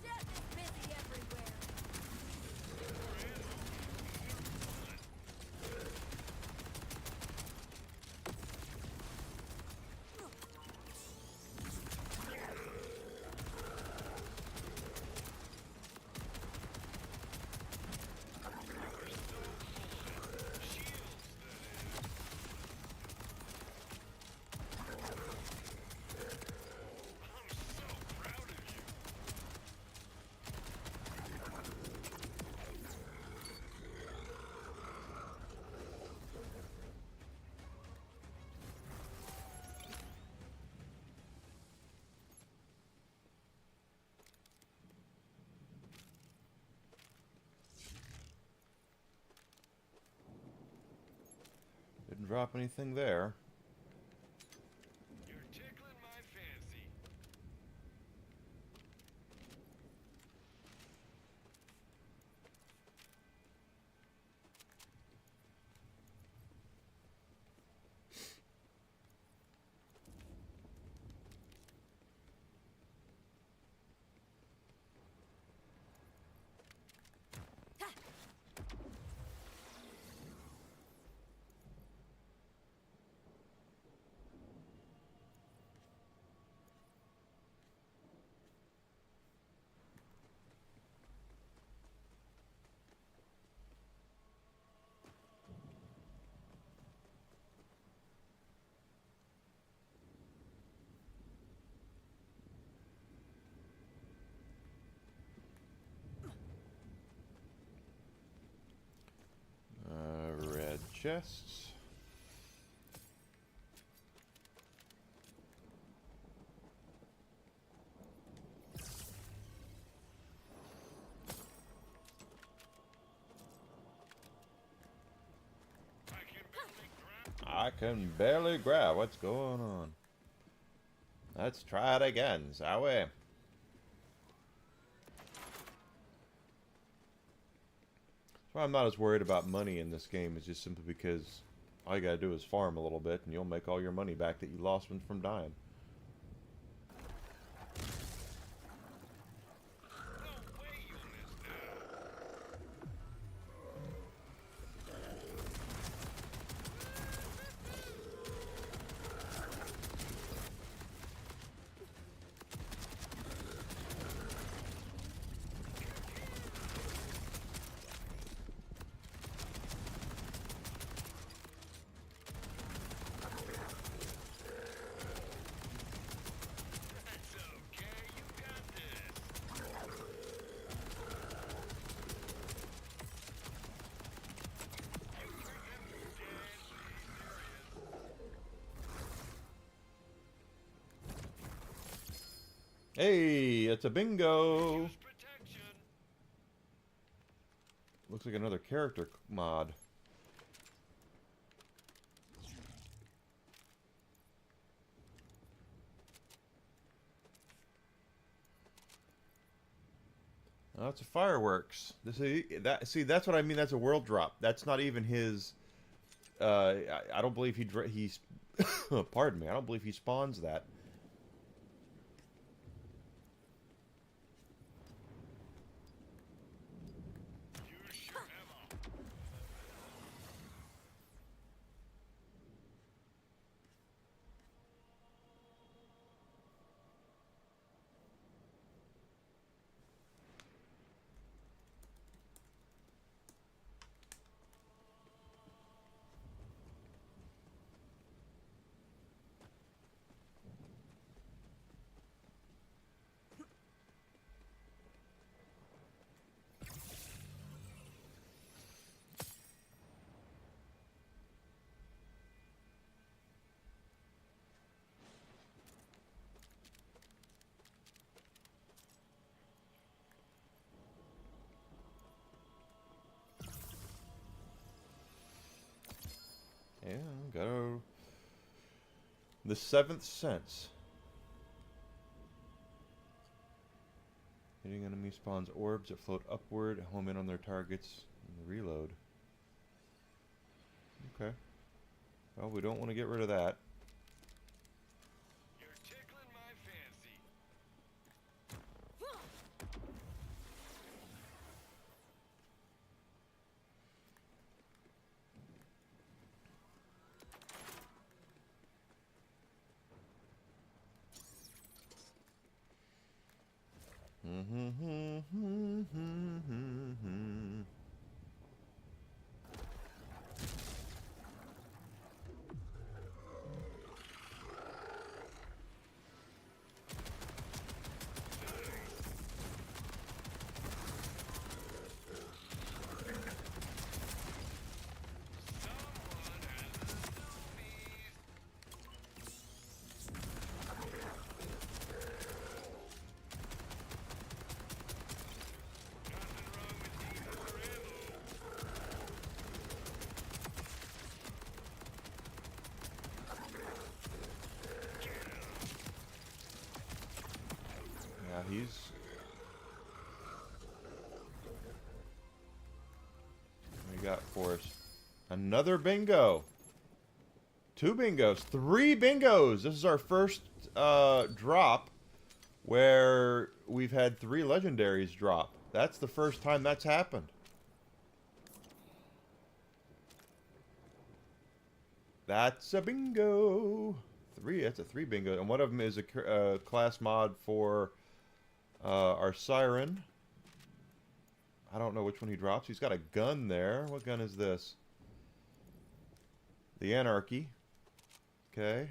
Death is busy everywhere. I'm so proud of you. Didn't drop anything there. You're tickling my fancy. Red chests. can barely grab what's going on. Let's try it again, shall we? That's why I'm not as worried about money in this game. Is just simply because all you gotta do is farm a little bit, and you'll make all your money back that you lost from dying. No way you'll miss that. That's okay, you got this. Hey, it's a bingo! Use protection. Looks like another character mod. Oh, it's a fireworks. See, that's what I mean. That's a world drop. That's not even his. I don't believe he's. Pardon me. I don't believe he spawns that. Use your ammo. Yeah, go. The seventh sense. Hitting enemy spawns orbs that float upward, home in on their targets, and reload. Okay. Well, we don't want to get rid of that. You're tickling my fancy. Yeah, he's... What we got for us? Another bingo! 2 bingos. 3 bingos! This is our first drop where we've had 3 legendaries drop. That's the first time that's happened. That's a bingo! 3, that's a 3 bingo. And one of them is a class mod for our Siren. I don't know which one he drops. He's got a gun there. What gun is this? The Anarchy. Okay.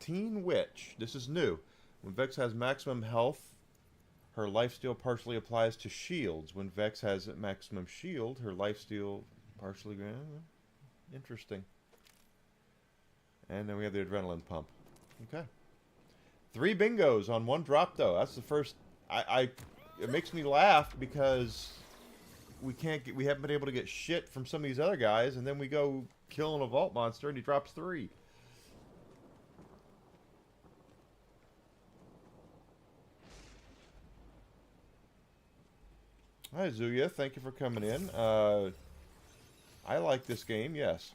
Teen Witch. This is new. When Vex has maximum health, her lifesteal partially applies to shields. When Vex has maximum shield, her lifesteal partially... Interesting. And then we have the adrenaline pump. Okay. 3 bingos on 1 drop, though. That's the first... It makes me laugh because we haven't been able to get shit from some of these other guys, and then we go killing a vault monster and he drops 3. Hi Zuya, thank you for coming in. I like this game, yes.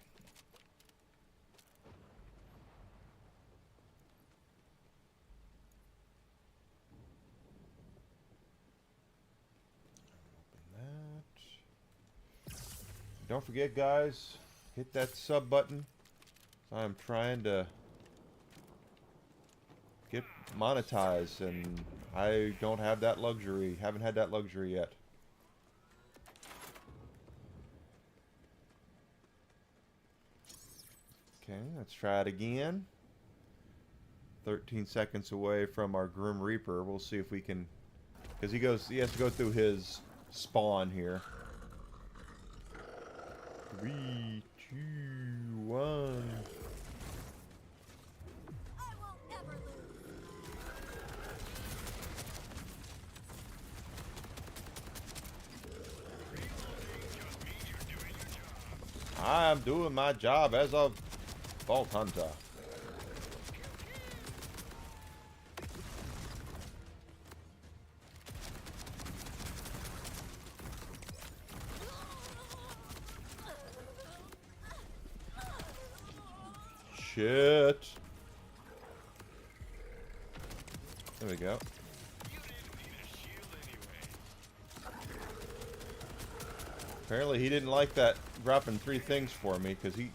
Don't forget, guys, hit that sub button. I'm trying to get monetized, and I don't have that luxury. Haven't had that luxury yet. Okay, let's try it again. 13 seconds away from our Grim Reaper. We'll see if we can... Because he has to go through his spawn here. 3, 2, 1. I won't ever lose. I'm doing my job as a Vault Hunter. Shit. There we go. Apparently he didn't like that dropping 3 things for me, because he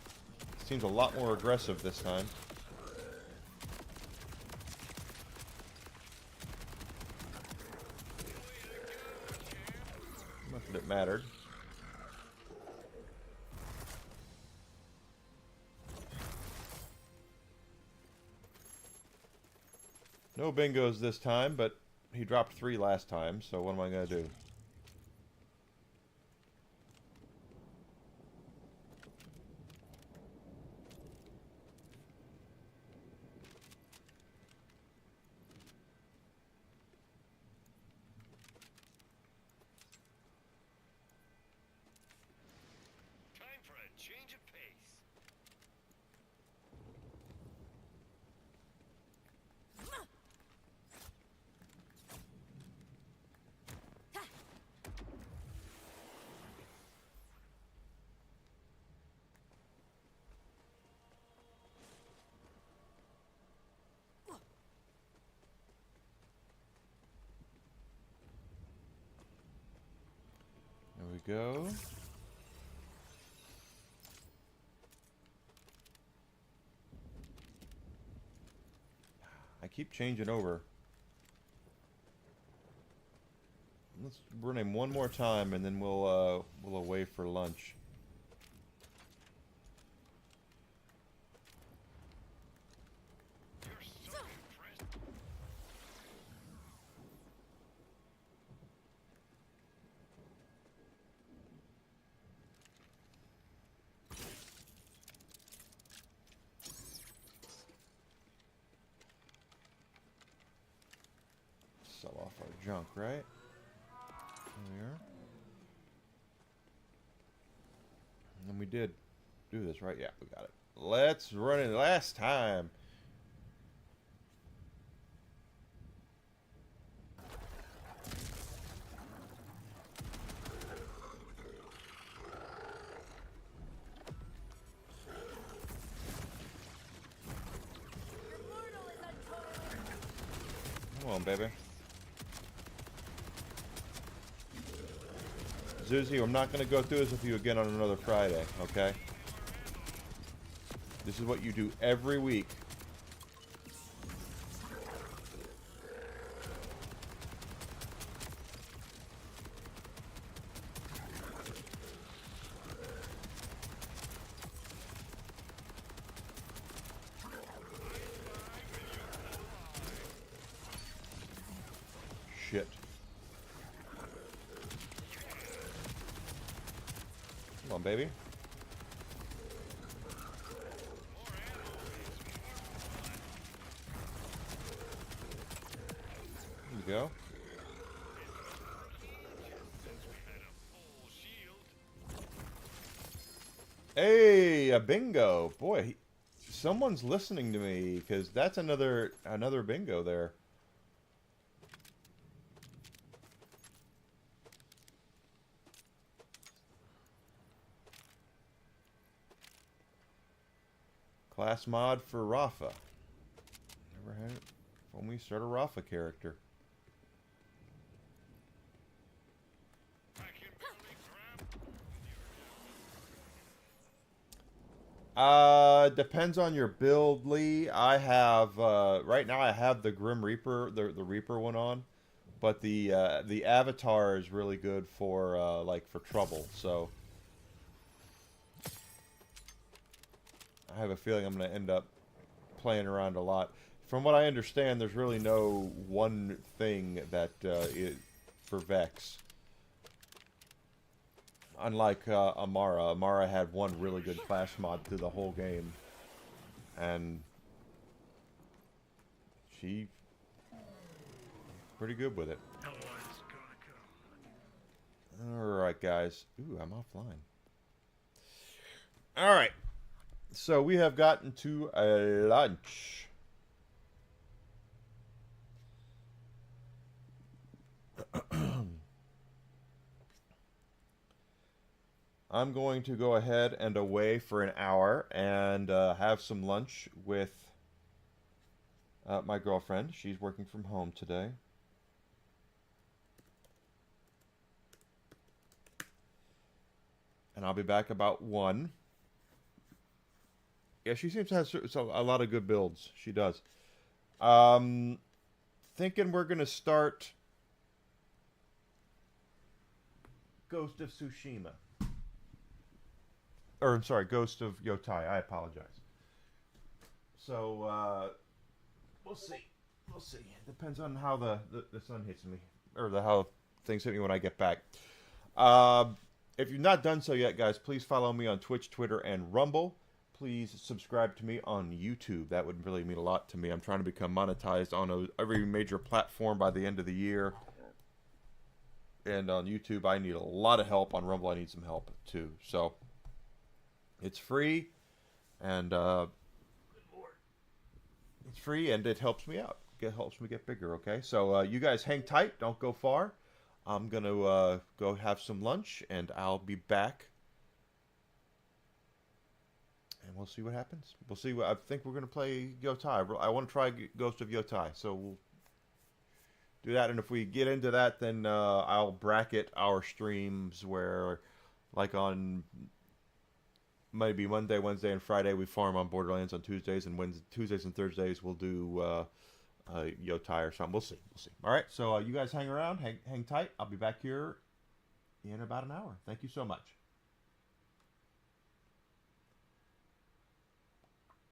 seems a lot more aggressive this time. Not that it mattered. No bingos this time, but he dropped 3 last time, so what am I going to do? Time for a change of pace. There we go. I keep changing over. Let's run him one more time, and then we'll away for lunch. You're so impressed. Sell off our junk, right? There we are. And we did do this, right? Yeah, we got it. Let's run it last time. Your portal is uncoiled. Come on, baby. Zuzi, I'm not going to go through this with you again on another Friday, okay? This is what you do every week. Shit. Come on, baby. There you go. Since we had a full shield Hey, a bingo. Boy, someone's listening to me, because that's another bingo there. Class mod for Rafa. Never had it. When we start a Rafa character. I can barely grab. Depends on your build, Lee. I have right now I have the Grim Reaper, the Reaper one on, but the Avatar is really good for like for trouble. So I have a feeling I'm going to end up playing around a lot. From what I understand, there's really no one thing that for Vex. Unlike Amara. Amara had one really good class mod through the whole game. And she pretty good with it. No one's gonna come. Alright, guys. Ooh, I'm offline. Alright. So we have gotten to a lunch. I'm going to go ahead and away for an hour and have some lunch with my girlfriend. She's working from home today. And I'll be back about 1. Yeah, she seems to have a lot of good builds. She does. Thinking we're going to start Ghost of Tsushima. Or, I'm sorry, Ghost of Yotai. I apologize. So, we'll see. We'll see. It depends on how the sun hits me. Or how things hit me when I get back. If you've not done so yet, guys, please follow me on Twitch, Twitter, and Rumble. Please subscribe to me on YouTube. That would really mean a lot to me. I'm trying to become monetized on every major platform by the end of the year. And on YouTube, I need a lot of help. On Rumble, I need some help, too. So, it's free. And, it's free, and it helps me out. It helps me get bigger, okay? So, you guys hang tight. Don't go far. I'm going to go have some lunch, and I'll be back. And we'll see what happens. We'll see. I think we're going to play Yotai. I want to try Ghost of Yotai, so we'll do that. And if we get into that, then I'll bracket our streams where, like on maybe Monday, Wednesday, and Friday, we farm on Borderlands. On Tuesdays and Tuesdays and Thursdays, we'll do Yotai or something. We'll see. We'll see. All right. So you guys hang around. Hang tight. I'll be back here in about an hour. Thank you so much.